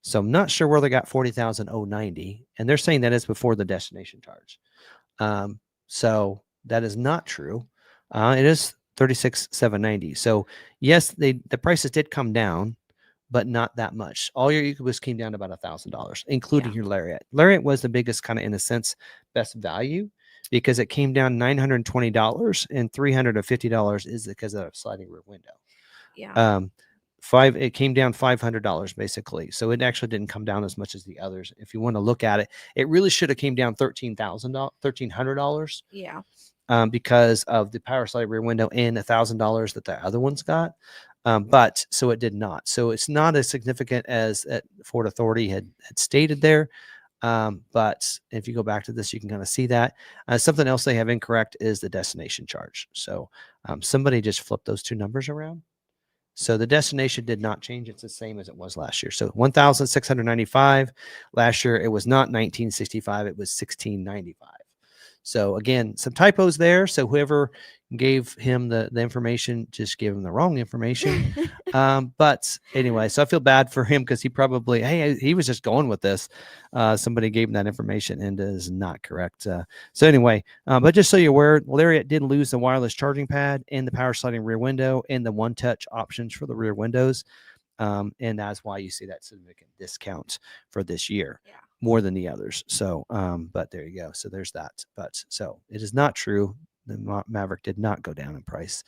So I'm not sure where they got 40,090, and they're saying that is before the destination charge. So that is not true. It is 36,790. So yes, the prices did come down, but not that much. All your EcoBoost came down to about $1,000, including your Lariat. Lariat was the biggest kind of, in a sense, best value, because it came down $920, and $350 is because of a sliding rear window. Yeah. It came down $500 basically. So it actually didn't come down as much as the others. If you want to look at it, it really should have came down $1,300. Yeah. Because of the power sliding rear window and $1,000 that the other ones got. But so it did not. So it's not as significant as Ford Authority had stated there. But if you go back to this, you can kind of see that. Something else they have incorrect is the destination charge. So somebody just flipped those two numbers around. So the destination did not change. It's the same as it was last year. So 1,695 last year. It was not 1,965. It was 1,695. So again, some typos there. So whoever gave him the information just gave him the wrong information. But anyway, so I feel bad for him, because he probably, he was just going with this. Somebody gave him that information, and it is not correct. So anyway, but just so you're aware, Lariat did lose the wireless charging pad and the power sliding rear window and the one-touch options for the rear windows. And that's why you see that significant discount for this year. Yeah. More than the others. So, but there you go. So there's that. But so it is not true. The Maverick did not go down in price,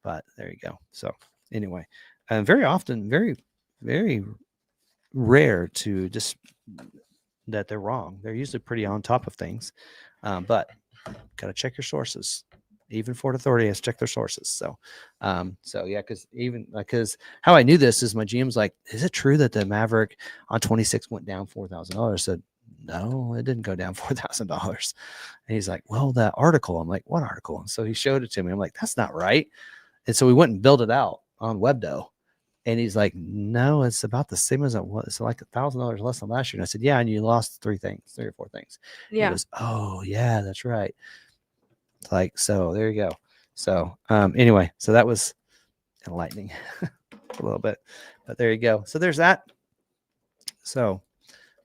but there you go. So anyway, very often, very, very rare to just that they're wrong. They're usually pretty on top of things, but got to check your sources. Even Ford Authority has to check their sources. So, yeah, because how I knew this is my GM's like, is it true that the Maverick on 26 went down $4,000? I said, no, it didn't go down $4,000. And he's like, well, that article. I'm like, what article? And so he showed it to me. I'm like, that's not right. And so we went and built it out on Webdo. And he's like, no, it's about the same as it was. It's like $1,000 less than last year. And I said, yeah, and you lost 3 or 4 things. Yeah. He goes, oh, yeah, that's right. Like, so there you go. So anyway, so that was enlightening a little bit, but there you go. So there's that. So,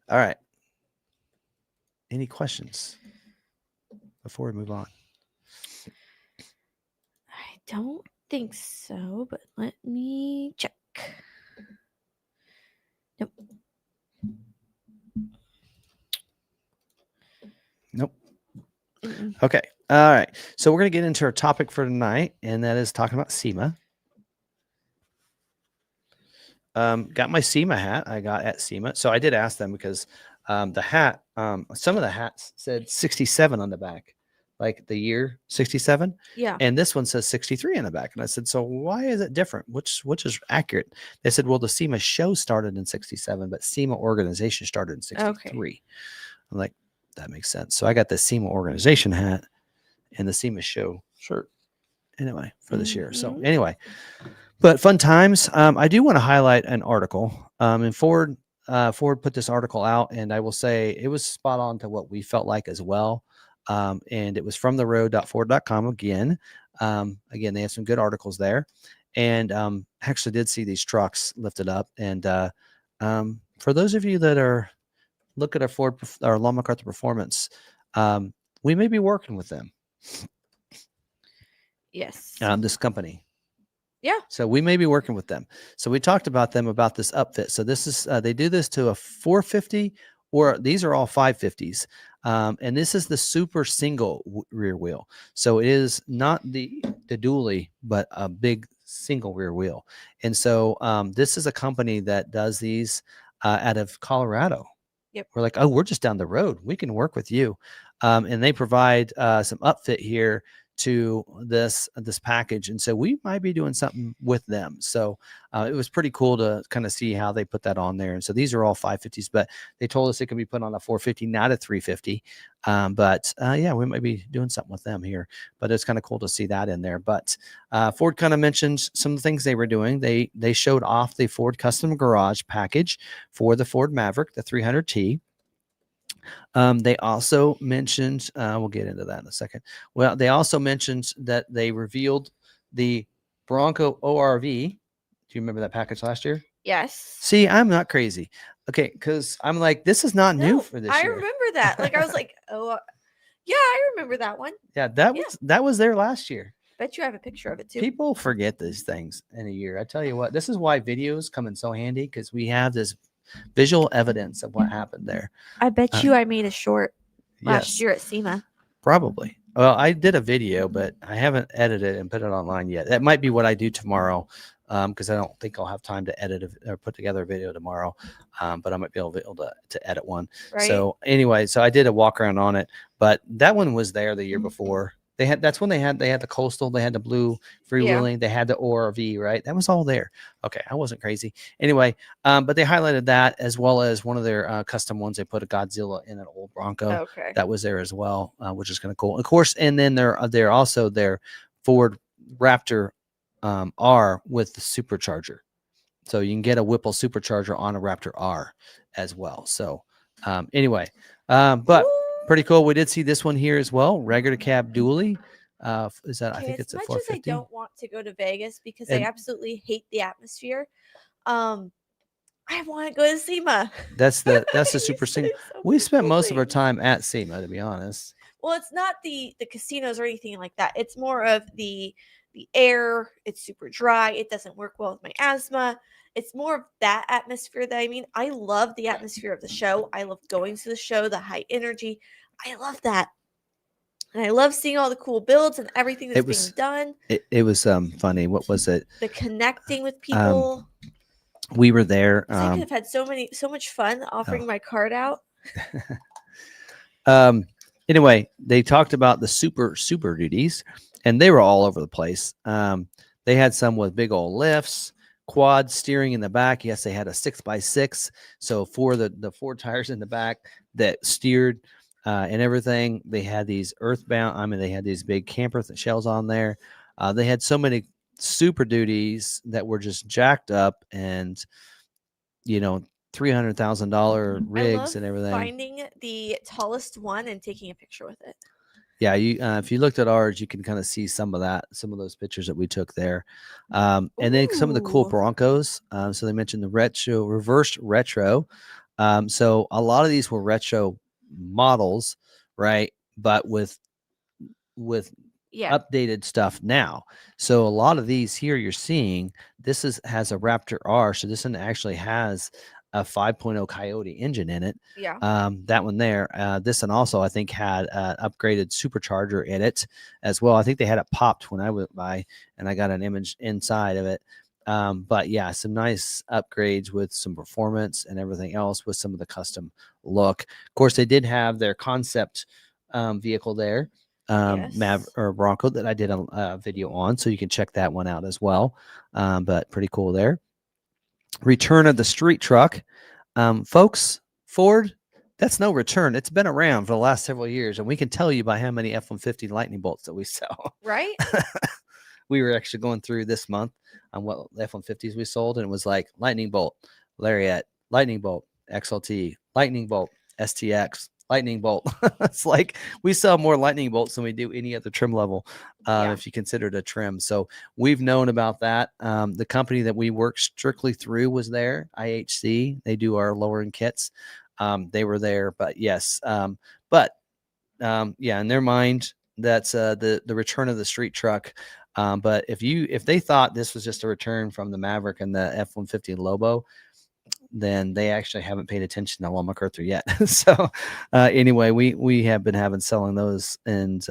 all right. Any questions before we move on? I don't think so, but let me check. Nope. Nope. Mm-mm. Okay. All right. So we're going to get into our topic for tonight, and that is talking about SEMA. Got my SEMA hat I got at SEMA. So I did ask them because the hat, some of the hats said 67 on the back, like the year 67. Yeah. And this one says 63 on the back. And I said, so why is it different? Which is accurate? They said, well, the SEMA show started in 67, but SEMA organization started in 63. Okay. I'm like, that makes sense. So I got the SEMA organization hat and the SEMA show shirt anyway for this year. So anyway, but fun times. I do want to highlight an article. And Ford put this article out, and I will say it was spot on to what we felt like as well. And it was from theroad.ford.com again. Again, they have some good articles there, and actually did see these trucks lifted up. And for those of you that are look at our Ford or Long McArthur Performance, we may be working with them. Yes. This company. Yeah. So we may be working with them. So we talked about them about this upfit. So this is they do this to a 450, or these are all 550s. And this is the super single rear wheel. So it is not the dually, but a big single rear wheel. And so this is a company that does these out of Colorado. Yep. We're like, oh, we're just down the road. We can work with you. And they provide some upfit here to this package. And so we might be doing something with them. So it was pretty cool to kind of see how they put that on there. And so these are all 550s, but they told us it could be put on a 450, not a 350. But yeah, we might be doing something with them here, but it's kind of cool to see that in there. But Ford kind of mentioned some of the things they were doing. They showed off the Ford Custom Garage package for the Ford Maverick, the 300T. They also mentioned, we'll get into that in a second. Well, they also mentioned that they revealed the Bronco ORV. Do you remember that package last year? Yes. See, I'm not crazy. Okay, because I'm like, this is not new for this year. I remember that. Like, I was like, oh, yeah, I remember that one. Yeah, that was there last year. Bet you have a picture of it too. People forget these things in a year. I tell you what, this is why videos come in so handy, because we have this visual evidence of what happened there. I bet you I made a short last year at SEMA. Probably. Well, I did a video, but I haven't edited it and put it online yet. That might be what I do tomorrow, because I don't think I'll have time to edit or put together a video tomorrow. But I might be able to edit one. Right. So anyway, so I did a walk around on it, but that one was there the year before. That's when they had the Coastal, they had the blue freewheeling, they had the ORV, right? That was all there. Okay, I wasn't crazy. Anyway, but they highlighted that, as well as one of their custom ones. They put a Godzilla in an old Bronco. Okay. That was there as well, which is kind of cool. Of course, and then they're also their Ford Raptor R with the supercharger. So you can get a Whipple supercharger on a Raptor R as well. So anyway, but pretty cool. We did see this one here as well. Regular cab dually. Is that? I think it's a 450. As much as I don't want to go to Vegas because I absolutely hate the atmosphere, I want to go to SEMA. That's the super single. We spent most of our time at SEMA, to be honest. Well, it's not the casinos or anything like that. It's more of the air. It's super dry. It doesn't work well with my asthma. It's more of that atmosphere that I mean. I love the atmosphere of the show. I love going to the show, the high energy. I love that. And I love seeing all the cool builds and everything that's being done. It was funny. What was it? The connecting with people. We were there. I could have had so much fun offering my card out. Anyway, they talked about the super duties, and they were all over the place. They had some with big old lifts, quad steering in the back. Yes, they had a 6x6, so for the four tires in the back that steered and everything. They had these earthbound. I mean, they had these big camper shells on there. They had so many super duties that were just jacked up, and $300,000 I rigs love and everything. finding the tallest one and taking a picture with it. Yeah, you if you looked at ours, you can kind of see some of those pictures that we took there, and then some of the cool Ooh. Broncos. So they mentioned the reverse retro. So a lot of these were retro models, right? But with Yeah. updated stuff now. So a lot of these here you're seeing, has a Raptor R. So this one actually has a 5.0 Coyote engine in it. Yeah. That one there. This one also, I think, had an upgraded supercharger in it as well. I think they had it popped when I went by, and I got an image inside of it. But yeah, some nice upgrades with some performance and everything else with some of the custom look. Of course, they did have their concept vehicle there, Yes. Bronco, that I did a video on, so you can check that one out as well. But pretty cool there. Return of the street truck, folks. Ford, that's no return. It's been around for the last several years, and we can tell you by how many F-150 Lightning bolts that we sell. Right? We were actually going through this month on what F-150s we sold, and it was like Lightning Bolt, Lariat, Lightning Bolt, XLT, Lightning Bolt, STX, Lightning Bolt. It's like we sell more Lightning Bolts than we do any other trim level, if you consider it a trim. So we've known about that. The company that we work strictly through was there, IHC. They do our lowering kits. They were there, but yes. Yeah, in their mind, that's the return of the street truck. But if they thought this was just a return from the Maverick and the F-150 Lobo, then they actually haven't paid attention to McArthur yet. So anyway, we have been selling those, and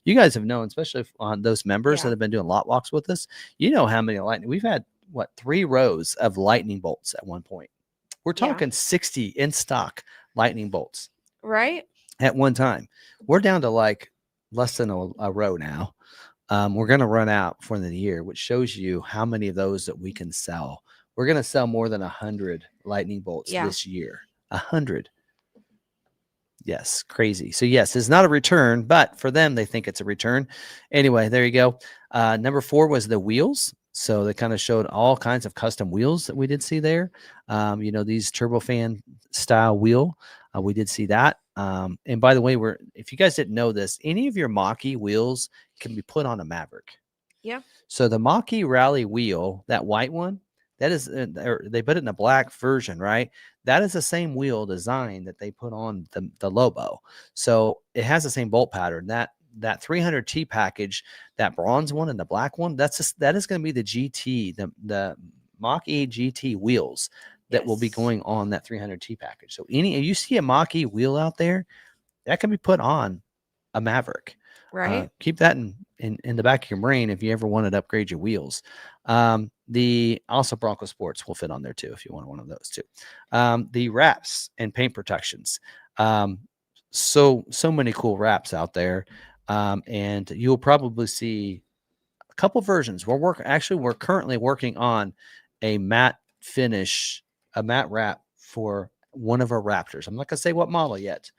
you guys have known, especially on those members that have been doing lot walks with us. You know how many lightning we've had? What, 3 rows of lightning bolts at one point? We're talking 60 in stock lightning bolts, right? At one time. We're down to like less than a row now. We're going to run out for the year, which shows you how many of those that we can sell. We're going to sell more than 100 lightning bolts this year. 100. Yes, crazy. So yes, it's not a return, but for them, they think it's a return. Anyway, there you go. Number 4 was the wheels. So they kind of showed all kinds of custom wheels that we did see there. These turbofan style wheel. We did see that. And by the way, if you guys didn't know this, any of your mach-e wheels can be put on a Maverick. Yeah. So the mach-e rally wheel, that white one, that is, they put it in a black version, right? That is the same wheel design that they put on the Lobo. So it has the same bolt pattern. That 300T package, that bronze one and the black one, that is going to be the GT, the Mach-E GT wheels that will be going on that 300T package. So if you see a Mach-E wheel out there, that can be put on a Maverick. Right. Keep that in the back of your brain if you ever wanted to upgrade your wheels. The also Bronco Sports will fit on there too if you want one of those too. The wraps and paint protections. So many cool wraps out there. And you'll probably see a couple versions. We're currently working on a matte wrap for one of our Raptors. I'm not gonna say what model yet.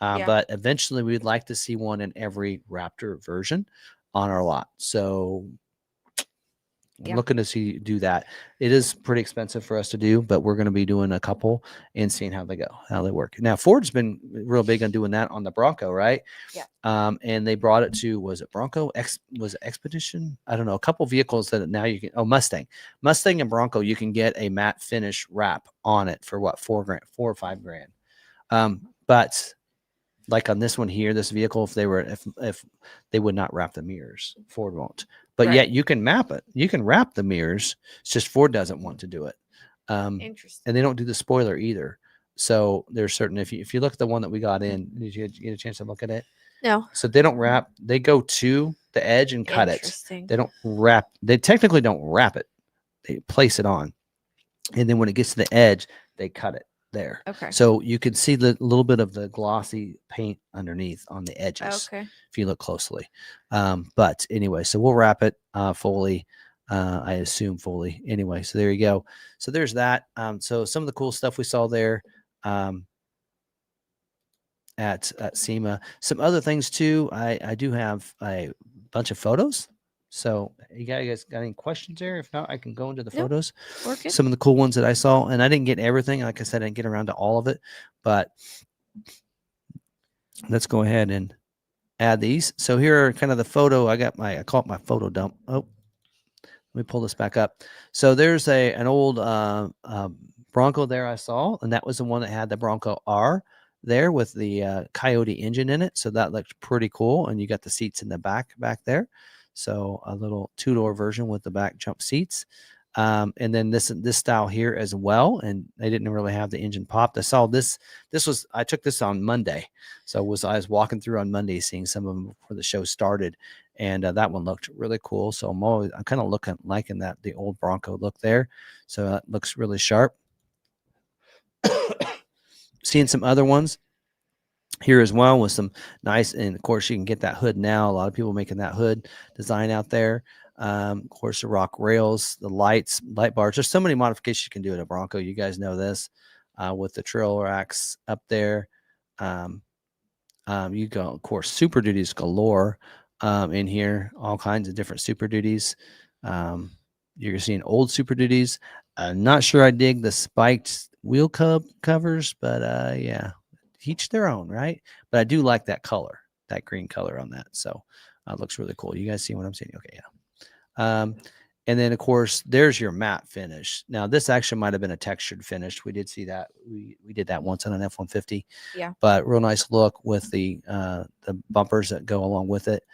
But eventually we'd like to see one in every Raptor version on our lot. So I'm looking to do that. It is pretty expensive for us to do, but we're going to be doing a couple and seeing how they work. Now, Ford's been real big on doing that on the Bronco, right? Yeah. And they brought it to, was it Bronco? Was it Expedition? I don't know. A couple vehicles that now you can, Mustang and Bronco, you can get a matte finish wrap on it for what, $4 or $5,000. But like on this one here, this vehicle, if they would not wrap the mirrors, Ford won't. But yet you can map it. You can wrap the mirrors. It's just Ford doesn't want to do it. Interesting. And they don't do the spoiler either. So there's certain, if you look at the one that we got in, did you get a chance to look at it? No. So they don't wrap. They go to the edge and cut it. They don't wrap. They technically don't wrap it. They place it on. And then when it gets to the edge, they cut it. there. Okay. So you can see the little bit of the glossy paint underneath on the edges Okay. if you look closely. But anyway, so we'll wrap it fully. I assume fully. Anyway, so there you go. So there's that. So some of the cool stuff we saw there. At SEMA. Some other things too. I do have a bunch of photos. So you guys got any questions there? If not, I can go into the Nope, photos. we're good. Some of the cool ones that I saw, and I didn't get everything. Like I said, I didn't get around to all of it, but let's go ahead and add these. So here are kind of the photo. I call it my photo dump. Oh, let me pull this back up. So there's an old Bronco there I saw, and that was the one that had the Bronco R there with the Coyote engine in it. So that looked pretty cool. And you got the seats in the back there. So a little two-door version with the back jump seats. And then this style here as well. And they didn't really have the engine popped. I saw this. I took this on Monday. So I was walking through on Monday, seeing some of them before the show started. And that one looked really cool. So I'm kind of liking that, the old Bronco look there. So that looks really sharp. Seeing some other ones here as well with some nice, and of course you can get that hood now. A lot of people making that hood design out there. Of course, the rock rails, the light bars. There's so many modifications you can do at a Bronco. You guys know this with the trail racks up there. You go, of course, Super Duties galore in here. All kinds of different Super Duties. You're seeing old Super Duties. I'm not sure I dig the spiked wheel covers, but yeah, each their own, right? But I do like that color, that green color on that. So it looks really cool. You guys see what I'm saying? Okay, yeah. And then, of course, there's your matte finish. Now, this actually might have been a textured finish. We did see that. We did that once on an F-150. Yeah. But real nice look with the bumpers that go along with it.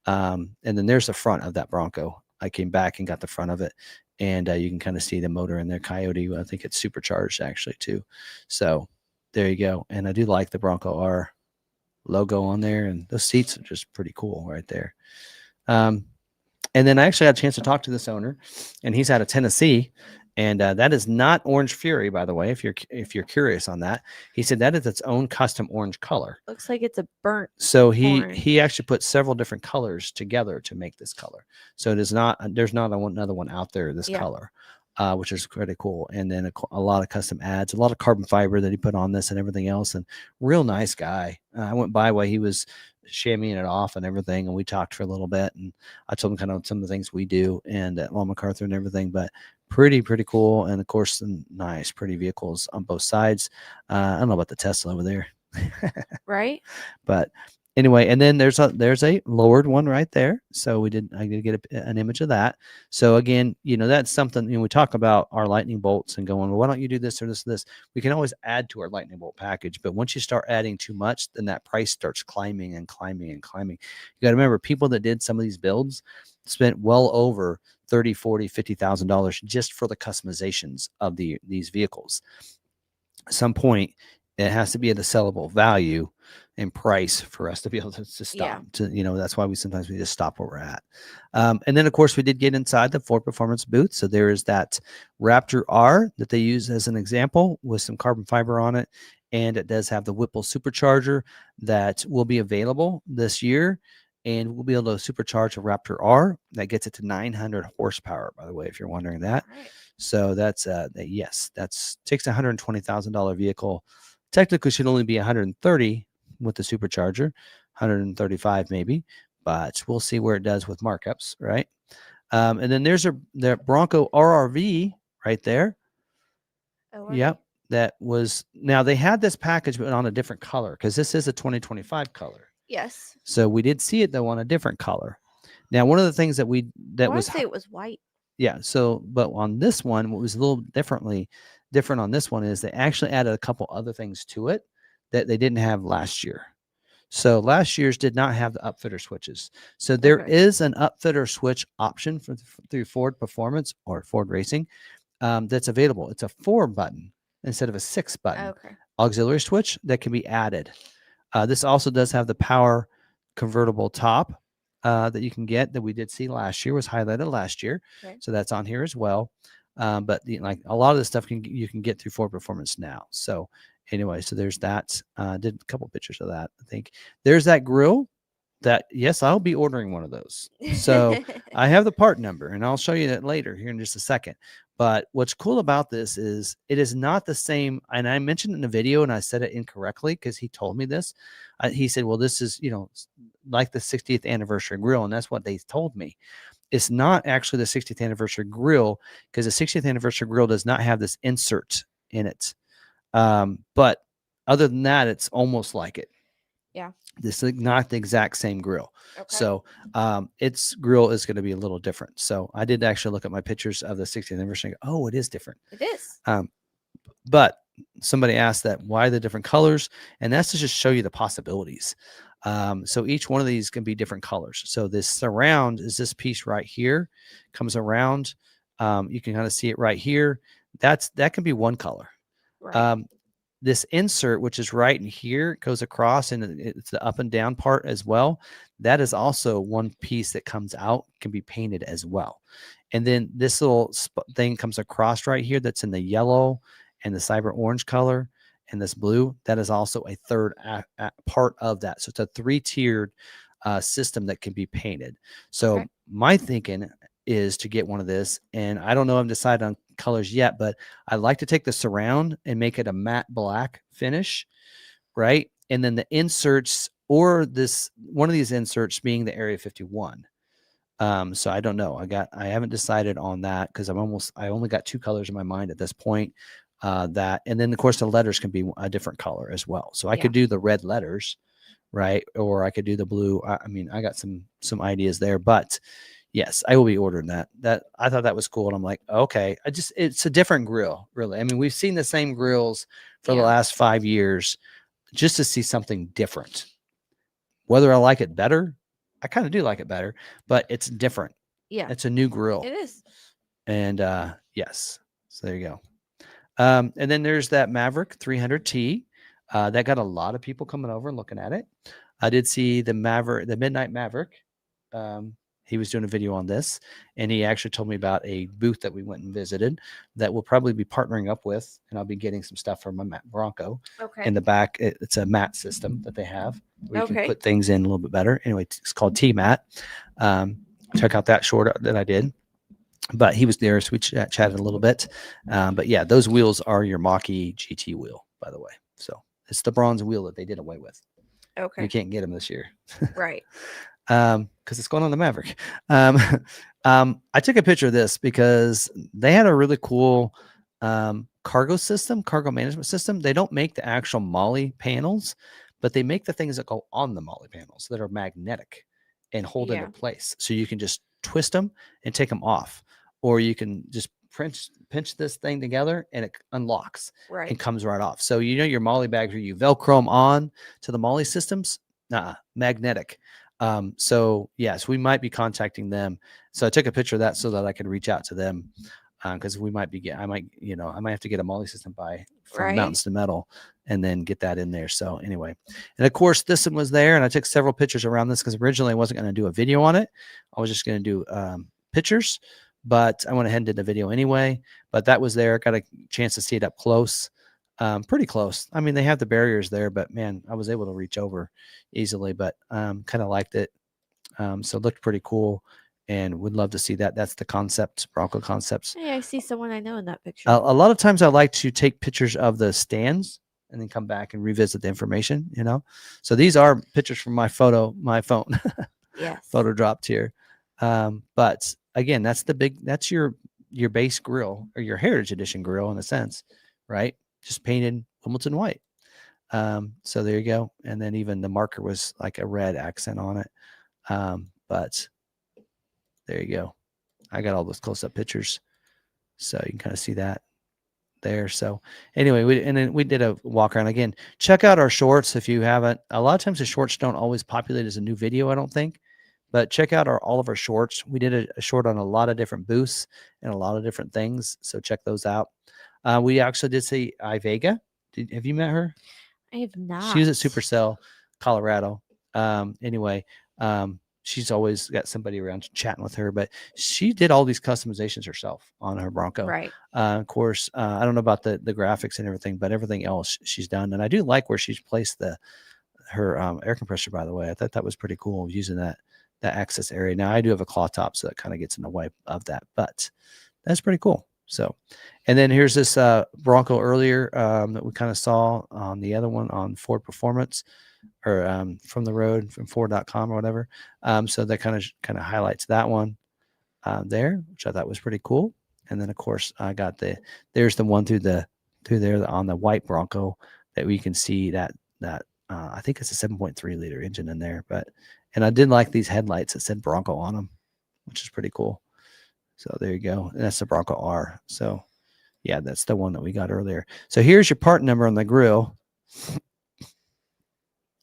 And then there's the front of that Bronco. I came back and got the front of it. And you can kind of see the motor in there. Coyote, I think it's supercharged actually too. So there you go. And I do like the Bronco R logo on there. And those seats are just pretty cool right there. And then I actually had a chance to talk to this owner, and he's out of Tennessee, and that is not Orange Fury, by the way. If you're curious on that, he said that is its own custom orange color. Looks like it's a burnt. So orange. he actually put several different colors together to make this color. So there's not another one out there this color, which is pretty cool. And then a lot of custom ads, a lot of carbon fiber that he put on this and everything else. And real nice guy. I went by while he was shammying it off and everything, and we talked for a little bit, and I told him kind of some of the things we do and at McArthur and everything, but pretty cool. And of course, some nice pretty vehicles on both sides. I don't know about the Tesla over there. Right. But anyway, and then there's a lowered one right there. So I did get an image of that. So again, that's something, we talk about our lightning bolts and going, well, why don't you do this or this? We can always add to our lightning bolt package. But once you start adding too much, then that price starts climbing and climbing and climbing. You got to remember, people that did some of these builds spent well over $30,000, $40,000, $50,000 just for the customizations of these vehicles. At some point, it has to be at a sellable value and price for us to be able to stop. That's why we just stop where we're at. And then, of course, we did get inside the Ford Performance booth. So there is that Raptor R that they use as an example with some carbon fiber on it. And it does have the Whipple supercharger that will be available this year. And we'll be able to supercharge a Raptor R that gets it to 900 horsepower, by the way, if you're wondering that. Right. So that's, yes, takes a $120,000 vehicle. Technically should only be 130 with the supercharger, 135 maybe, but we'll see where it does with markups, right? And then there's the Bronco RRV right there. Oh, yep. Now they had this package but on a different color because this is a 2025 color. Yes. So we did see it though on a different color. Now, one of the things that I would say it was white. Yeah. So, but on this one, what was a little different on this one is they actually added a couple other things to it that they didn't have last year. So last year's did not have the upfitter switches. So there is an upfitter switch option through Ford Performance or Ford Racing that's available. It's a 4-button instead of a 6-button auxiliary switch that can be added. This also does have the power convertible top that you can get that we did see last year, was highlighted last year. So that's on here as well. But like a lot of this stuff you can get through Ford Performance now. So anyway, so there's that. Did a couple pictures of that. I think there's that grill. That yes, I'll be ordering one of those. So I have the part number, and I'll show you that later here in just a second. But what's cool about this is it is not the same. And I mentioned in the video, and I said it incorrectly because he told me this. He said, "Well, this is like the 60th anniversary grill," and that's what they told me. It's not actually the 60th anniversary grill because the 60th anniversary grill does not have this insert in it. But other than that, it's almost like it. Yeah. This is not the exact same grill. Okay. So its grill is going to be a little different. So I did actually look at my pictures of the 60th anniversary and go, oh, it is different. It is. But somebody asked that why the different colors, and that's to just show you the possibilities. So each one of these can be different colors. So this surround is this piece right here, comes around. You can kind of see it right here. That can be one color. Right. This insert, which is right in here, goes across, and it's the up and down part as well. That is also one piece that comes out, can be painted as well. And then this little thing comes across right here that's in the yellow and the cyber orange color and this blue. That is also a third part of that. So it's a 3-tiered system that can be painted. So my thinking is to get one of this, and I don't know, I've decided on colors yet, but I like to take the surround and make it a matte black finish, right? And then the inserts, or this one of these inserts being the Area 51. So I don't know. I haven't decided on that because I only got 2 colors in my mind at this point. That, and then of course the letters can be a different color as well. So I could do the red letters, right? Or I could do the blue. I mean, I got some ideas there, but yes, I will be ordering that. I thought that was cool. And I'm like, okay, it's a different grill, really. I mean, we've seen the same grills for the last 5 years, just to see something different. Whether I like it better, I kind of do like it better, but it's different. Yeah. It's a new grill. It is. And yes, so there you go. And then there's that Maverick 300T. That got a lot of people coming over and looking at it. I did see the Midnight Maverick. He was doing a video on this, and he actually told me about a booth that we went and visited that we'll probably be partnering up with, and I'll be getting some stuff from my Bronco. In the back. It's a mat system that they have where you can put things in a little bit better. Anyway, it's called T-Mat. Check out that short that I did. But he was there, so we chatted a little bit. But yeah, those wheels are your mach-e GT wheel, by the way. So it's the bronze wheel that they did away with. Okay. You can't get them this year. Right. Because it's going on the Maverick. I took a picture of this because they had a really cool cargo management system. They don't make the actual MOLLE panels, but they make the things that go on the MOLLE panels that are magnetic and hold into place. So you can just twist them and take them off, or you can just pinch this thing together and it unlocks and comes right off. So your MOLLE bags where you Velcro them on to the MOLLE systems, magnetic. So yes, we might be contacting them. So I took a picture of that so that I could reach out to them. Because I might have to get a MOLLE system from Mountains to Metal and then get that in there. So anyway, and of course this one was there, and I took several pictures around this because originally I wasn't going to do a video on it. I was just going to do pictures, but I went ahead and did the video anyway. But that was there. Got a chance to see it up close, pretty close. I mean, they have the barriers there, but man, I was able to reach over easily. But kind of liked it. So it looked pretty cool. And would love to see that. That's the concept, Bronco concepts. Hey, I see someone I know in that picture. A lot of times I like to take pictures of the stands and then come back and revisit the information, So these are pictures from my phone. Yes. Photo dropped here. But again, that's your base grill, or your Heritage Edition grill in a sense, right? Just painted Wimbledon white. So there you go. And then even the marker was like a red accent on it. But there you go. I got all those close-up pictures, so you can kind of see that there. So anyway, we did a walk around. Again, check out our shorts if you haven't. A lot of times the shorts don't always populate as a new video, I don't think, but check out all of our shorts. We did a short on a lot of different booths and a lot of different things, so check those out. We actually did see Ivega. Have you met her? I have not. She was at Supercell, Colorado. Anyway, she's always got somebody around chatting with her, but she did all these customizations herself on her Bronco. Right. Of course, I don't know about the graphics and everything, but everything else she's done. And I do like where she's placed her air compressor, by the way. I thought that was pretty cool using that access area. Now I do have a cloth top, so that kind of gets in the way of that, but that's pretty cool. So, and then here's this Bronco earlier that we kind of saw on the other one on Ford Performance, or from the road from Ford.com or whatever. So that kind of highlights that one there, which I thought was pretty cool. And then of course I got there's the one through there on the white Bronco that we can see that I think it's a 7.3 liter engine in there, and I did like these headlights that said Bronco on them, which is pretty cool. So there you go. And that's the Bronco R. So yeah, that's the one that we got earlier. So here's your part number on the grill.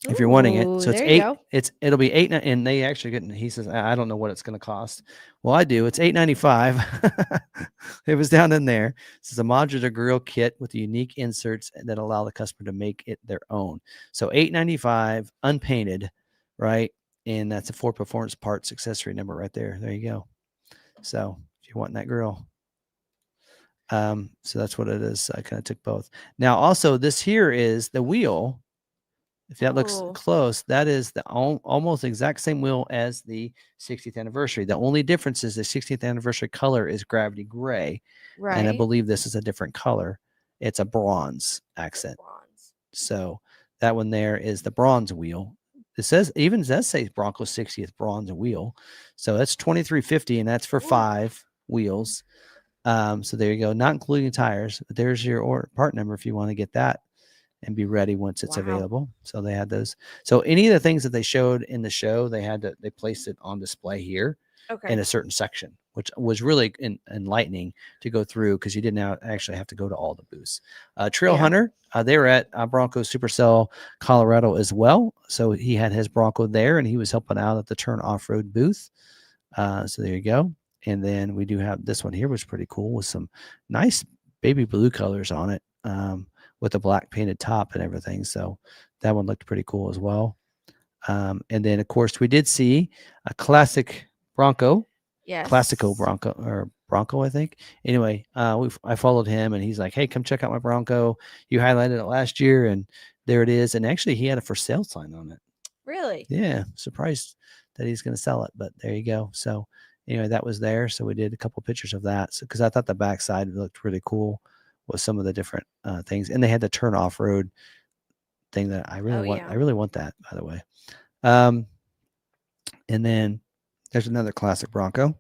If you're wanting it. So it's eight. It'll be $8, and they actually get. He says, I don't know what it's going to cost. Well, I do. It's $8.95. It was down in there. This is a modular grill kit with unique inserts that allow the customer to make it their own. So $8.95, unpainted, right? And that's a Ford Performance Parts accessory number right there. There you go. So if you want that grill. So that's what it is. I kind of took both. Now, also, this here is the wheel. If that looks close, that is the almost exact same wheel as the 60th anniversary. The only difference is the 60th anniversary color is gravity gray. Right. And I believe this is a different color. It's a bronze accent. So that one there is the bronze wheel. It says, even does say Bronco 60th bronze wheel. So that's $2,350, and that's for 5 wheels. So there you go. Not including tires. But there's your part number if you want to get that and be ready once it's available. So they had those. So any of the things that they showed in the show, they placed it on display here in a certain section, which was really enlightening to go through, because you didn't actually have to go to all the booths. Trail Hunter, they were at Bronco Supercell Colorado as well. So he had his Bronco there, and he was helping out at the Turn Off-Road booth. So there you go. And then we do have this one here, which is pretty cool, with some nice baby blue colors on it, with a black painted top and everything. So that one looked pretty cool as well. And then of course we did see a classic Bronco. Yes. Classico Bronco, I think. Anyway, I followed him, and he's like, hey, come check out my Bronco. You highlighted it last year, and there it is. And actually he had a for sale sign on it. Really? Yeah. Surprised that he's going to sell it, but there you go. So anyway, that was there. So we did a couple pictures of that. So, because I thought the backside looked really cool with some of the different things, and they had the turn off road thing that I really want. Yeah. I really want that, by the way. And then there's another classic Bronco,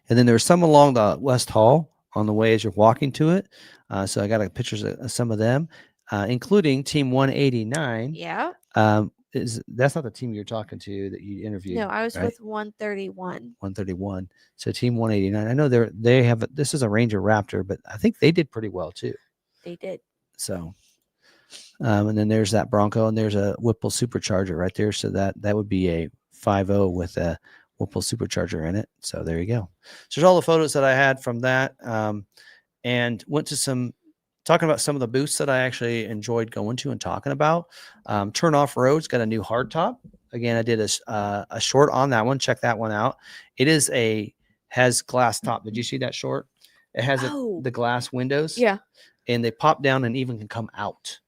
and then there's some along the West Hall on the way as you're walking to it. So I got pictures of some of them, including Team 189. Yeah. That's not the team you're talking to that you interviewed? No, I was with 131. 131. So Team 189. I know they have this is a Ranger Raptor, but I think they did pretty well too. They did. So, and then there's that Bronco, and there's a Whipple supercharger right there. So that would be a 5.0 with a Whipple supercharger in it. So there you go. So there's all the photos that I had from that, and went to talking about some of the booths that I actually enjoyed going to and talking about. Turn Off Road's got a new hardtop. Again, I did a short on that one. Check that one out. It has glass top. Did you see that short? It has the glass windows. Yeah. And they pop down and even can come out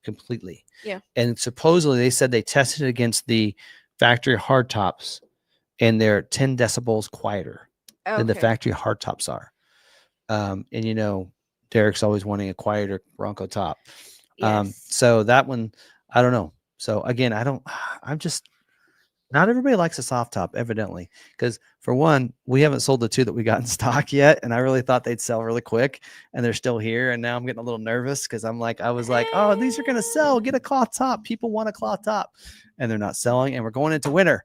completely. Yeah. And supposedly they said they tested it against the factory hardtops, and they're 10 decibels quieter than the factory hardtops are. And Derek's always wanting a quieter Bronco top. Yes. So that one, I don't know. So again, not everybody likes a soft top, evidently, because for one, we haven't sold the 2 that we got in stock yet. And I really thought they'd sell really quick, and they're still here. And now I'm getting a little nervous, because I was like, oh, these are going to sell. Get a cloth top. People want a cloth top, and they're not selling. And we're going into winter.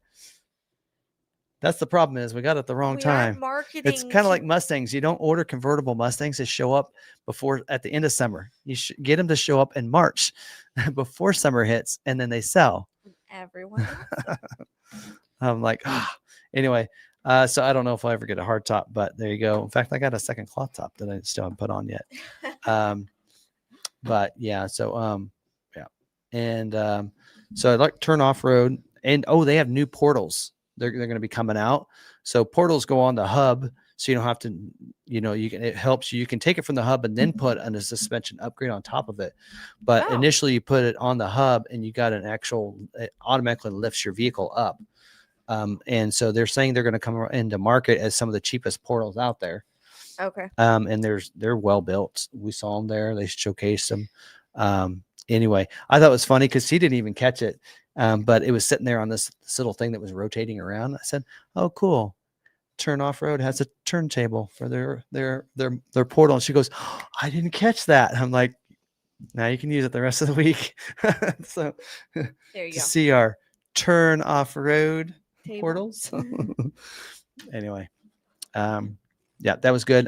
That's the problem, is we got it at the wrong time. It's kind of like Mustangs. You don't order convertible Mustangs to show up at the end of summer. You should get them to show up in March before summer hits, and then they sell. Everyone. I'm like, anyway. So I don't know if I'll ever get a hard top, but there you go. In fact, I got a second cloth top that I still haven't put on yet. But yeah, so yeah. And so I like Turn Off Road, And they have new portals. They're going to be coming out. So portals go on the hub, so you don't have to, it helps you. You can take it from the hub and then put a suspension upgrade on top of it. But initially you put it on the hub and you got it automatically lifts your vehicle up. And so they're saying they're going to come into market as some of the cheapest portals out there. Okay. And they're well built. We saw them there. They showcased them. Anyway, I thought it was funny because he didn't even catch it. But it was sitting there on this little thing that was rotating around. I said, "Oh, cool. Turn Off Road has a turntable for their portal." And she goes, "Oh, I didn't catch that." I'm like, "Now you can use it the rest of the week." So there you to go. see our Turn Off Road Table. portals. Anyway, yeah, that was good.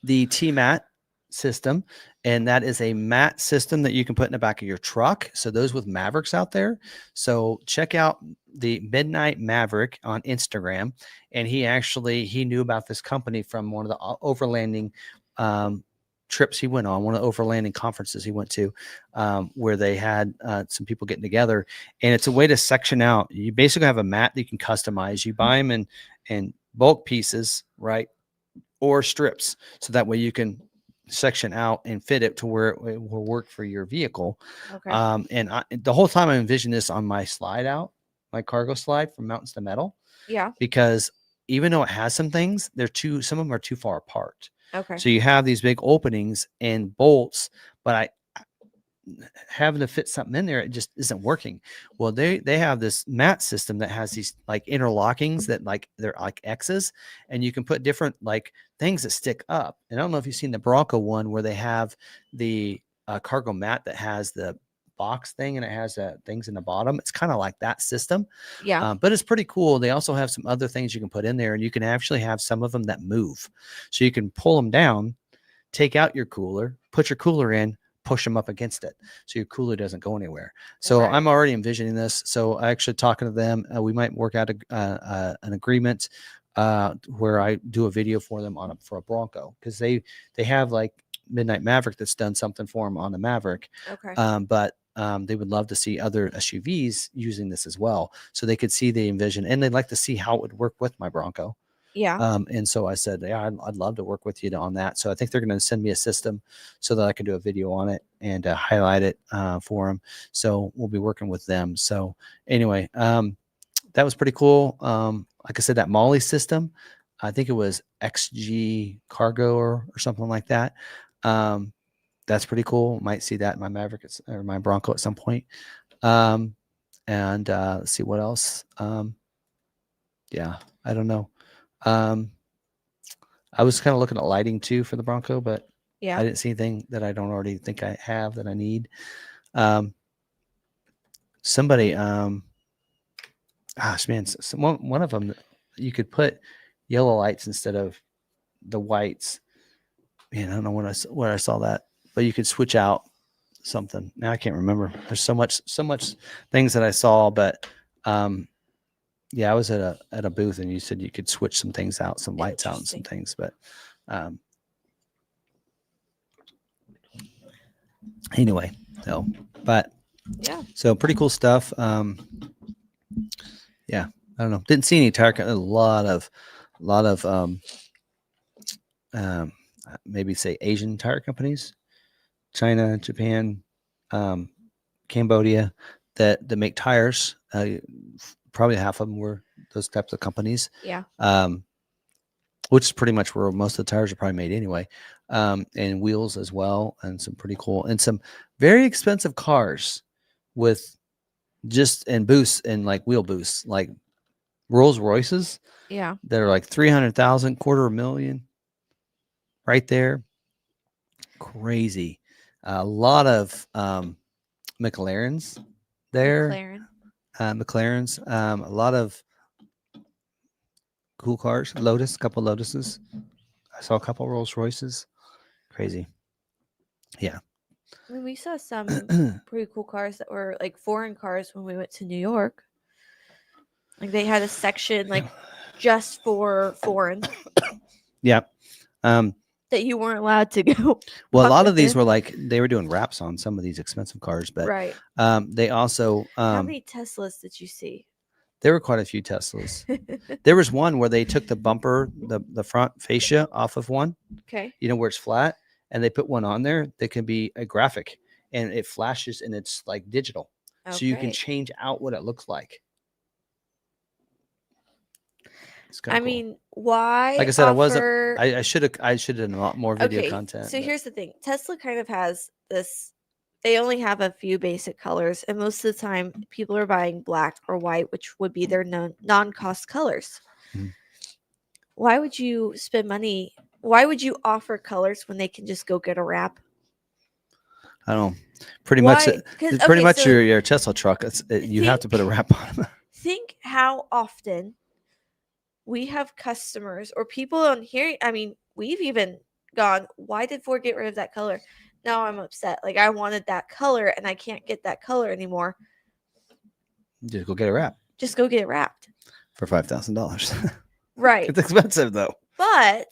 The T-Mat system, and that is a mat system that you can put in the back of your truck. So those with Mavericks out there. So check out the Midnight Maverick on Instagram. And he knew about this company from one of the overlanding trips he went on, one of the overlanding conferences he went to, where they had some people getting together. And it's a way to section out. You basically have a mat that you can customize. You buy them in bulk pieces, right? Or strips. So that way you can section out and fit it to where it will work for your vehicle. Okay. And the whole time I envisioned this on my slide out, my cargo slide from Mountains to Metal. Yeah. Because even though it has some things, some of them are too far apart. Okay. So you have these big openings and bolts, but having to fit something in there, it just isn't working. Well, they have this mat system that has these like interlockings that like they're like X's, and you can put different like things that stick up. And I don't know if you've seen the Bronco one where they have the cargo mat that has the box thing and it has things in the bottom. It's kind of like that system. Yeah. But it's pretty cool. They also have some other things you can put in there, and you can actually have some of them that move. So you can pull them down, take out your cooler, put your cooler in, push them up against it, so your cooler doesn't go anywhere. So Right. I'm already envisioning this. So I actually talking to them. We might work out an agreement where I do a video for them for a Bronco, because they have like Midnight Maverick that's done something for them on the Maverick. Okay. But they would love to see other SUVs using this as well, so they could see the envision, and they'd like to see how it would work with my Bronco. Yeah. And so I said, yeah, I'd love to work with you on that. So I think they're going to send me a system so that I can do a video on it and highlight it for them. So we'll be working with them. So anyway, that was pretty cool. Like I said, that Molly system, I think it was XG Cargo or something like that. That's pretty cool. Might see that in my Maverick or my Bronco at some point. And let's see what else. Yeah, I don't know. I was kind of looking at lighting too for the Bronco, but Yeah. I didn't see anything that I don't already think I have that I need. Somebody, gosh, man, one of them, you could put yellow lights instead of the whites. Man, I don't know where I saw that, but you could switch out something. Now I can't remember. There's so much things that I saw, but yeah, I was at a booth and you said you could switch some things out, some lights out and some things, but anyway, but yeah, so pretty cool stuff. Yeah, I don't know. Didn't see any tire. A lot of maybe say Asian tire companies, China, Japan, Cambodia, that make tires. Probably half of them were those types of companies. Yeah. Which is pretty much where most of the tires are probably made anyway. And wheels as well, and some pretty cool and some very expensive cars with and boosts and like wheel boosts, like Rolls Royces. Yeah. That are like 300,000, $250,000 right there. Crazy. A lot of McLarens there. McLarens. A lot of cool cars. Lotus, a couple Lotuses. I saw a couple Rolls Royces. Crazy. Yeah. I mean, we saw some pretty cool cars that were like foreign cars when we went to New York. Like they had a section like just for foreign. Yeah. that you weren't allowed to go. Well, a walk lot of these within. were like they were doing wraps on some of these expensive cars, but Right. they also How many Teslas did you see? there were quite a few Teslas. There was one where they took the bumper, the front fascia off of one, Okay. you know, where it's flat, and they put one on there that can be a graphic, and it flashes and it's like digital, so you can Okay. change out what it looks like. It's kind I of cool. mean, why Like I said, offer... I should have done a lot more video Okay, content. so but- here's the thing. Tesla kind of has this, they only have a few basic colors, and most of the time people are buying black or white, which would be their non-cost colors. Mhm. Why would you spend money? Why would you offer colors when they can just go get a wrap? I don't know. Pretty Why? much, 'Cause, pretty okay, much so your Tesla truck. You have to put a wrap on them. think how often we have customers or people on here. I mean, we've even gone, why did Ford get rid of that color? Now I'm upset. Like, I wanted that color and I can't get that color anymore. Just go get a wrap Just go get it wrapped. for $5,000. Right. It's expensive though. But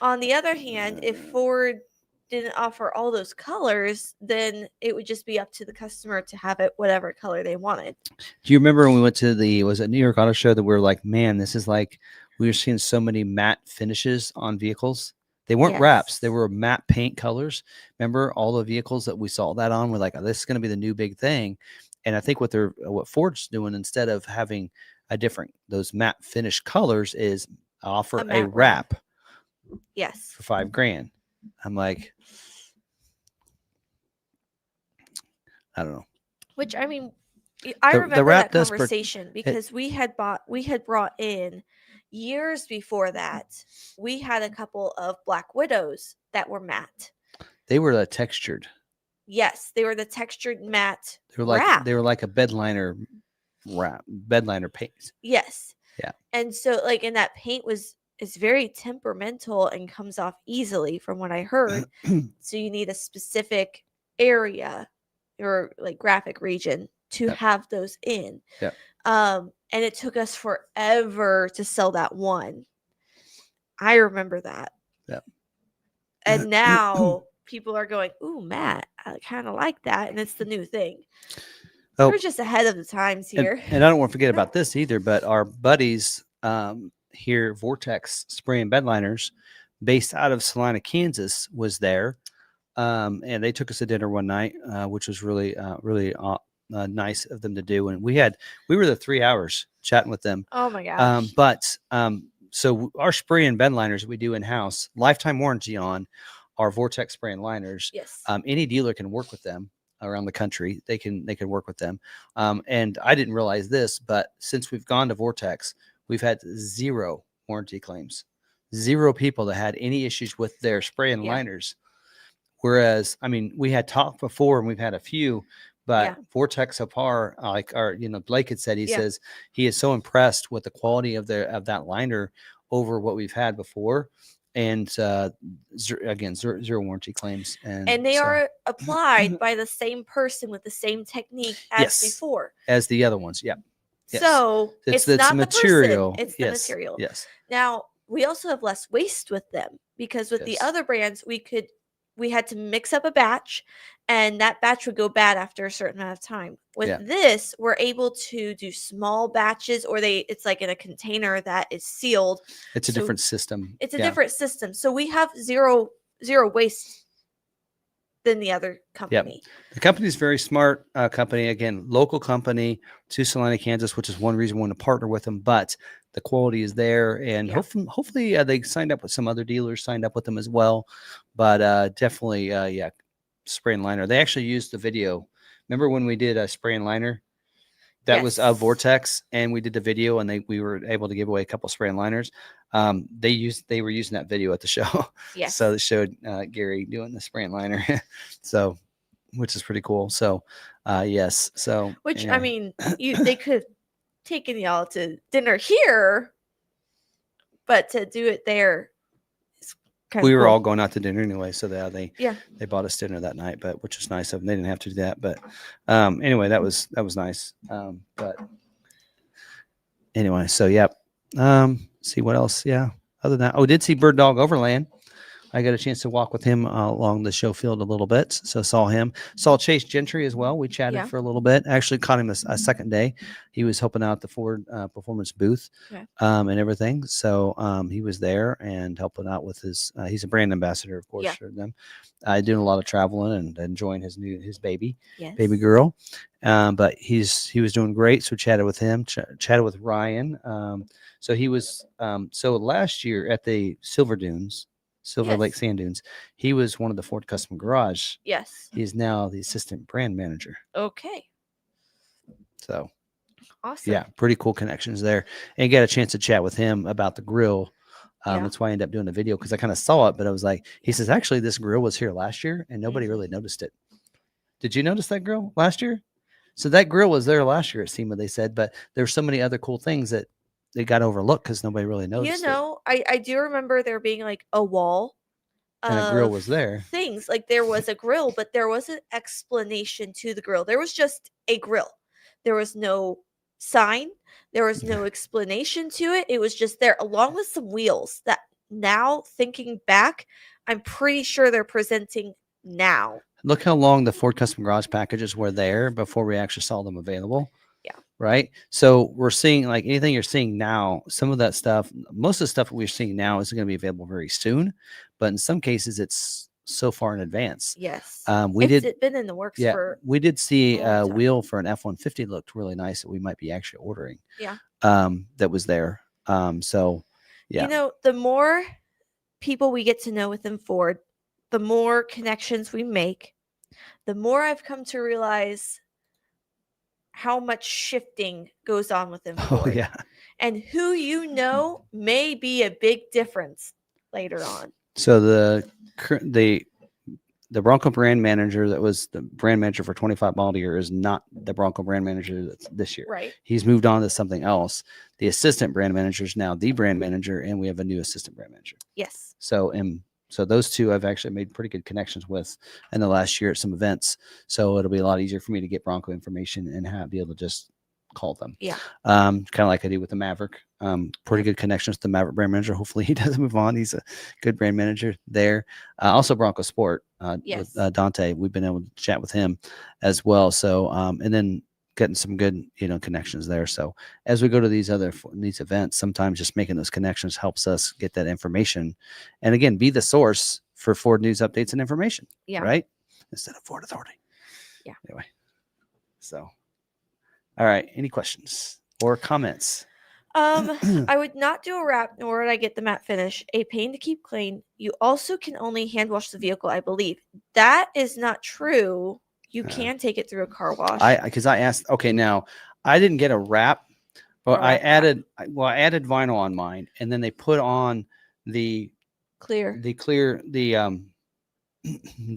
on the other hand, if Ford didn't offer all those colors, then it would just be up to the customer to have it whatever color they wanted. Do you remember when we went to was it New York Auto Show that we were like, man, this is like we were seeing so many matte finishes on vehicles. They weren't wraps; they Yes. were matte paint colors. Remember all the vehicles that we saw that on? We're like, oh, this is going to be the new big thing. And I think what Ford's doing instead of having those matte finish colors is offer A a matte wrap Yes. for $5,000. I'm like, I don't know. Which, I mean, I The remember wrap that does conversation because we had brought in years before that. We had a couple of Black Widows that were matte. They were textured. Yes, they were the textured matte They were like wrap. they were like a bed liner wrap, bed liner paint. Yes. Yeah. And so, like, and that paint is very temperamental and comes off easily from what I heard. So you need a specific area or like graphic region to Yep. have those in. Yep. And it took us forever to sell that one. I remember that. Yep. And now people are going, ooh, Matt, I kind of like that. And it's the new thing. Oh, We're just ahead of the times here. and I don't want to forget about this either, but our buddies here, Vortex Spray and Bed Liners, based out of Salina, Kansas, was there. And they took us to dinner one night, which was really nice of them to do. And we were there 3 hours chatting with them. Oh my gosh. So our spray and bed liners we do in house, lifetime warranty on our Vortex spray and liners. Yes. Any dealer can work with them around the country. They can work with them. And I didn't realize this, but since we've gone to Vortex, we've had 0 warranty claims, 0 people that had any issues with their spray and liners. Whereas, I mean, we had talked before and we've had a few, but Vortex Apar, Blake had said, he says he is so impressed with the quality of that liner over what we've had before. And again, zero warranty claims. And they are applied by the same person with the same technique as before. As the other ones. Yeah. Yes. So it's not material. The person, it's the material. Yes. Now, we also have less waste with them because with the other brands, we had to mix up a batch and that batch would go bad after a certain amount of time. With this, we're able to do small batches or it's like in a container that is sealed. It's a different system. It's a different system. So we have zero waste than the other company. Yep. The company is very smart company. Again, local company to Salina, Kansas, which is one reason we want to partner with them. But the quality is there, and hopefully they signed up with some other dealers, signed up with them as well. But definitely, spray and liner. They actually used the video. Remember when we did a spray and liner? That was a Vortex, and we did the video, and we were able to give away a couple spray and liners. They were using that video at the show. Yes. So they showed Gary doing the spray and liner. So, which is pretty cool. So, yes. So, which I mean, they could have taken y'all to dinner here, but to do it there. We were all going out to dinner anyway, so they bought us dinner that night, but which was nice of them. They didn't have to do that, but anyway, that was nice. But anyway, so see what else? Yeah, other than that, did see Bird Dog Overland. I got a chance to walk with him along the show field a little bit. So saw him, saw Chase Gentry as well. We chatted Yeah. for a little bit. Actually caught him a second day. He was helping out the Ford performance booth Okay. and everything. So he was there and helping out with his, he's a brand ambassador, of course, Yeah. for them. Doing a lot of traveling and enjoying his baby Yes. girl. But he was doing great. So chatted with him, chatted with Ryan. So he was, so last year at the Silver Lake Yes. Sand Dunes, he was one of the Ford Custom Garage. Yes. He's now the assistant brand manager. Okay. So Awesome. yeah, pretty cool connections there. And got a chance to chat with him about the grill. Yeah. That's why I ended up doing a video, because I kind of saw it, but I was like, he says, actually, this grill was here last year and nobody really noticed it. Did you notice that grill last year? So that grill was there last year at SEMA, they said, but there's so many other cool things that they got overlooked because nobody really noticed it. I do remember there being like a wall And a grill was of there. things. Like there was a grill, but there was an explanation to the grill. There was just a grill. There was no sign. There was no explanation to it. It was just there, along with some wheels that now, thinking back, I'm pretty sure they're presenting now. Look how long the Ford Custom Garage packages were there before we actually saw them available. Yeah. Right. So we're seeing, like, anything you're seeing now, some of that stuff, most of the stuff we're seeing now is going to be available very soon. But in some cases, it's so far in advance. Yes. It's been in the works for we did see a a long time. wheel for an F-150 looked really nice that we might be actually ordering. Yeah. That was there. So yeah. You know, the more people we get to know within Ford, the more connections we make, the more I've come to realize how much shifting goes on within Ford. Oh yeah. And who you know may be a big difference later on. So the Bronco brand manager that was the brand manager for 25 model year is not the Bronco brand manager that's this year. Right. He's moved on to something else. The assistant brand manager is now the brand manager, and we have a new assistant brand manager. Yes. So those two I've actually made pretty good connections with in the last year at some events. So it'll be a lot easier for me to get Bronco information and be able to just call them. Yeah. Kind of like I do with the Maverick. Pretty good connections with the Maverick brand manager. Hopefully he doesn't move on. He's a good brand manager there. Also Bronco Sport Yes. with Dante. We've been able to chat with him as well. So and then getting some good connections there. So as we go to these events, sometimes just making those connections helps us get that information, and again, be the source for Ford news, updates, and information. Yeah. Right. Instead of Ford Authority. Yeah. Anyway. So. All right. Any questions or comments? I would not do a wrap, nor would I get the matte finish. A pain to keep clean. You also can only hand wash the vehicle, I believe. That is not true. You can take it through a car wash. Because I asked. Okay, now I didn't get a wrap, but I added vinyl on mine, and then they put on the clear, the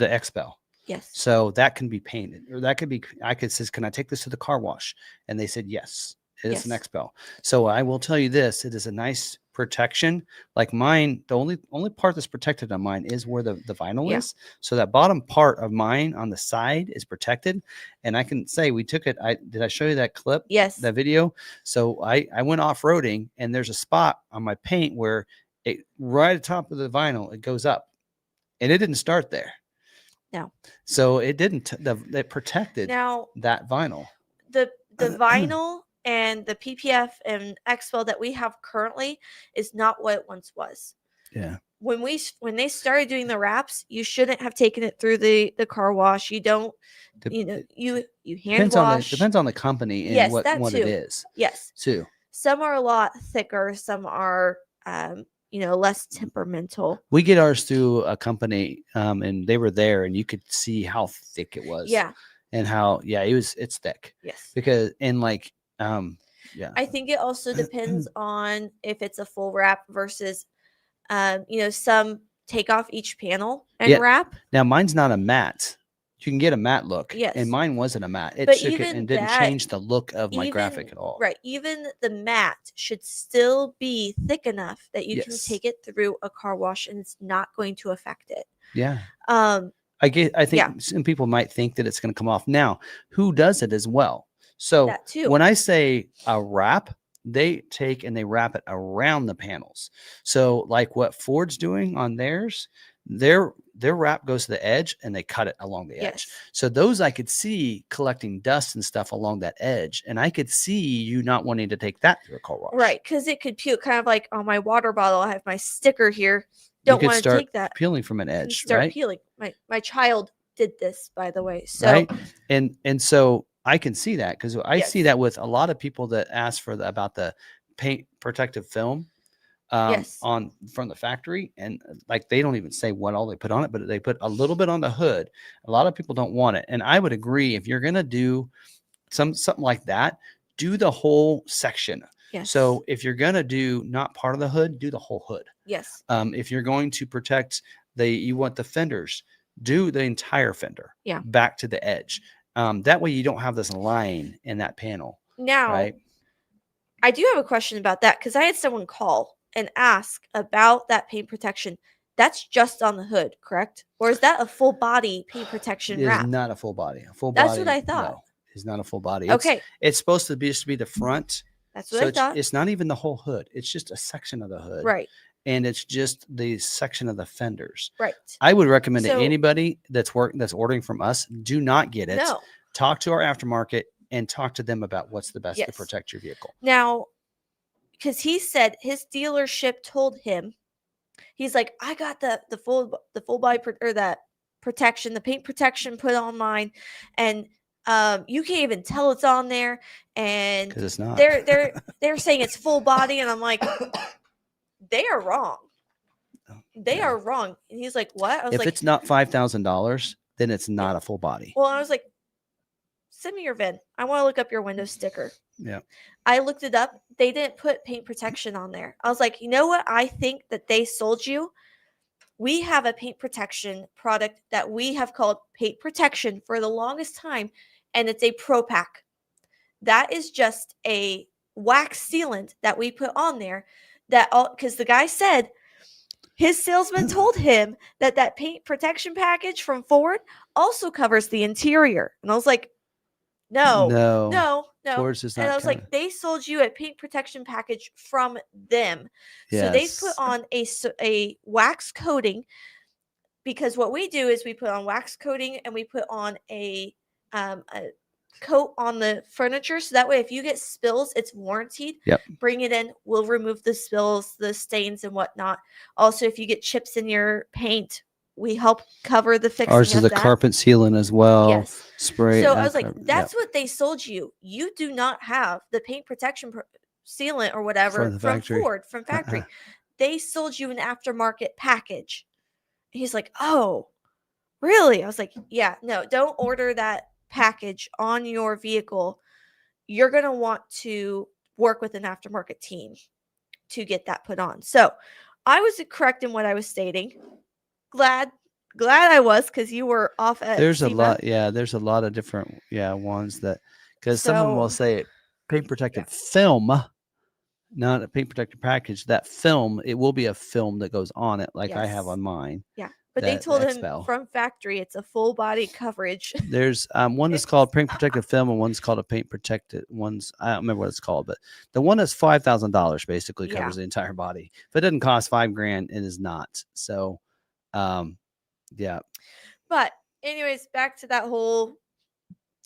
Expel. Yes. So that can be painted, or that could be. I could says, can I take this to the car wash? And they said yes. It is an Expel. So I will tell you this: it is a nice protection. Like mine, the only part that's protected on mine is where the vinyl is. So that bottom part of mine on the side is protected. And I can say we took it. Did I show you that clip? Yes. That video. So I went off-roading, and there's a spot on my paint where it right at the top of the vinyl, it goes up, and it didn't start there. No. So it didn't. It protected that vinyl. The vinyl and the PPF and Expel that we have currently is not what it once was. Yeah. When they started doing the wraps, you shouldn't have taken it through the car wash. You don't. You hand wash. Depends on the company and what it is. Yes. Too. Some are a lot thicker. Some are less temperamental. We get ours through a company, and they were there, and you could see how thick it was. Yeah. And how it's thick. Yes. Because I think it also depends on if it's a full wrap versus, some take off each panel and wrap. Now mine's not a matte. You can get a matte look. Yes. And mine wasn't a matte. It shook it and didn't change the look of my graphic at all. Right. Even the matte should still be thick enough that you can take it through a car wash and it's not going to affect it. Yeah. I think some people might think that it's going to come off. Now, who does it as well? So when I say a wrap, they take and they wrap it around the panels. So like what Ford's doing on theirs, their wrap goes to the edge and they cut it along the edge. Yes. So those I could see collecting dust and stuff along that edge, and I could see you not wanting to take that through a car wash. Right, because it could peel, kind of like on my water bottle. I have my sticker here. You Don't could want to start take that. peeling from an And edge, start right? peeling. My child did this, by the way. So Right, and so I can see that because I see Yes. that with a lot of people that ask for about the paint protective film. Yes. On from the factory, and like they don't even say what all they put on it, but they put a little bit on the hood. A lot of people don't want it, and I would agree, if you're gonna do something like that, do the whole section. Yes. So if you're gonna do not part of the hood, do the whole hood. Yes. If you're going to protect you want the fenders, do the entire fender. Yeah. Back to the edge. That way you don't have this line in that panel. Now, right? I do have a question about that, because I had someone call and ask about that paint protection. That's just on the hood, correct? Or is that a full body paint protection It is wrap? not a full body. A full That's body. what I thought. No, it's not a full body. Okay. It's supposed to be just be the front. That's what So I thought. it's not even the whole hood. It's just a section of the hood. Right. And it's just the section of the fenders. Right. I would recommend to So- anybody that's ordering from us, do not get it. No. Talk to our aftermarket and talk to them about what's the best to Yes. protect your vehicle. Now, because he said his dealership told him, he's like, I got the full body or that protection, the paint protection put on mine, and you can't even tell it's on there, and Because it's not. they're saying it's full body, and I'm like, they are wrong. They Yeah. are wrong. And he's like, what? I was If like, it's not $5,000, then it's not a full body. well, I was like, send me your VIN. I want to look up your window sticker. Yeah. I looked it up. They didn't put paint protection on there. I was like, you know what? I think that they sold you. We have a paint protection product that we have called paint protection for the longest time, and it's a Pro Pack. That is just a wax sealant that we put on there, that all, because the guy said his salesman told him that that paint protection package from Ford also covers the interior. And I was like, no. Ford's is And I not was like, they sold you a paint protection package from them. So they put Yes. on a wax coating, because what we do is we put on wax coating and we put on a coat on the furniture. So that way, if you get spills, it's warranted. Yep. Bring it in. We'll remove the spills, the stains and whatnot. Also, if you get chips in your paint, we help cover the fixing Ours is of the that. carpet sealant as well. Yes. Spray. So I was like, carpet. that's what they sold you. You do not have the paint protection sealant or whatever From the from factory. Ford, from factory. They sold you an aftermarket package. He's like, oh, really? I was like, yeah, no, don't order that package on your vehicle. You're going to want to work with an aftermarket team to get that put on. So I was correct in what I was stating. Glad I was, because you were off at There's a SEMA. lot. Yeah. There's a lot of different, ones that, because someone will So- say paint protected film, not a paint protected package. That film, it will be a film that goes on it, like I have Yes. on mine. Yeah. But they that told him X-Bell. from factory it's a full body coverage. There's one that's called paint protected film, and one's called a paint protected. I don't remember what it's called, but the one that's $5,000 basically Yeah. covers the entire body. If it doesn't cost $5,000, it is not. So, yeah. But anyways, back to that whole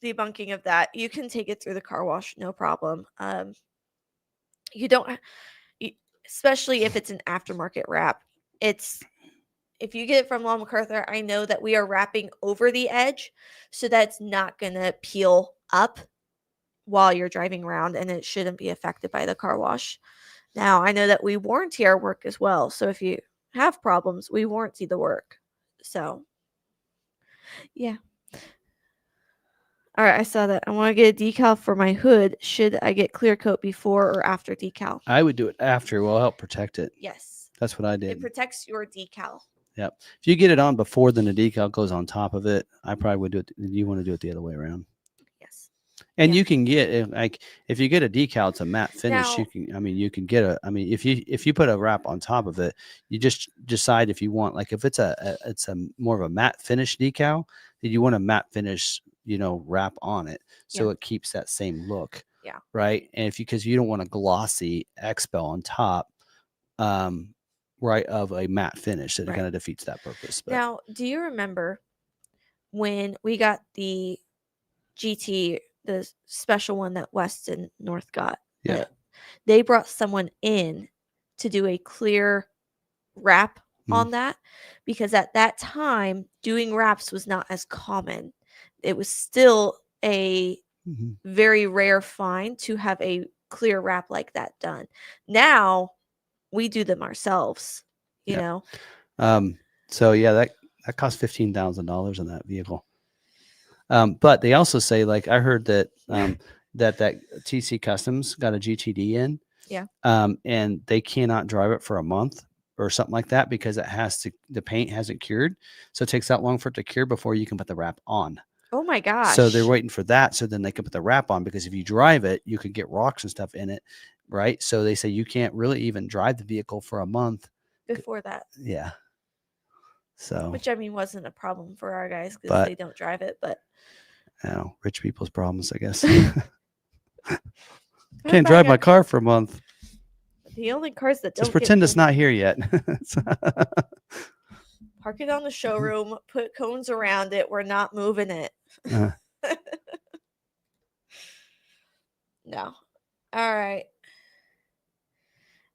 debunking of that. You can take it through the car wash, no problem. You don't, especially if it's an aftermarket wrap. If you get it from McArthur, I know that we are wrapping over the edge so that it's not going to peel up while you're driving around, and it shouldn't be affected by the car wash. Now, I know that we warranty our work as well. So if you have problems, we warranty the work. So, yeah. All right, I saw that. I want to get a decal for my hood. Should I get clear coat before or after decal? I would do it after. Will help protect it. Yes. That's what I It did. protects your decal. Yep. If you get it on before, then the decal goes on top of it. I probably would do it. You want to do it the other way around. Yes. And Yeah. you can get like if you get a decal, it's a matte finish. Now- You can get a. If you put a wrap on top of it, you just decide if you want. Like if it's it's a more of a matte finish decal, then you want a matte finish, wrap on it, so Yeah. it keeps that same look. Yeah. Right. And because you don't want a glossy X-Bell on top, right of a matte finish. It Right. kind of defeats that purpose. But Now, do you remember when we got the GT, the special one that West and North got? yeah, They brought someone in to do a clear wrap on that, because at that time doing wraps was not as common. It was still a very rare find to have a clear wrap like that done. Now we do them ourselves, you know. So yeah, that cost $15,000 in that vehicle. But they also say, like, I heard that that TC Customs got a GTD in, Yeah. and they cannot drive it for a month or something like that because the paint hasn't cured, so it takes that long for it to cure before you can put the wrap on. Oh my gosh. So they're waiting for that, so then they can put the wrap on, because if you drive it, you could get rocks and stuff in it, right? So they say you can't really even drive the vehicle for a month before that. Yeah. So, which I mean wasn't a problem for our guys because they don't drive it, but rich people's problems, I guess. Can't drive my car for a month. The only cars that don't just pretend it's not here yet. Park it on the showroom, put cones around it. We're not moving it. No. All right.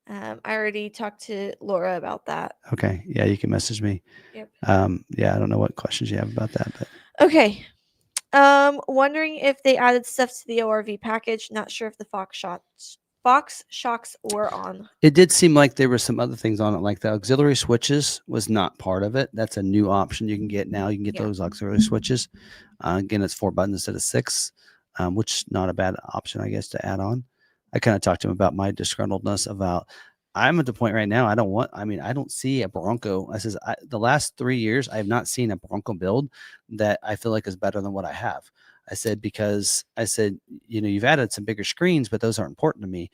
I already talked to Laura about that. Okay. Yeah, you can message me. Yep. Yeah, I don't know what questions you have about that, but okay. Wondering if they added stuff to the ORV package. Not sure if the Fox shocks were on. It did seem like there were some other things on it, like the auxiliary switches was not part of it. That's a new option you can get now. You can get those auxiliary switches. Again, it's 4 buttons instead of 6, which is not a bad option, I guess, to add on. I kind of talked to him about my disgruntledness about, I'm at the point right now, I don't see a Bronco. I says, the last 3 years, I have not seen a Bronco build that I feel like is better than what I have. I said, because I said, you've added some bigger screens, but those aren't important to me.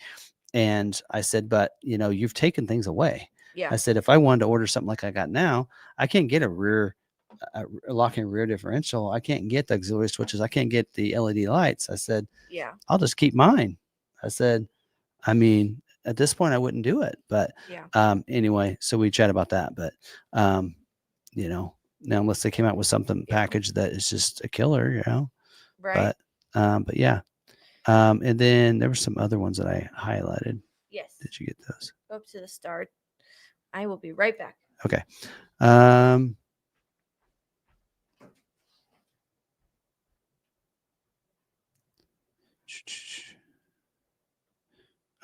And I said, but you've taken things away. Yeah. I said, if I wanted to order something like I got now, I can't get a locking rear differential. I can't get the auxiliary switches. I can't get the LED lights. I said, yeah, I'll just keep mine. I said, I mean, at this point I wouldn't do it, but anyway, so we chat about that, but now unless they came out with something packaged that is just a killer, right. But yeah. And then there were some other ones that I highlighted. Yes. Did you get those? Go up to the start. I will be right back. Okay.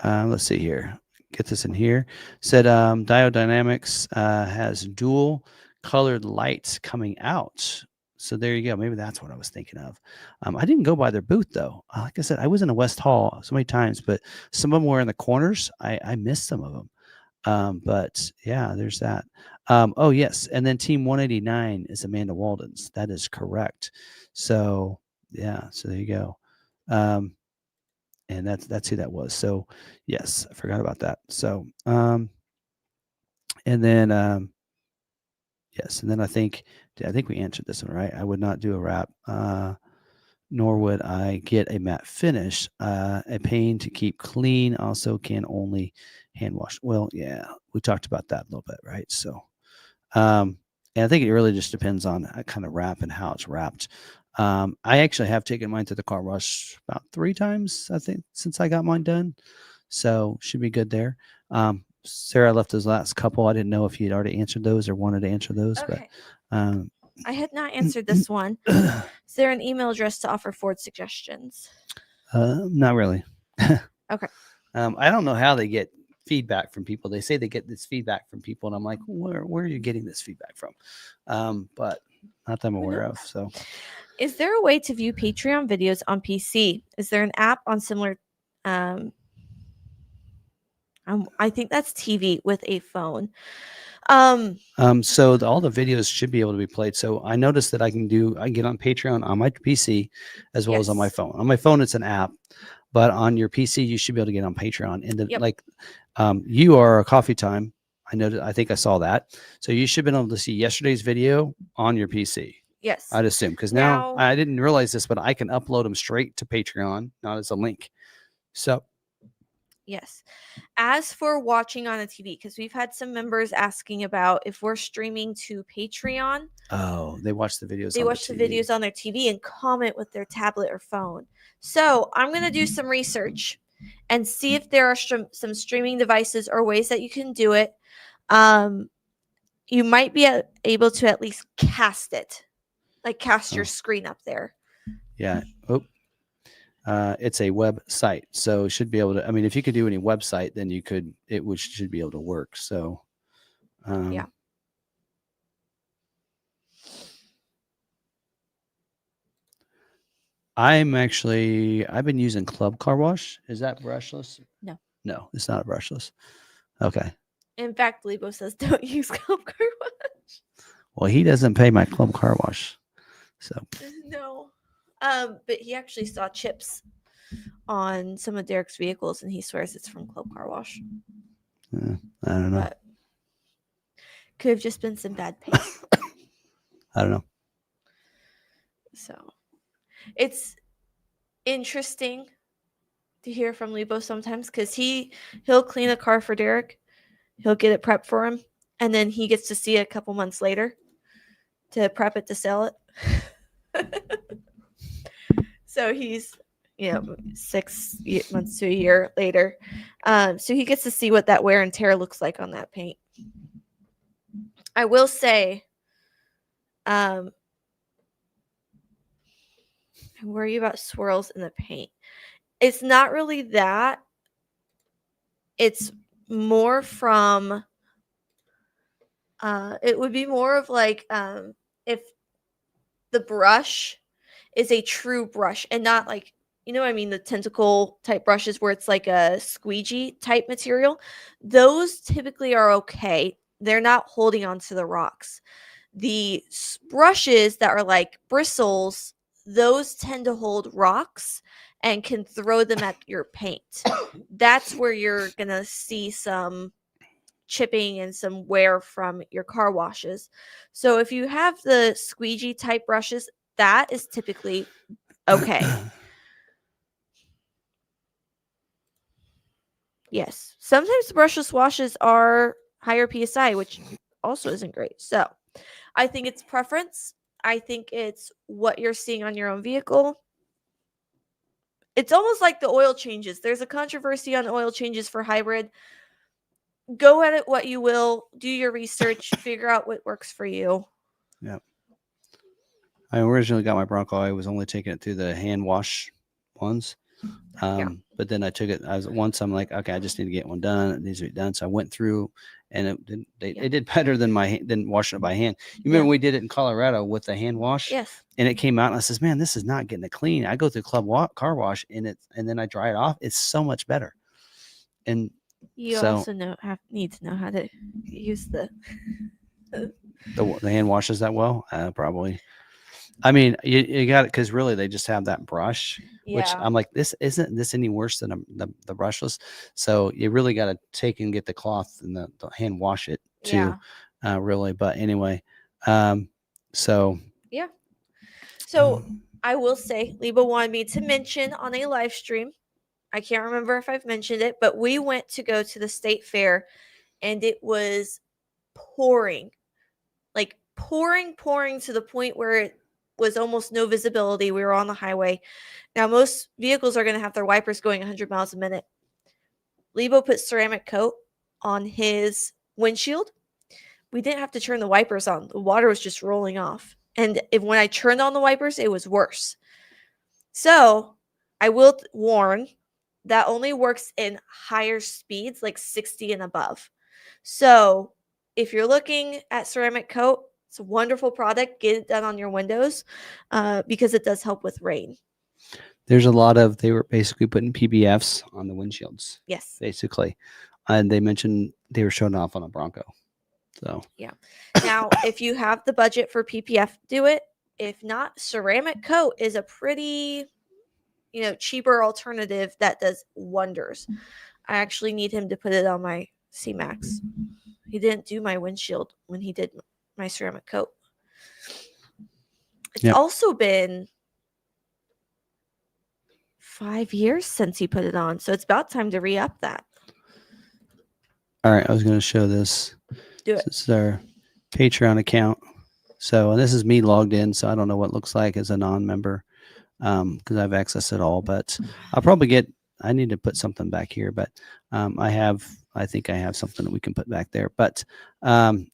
Let's see here. Get this in here. Said Diode Dynamics has dual colored lights coming out. So there you go. Maybe that's what I was thinking of. I didn't go by their booth though. Like I said, I was in the West Hall so many times, but some of them were in the corners. I missed some of them. But yeah, there's that. Oh yes, and then Team 189 is Amanda Walden's. That is correct. So yeah, so there you go. And that's who that was. So yes, I forgot about that. So and then yes, and then I think we answered this one, right? I would not do a wrap, nor would I get a matte finish. A pain to keep clean. Also can only hand wash. Well, yeah, we talked about that a little bit, right? So and I think it really just depends on kind of wrap and how it's wrapped. I actually have taken mine to the car wash about 3 times, I think, since I got mine done. So should be good there. Sarah left those last couple. I didn't know if you'd already answered those or wanted to answer those, okay. But I had not answered this one. Is there an email address to offer Ford suggestions? Not really. Okay. I don't know how they get feedback from people. They say they get this feedback from people, and I'm like, where are you getting this feedback from? But not that I'm aware of. So, is there a way to view Patreon videos on PC? Is there an app on similar? I think that's TV with a phone. So all the videos should be able to be played. So I noticed that I can get on Patreon on my PC as well as on my phone. On my phone, it's an app, but on your PC, you should be able to get on Patreon. And you are a Coffee Time. I think I saw that. So you should be able to see yesterday's video on your PC. Yes. I'd assume, because now I didn't realize this, but I can upload them straight to Patreon, not as a link. So Yes. As for watching on a TV, because we've had some members asking about if we're streaming to Patreon. Oh, they watch the videos. They watch the videos on their TV and comment with their tablet or phone. So I'm going to do some research and see if there are some streaming devices or ways that you can do it. You might be able to at least cast it, like cast your screen up there. Yeah. Oh, it's a website, so it should be able to. I mean, if you could do any website, then you could. Should be able to work. So, Yeah. I've been using Club Car Wash. Is that brushless? No. No, it's not brushless. Okay. In fact, Lebo says don't use Club Car Wash. Well, he doesn't pay my Club Car Wash, so no. But he actually saw chips on some of Derek's vehicles, and he swears it's from Club Car Wash. I don't know. But could have just been some bad paint. I don't know. So it's interesting to hear from Lebo sometimes because he'll clean a car for Derek, he'll get it prepped for him, and then he gets to see it a couple months later to prep it to sell it. So he's 6 months to a year later, so he gets to see what that wear and tear looks like on that paint. I will say, I worry about swirls in the paint. It's not really that. It's more from, it would be more of like if the brush is a true brush and not like, I mean, the tentacle type brushes where it's like a squeegee type material. Those typically are okay. They're not holding onto the rocks. The brushes that are like bristles, those tend to hold rocks and can throw them at your paint. That's where you're going to see some chipping and some wear from your car washes. So if you have the squeegee type brushes, that is typically okay. Yes. Sometimes the brushless washes are higher PSI, which also isn't great. So I think it's preference. I think it's what you're seeing on your own vehicle. It's almost like the oil changes. There's a controversy on oil changes for hybrid. Go at it what you will. Do your research. Figure out what works for you. Yeah. I originally got my Bronco. I was only taking it through the hand wash ones. But then I took it. I'm like, okay, I just need to get one done. It needs to be done. So I went through, and it did better than washing it by hand. You remember we did it in Colorado with the hand wash? Yes. And it came out, and I says, man, this is not getting it clean. I go through car wash, and then I dry it off. It's so much better. And you also need to know how to use the hand washes that well. Probably. I mean, you got it because really they just have that brush, which I'm like, isn't this any worse than the brushless? So you really got to take and get the cloth and the hand wash it too, really. But anyway, so yeah. So I will say, Lebo wanted me to mention on a live stream. I can't remember if I've mentioned it, but we went to go to the state fair, and it was pouring to the point where it was almost no visibility. We were on the highway. Now, most vehicles are going to have their wipers going 100 miles a minute. Lebo put ceramic coat on his windshield. We didn't have to turn the wipers on. The water was just rolling off. And when I turned on the wipers, it was worse. So I will warn, that only works in higher speeds, like 60 and above. So if you're looking at ceramic coat, it's a wonderful product. Get it done on your windows because it does help with rain. There's they were basically putting PBFs on the windshields. Yes. Basically. And they mentioned they were showing off on a Bronco. So. Yeah. Now, if you have the budget for PPF, do it. If not, ceramic coat is a pretty, cheaper alternative that does wonders. I actually need him to put it on my C-Max. He didn't do my windshield when he did my ceramic coat. It's also been 5 years since he put it on, so it's about time to re-up that. All right, I was going to show this. Do it. This is our Patreon account. So, and this is me logged in, so I don't know what it looks like as a non-member because I've accessed it all. But I'll probably I need to put something back here, but I think I have something that we can put back there. But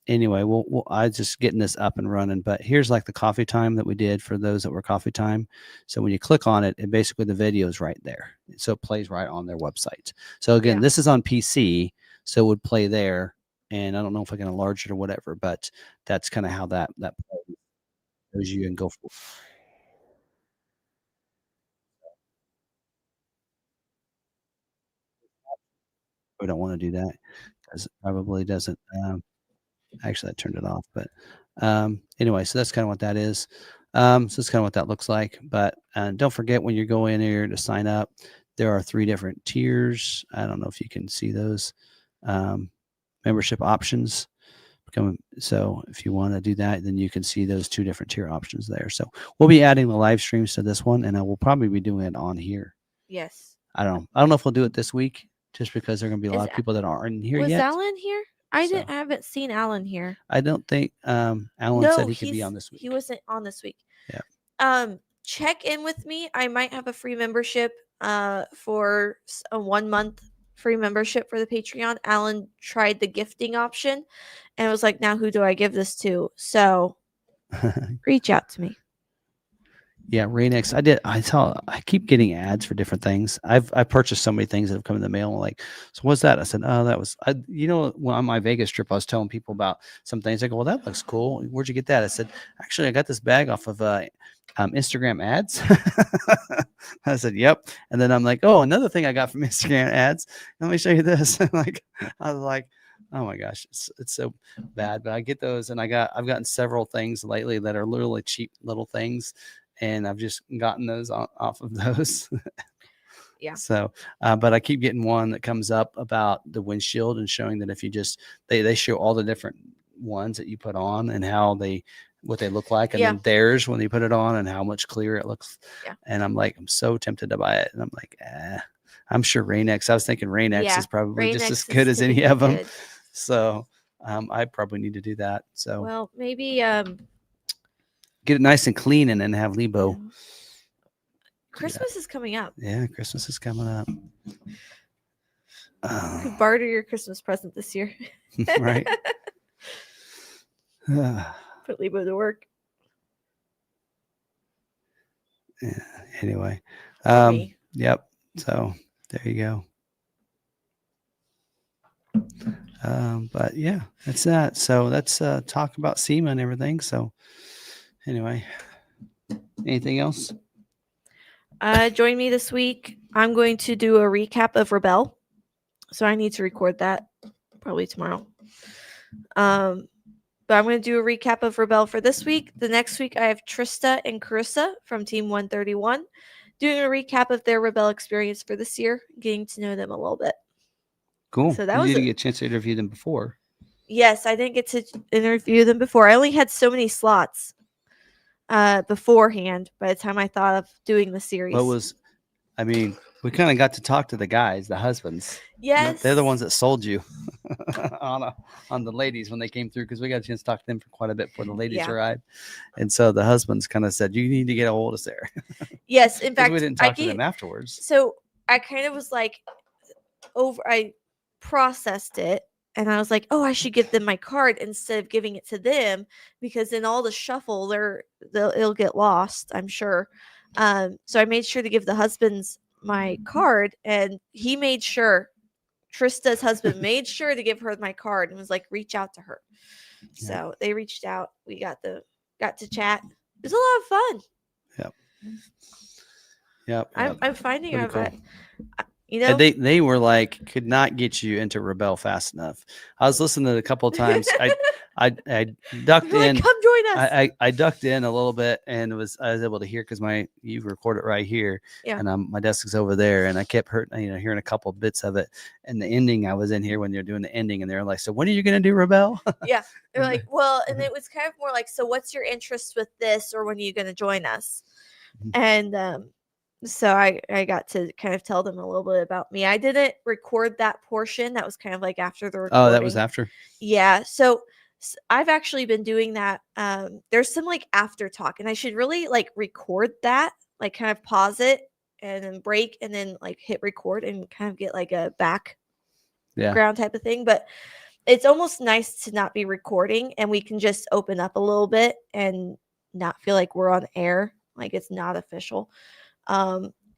anyway, I just getting this up and running. But here's like the coffee time that we did for those that were coffee time. So when you click on it, basically the video is right there. So it plays right on their website. So again, this is on PC, so it would play there. And I don't know if I can enlarge it or whatever, but that's kind of how that shows you and go for. We don't want to do that because it probably doesn't. Actually, I turned it off, but anyway, so that's kind of what that is. So that's kind of what that looks like. But don't forget when you go in here to sign up, there are 3 different tiers. I don't know if you can see those membership options. So if you want to do that, then you can see those 2 different tier options there. So we'll be adding the live streams to this one, and I will probably be doing it on here. Yes. I don't know if we'll do it this week, just because there are going to be a lot of people that aren't in here yet. Was Alan here? I haven't seen Alan here. I don't think Alan said he could be on this week. He wasn't on this week. Yeah. Check in with me. I might have a free membership for a 1-month free membership for the Patreon. Alan tried the gifting option and was like, now who do I give this to? So reach out to me. Yeah, Rain-X. I keep getting ads for different things. I purchased so many things that have come in the mail. Like, so what's that? I said, oh, that was, when on my Vegas trip, I was telling people about some things. I go, well, that looks cool. Where'd you get that? I said, actually, I got this bag off of Instagram ads. I said, yep. And then I'm like, oh, another thing I got from Instagram ads. Let me show you this. I was like, oh my gosh, it's so bad. But I get those, and I've gotten several things lately that are literally cheap little things. And I've just gotten those off of those. Yeah. So, but I keep getting one that comes up about the windshield and showing that if you just, they show all the different ones that you put on and what they look like. And then theirs when they put it on and how much clearer it looks. Yeah. And I'm like, I'm so tempted to buy it. And I'm like, I'm sure Rain-X. I was thinking Rain-X is probably just as good as any of them. So I probably need to do that. So, well, maybe, get it nice and clean and then have Lebo. Christmas is coming up. Yeah, Christmas is coming up. You could barter your Christmas present this year. Right. Put Lebo to work. Yeah, anyway. Yep. So there you go. But yeah, that's that. So let's talk about SEMA and everything. So anyway, anything else? Join me this week. I'm going to do a recap of Rebel. So I need to record that probably tomorrow. But I'm going to do a recap of Rebel for this week. The next week, I have Trista and Carissa from Team 131 doing a recap of their Rebel experience for this year, getting to know them a little bit. Cool. So you didn't get a chance to interview them before. Yes, I didn't get to interview them before. I only had so many slots beforehand by the time I thought of doing the series. We kind of got to talk to the guys, the husbands. Yes. They're the ones that sold you on the ladies when they came through, because we got a chance to talk to them for quite a bit before the ladies arrived. And so the husbands kind of said, you need to get a hold of Sarah. Yes. In fact, we didn't talk to them afterwards. So I kind of was like, I processed it. And I was like, oh, I should give them my card instead of giving it to them, because in all the shuffle, it'll get lost, I'm sure. So I made sure to give the husbands my card, and he made sure, Trista's husband made sure to give her my card and was like, reach out to her. Yeah. So they reached out. We got to chat. It was a lot of fun. Yep. I'm finding out that. They were like, could not get you into Rebel fast enough. I was listening to it a couple of times. I ducked in. Come join us. I ducked in a little bit and I was able to hear, because you record it right here, and my desk is over there, and I kept hearing a couple of bits of it. And the ending, I was in here when they're doing the ending, and they're like, "So when are you going to do Rebel?" Yeah, they're like, "Well," and it was kind of more like, "So what's your interest with this, or when are you going to join us?" And So I got to kind of tell them a little bit about me. I didn't record that portion. That was kind of like after the recording. Oh, that was after. Yeah. So I've actually been doing that. There's some like after talk, and I should really like record that, like kind of pause it and then break and then like hit record and kind of get like a background type of thing. But it's almost nice to not be recording and we can just open up a little bit and not feel like we're on air, like it's not official.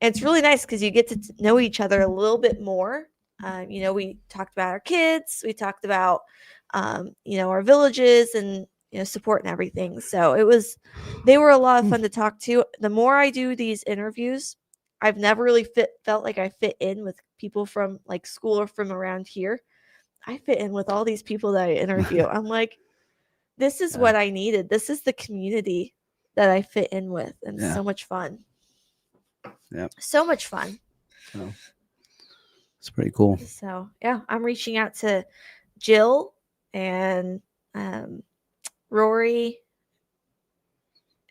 It's really nice because you get to know each other a little bit more. We talked about our kids, we talked about our villages and support and everything. So they were a lot of fun to talk to. The more I do these interviews, I've never really felt like I fit in with people from like school or from around here. I fit in with all these people that I interview. I'm like, this is what I needed. This is the community that I fit in with, and so much fun. Yeah. So much fun. So it's pretty cool. So yeah, I'm reaching out to Jill and Rory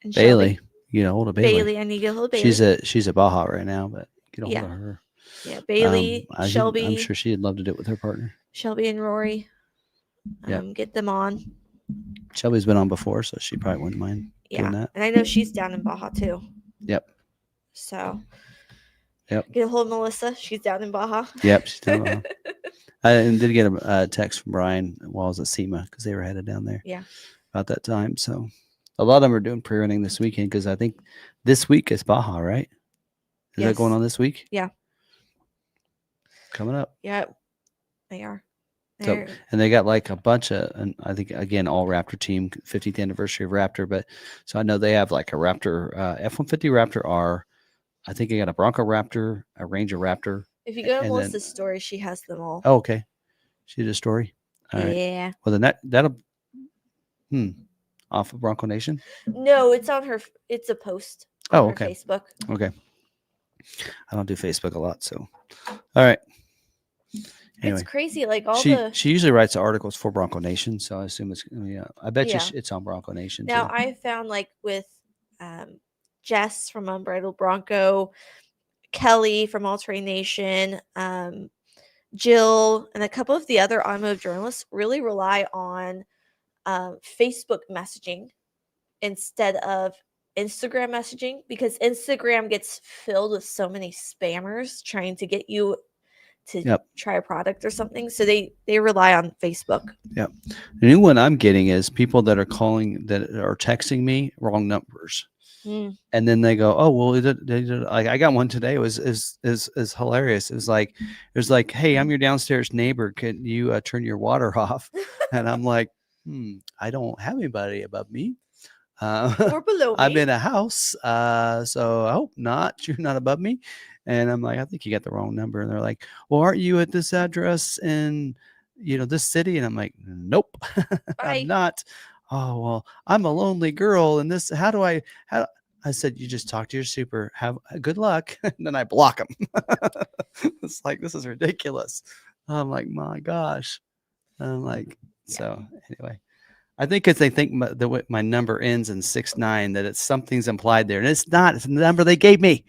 and Bailey. Shelby. You get a hold of Bailey. I need to get a hold of Bailey. She's at Baja right now, but get a hold of her. Yeah, Bailey, Shelby. I'm sure she'd love to do it with her partner. Shelby and Rory. Get them on. Shelby's been on before, so she probably wouldn't mind doing that. And I know she's down in Baja too. Yep. So. Yep. Get a hold of Melissa. She's down in Baja. Yep, she's down in Baja. I did get a text from Brian while I was at SEMA because they were headed down there. Yeah. About that time, so a lot of them are doing pre-running this weekend because I think this week is Baja, right? Is that going on this week? Yeah. Coming up. Yeah, they are. So, and they got like a bunch of, and I think again, all Raptor team, 50th anniversary of Raptor. But so I know they have like a Raptor, F-150 Raptor R. I think they got a Bronco Raptor, a Ranger Raptor. If you go to Melissa's story, she has them all. Oh, okay. She did a story. All right. Yeah. Well, then that'll, off of Bronco Nation. No, it's on her. It's a post. On her Facebook. Okay. I don't do Facebook a lot, so all right. Anyway, it's crazy. Like she usually writes the articles for Bronco Nation, so I assume it's I bet you it's on Bronco Nation. Now too. I found like with Jess from Unbridled Bronco, Kelly from All Terrain Nation, Jill, and a couple of the other automotive journalists really rely on Facebook messaging instead of Instagram messaging because Instagram gets filled with so many spammers trying to get you to try a product or something. So they rely on Facebook. Yep. The new one I'm getting is people that are calling, that are texting me wrong numbers. And then they go, oh, well, I got one today. It was is hilarious. It was like, hey, I'm your downstairs neighbor. Can you turn your water off? And I'm like, I don't have anybody above me. Or below me. I'm in a house. So I hope not. You're not above me. And I'm like, I think you got the wrong number. And they're like, well, aren't you at this address in, this city? And I'm like, nope, I'm not. Oh, well, I'm a lonely girl. And this, I said, you just talk to your super, have good luck. And then I block them. It's like, this is ridiculous. I'm like, my gosh. I'm like, so anyway. I think because they think my number ends in 69, that it's something's implied there. And it's not. It's the number they gave me.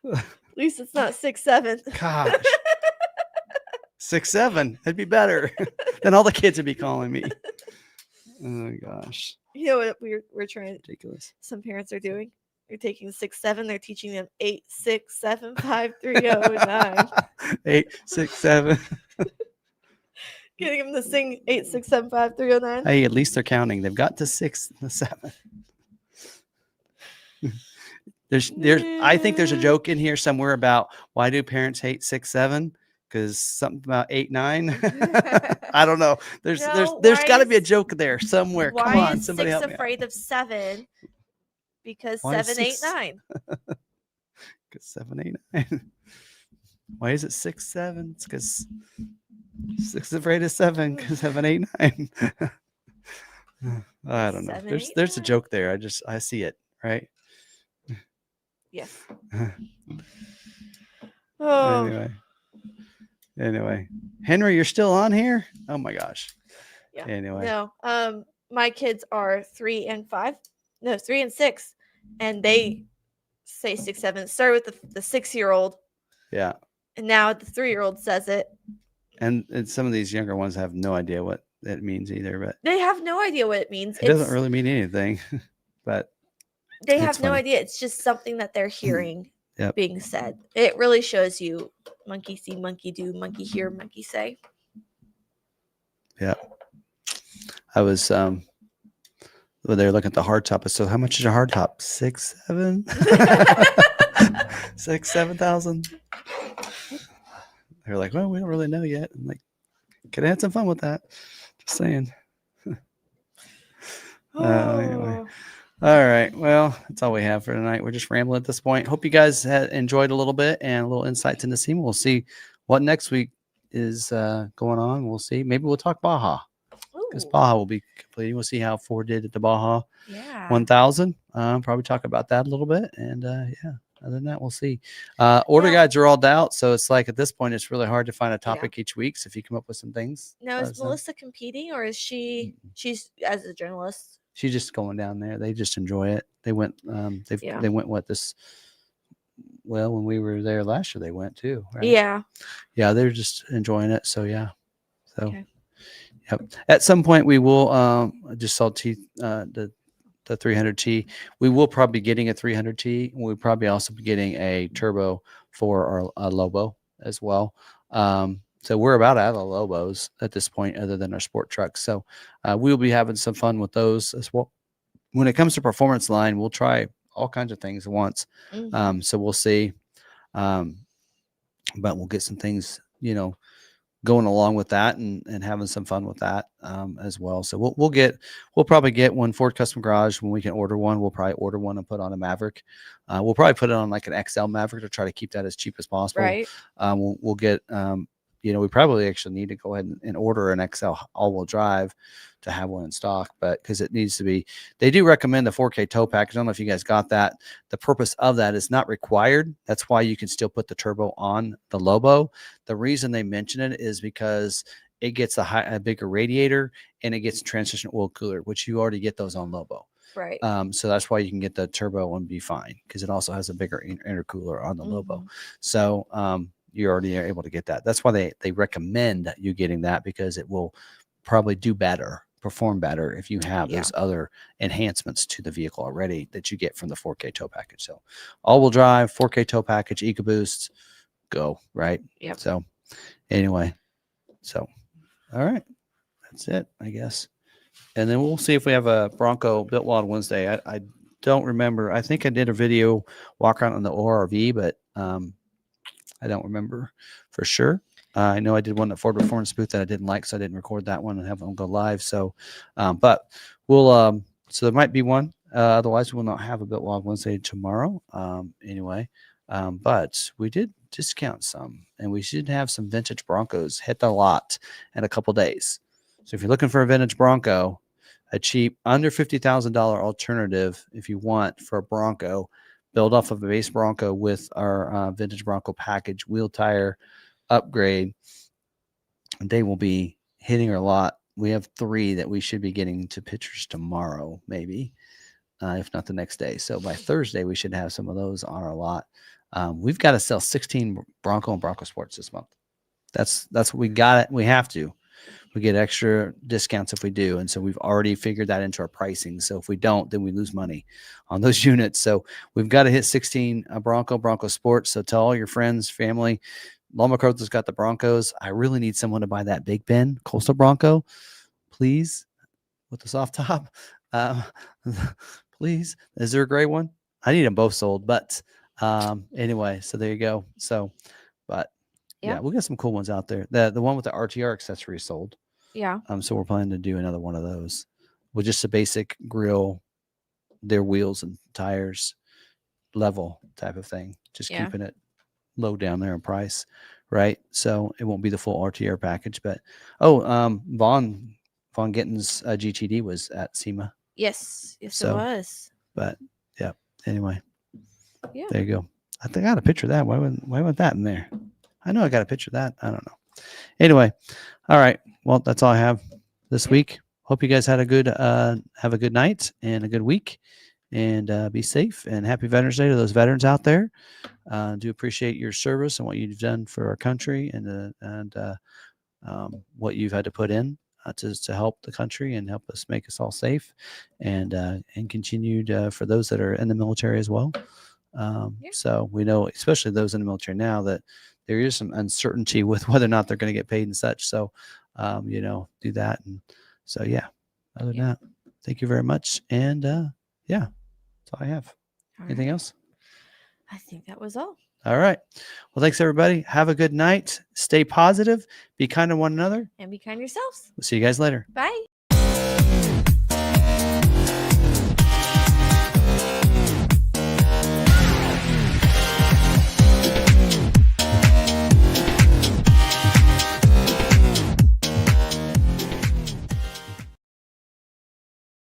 At least it's not 67. Gosh. 67. That'd be better. Then all the kids would be calling me. Oh, gosh. You know what we're trying to ridiculous. Some parents are doing? They're taking 6-7. They're teaching them 8, 6, 7, 5, 3, 0, 9. 8, 6, 7. Getting them to sing 8, 6, 7, 5, 3, 0, 9. Hey, at least they're counting. They've got to 6 and 7. I think there's a joke in here somewhere about why do parents hate 6, 7? Because something about 8, 9. I don't know. There's got to be a joke there somewhere. Come on, somebody help me. Why is 6 afraid of 7? Because 7, 8, 9. Because 7, 8, 9. Why is it 6, 7? It's because 6 is afraid of 7. Because 7, 8, 9. I don't know. 7, There's a joke there. I see it, right? Yes. Oh. Anyway, Henry, you're still on here? Oh my gosh. Yeah. Anyway. No. My kids are 3 and 5. No, 3 and 6. and they say 6'7". It started with the 6-year-old, Yeah. and now the 3-year-old says it. And some of these younger ones have no idea what it means either, but They have no idea what it means. it doesn't really mean anything. But they have it's no funny. idea. It's just something that they're hearing Yep. being said. It really shows you monkey see, monkey do, monkey hear, monkey say. Yeah. I was when they were looking at the hard top. So how much is your hard top? 6, 7? 6, 7,000. They're like, well, we don't really know yet. I'm like, could have had some fun with that. Just saying. Anyway. All right. Well, that's all we have for tonight. We're just rambling at this point. Hope you guys had enjoyed a little bit and a little insights into SEMA. We'll see what next week is going on. We'll see. Maybe we'll talk Baja, because Baja will be completing. We'll see how Ford did at the Baja 1000. Probably talk about that a little bit. And yeah, other than that, we'll see. Order guides are all out. So it's like at this point, it's really hard to find a topic each week. So if you come up with some things. Now, is Melissa competing, or is she's as a journalist? She's just going down there. They just enjoy it. They went. They went when we were there last year. They went too. Right? Yeah. They're just enjoying it. So yeah. So. Okay. Yep. At some point, we will. I just saw the 300T. We will probably be getting a 300T. We'll probably also be getting a turbo for our Lobo as well. So we're about out of the Lobos at this point, other than our sport trucks. So we'll be having some fun with those as well. When it comes to performance line, we'll try all kinds of things at once. Mm-hmm. So we'll see. But we'll get some things, going along with that and having some fun with that as well. So we'll probably get one Ford Custom Garage when we can order one. We'll probably order one and put on a Maverick. We'll probably put it on like an XL Maverick to try to keep that as cheap as possible. Right. We'll get, we probably actually need to go ahead and order an XL all-wheel drive to have one in stock, but because it needs to be, they do recommend the 4K tow package. I don't know if you guys got that. The purpose of that is not required. That's why you can still put the turbo on the Lobo. The reason they mention it is because it gets a bigger radiator and it gets a transition oil cooler, which you already get those on Lobo. Right. So that's why you can get the turbo and be fine, because it also has a bigger intercooler on the Lobo. So you already are able to get that. That's why they recommend you getting that, because it will probably perform better if you have those other enhancements to the vehicle already that you get from the 4K tow package. So all-wheel drive, 4K tow package, EcoBoost, go, right? Yep. So anyway, all right, that's it, I guess. And then we'll see if we have a Bronco Built Wild Wednesday. I don't remember. I think I did a video walk around on the ORV, but I don't remember for sure. I know I did one at Ford Performance booth that I didn't like, so I didn't record that one and have them go live. So, but we'll, so there might be one. Otherwise, we will not have a Built Wild Wednesday tomorrow. Anyway, but we did discount some, and we should have some vintage Broncos hit the lot in a couple days. So if you're looking for a vintage Bronco, a cheap under $50,000 alternative, if you want, for a Bronco, build off of a base Bronco with our vintage Bronco package, wheel tire upgrade, they will be hitting our lot. We have 3 that we should be getting to pictures tomorrow, maybe, if not the next day. So by Thursday, we should have some of those on our lot. We've got to sell 16 Bronco and Bronco Sports this month. That's what we got. We have to. We get extra discounts if we do. And so we've already figured that into our pricing. So if we don't, then we lose money on those units. So we've got to hit 16 Bronco Sports. So tell all your friends, family, McArthur's got the Broncos. I really need someone to buy that Big Ben Coastal Bronco, please, with the soft top. Please. Is there a gray one? I need them both sold. But anyway, so there you go. So, but yeah, we got some cool ones out there. The one with the RTR accessory sold. Yeah. So we're planning to do another one of those with just a basic grill, their wheels and tires, level type of thing. Just keeping it low down there in price, right? So it won't be the full RTR package. But Von Gitten's GTD was at SEMA. Yes, it was. But yeah. Anyway, there you go. I think I got a picture of that. Why went that in there? I know I got a picture of that. I don't know. Anyway, all right. Well, that's all I have this week. Hope you guys had have a good night and a good week. and be safe. And happy Veterans Day to those veterans out there. Do appreciate your service and what you've done for our country and what you've had to put in to help the country and help us make us all safe, and continued for those that are in the military as well. So we know, especially those in the military now, that there is some uncertainty with whether or not they're going to get paid and such. So, do that. And so, other than that, thank you very much. And that's all I have. Anything else? I think that was all. All right. Well, thanks, everybody. Have a good night. Stay positive. Be kind to one another. And be kind yourselves. We'll see you guys later. Bye.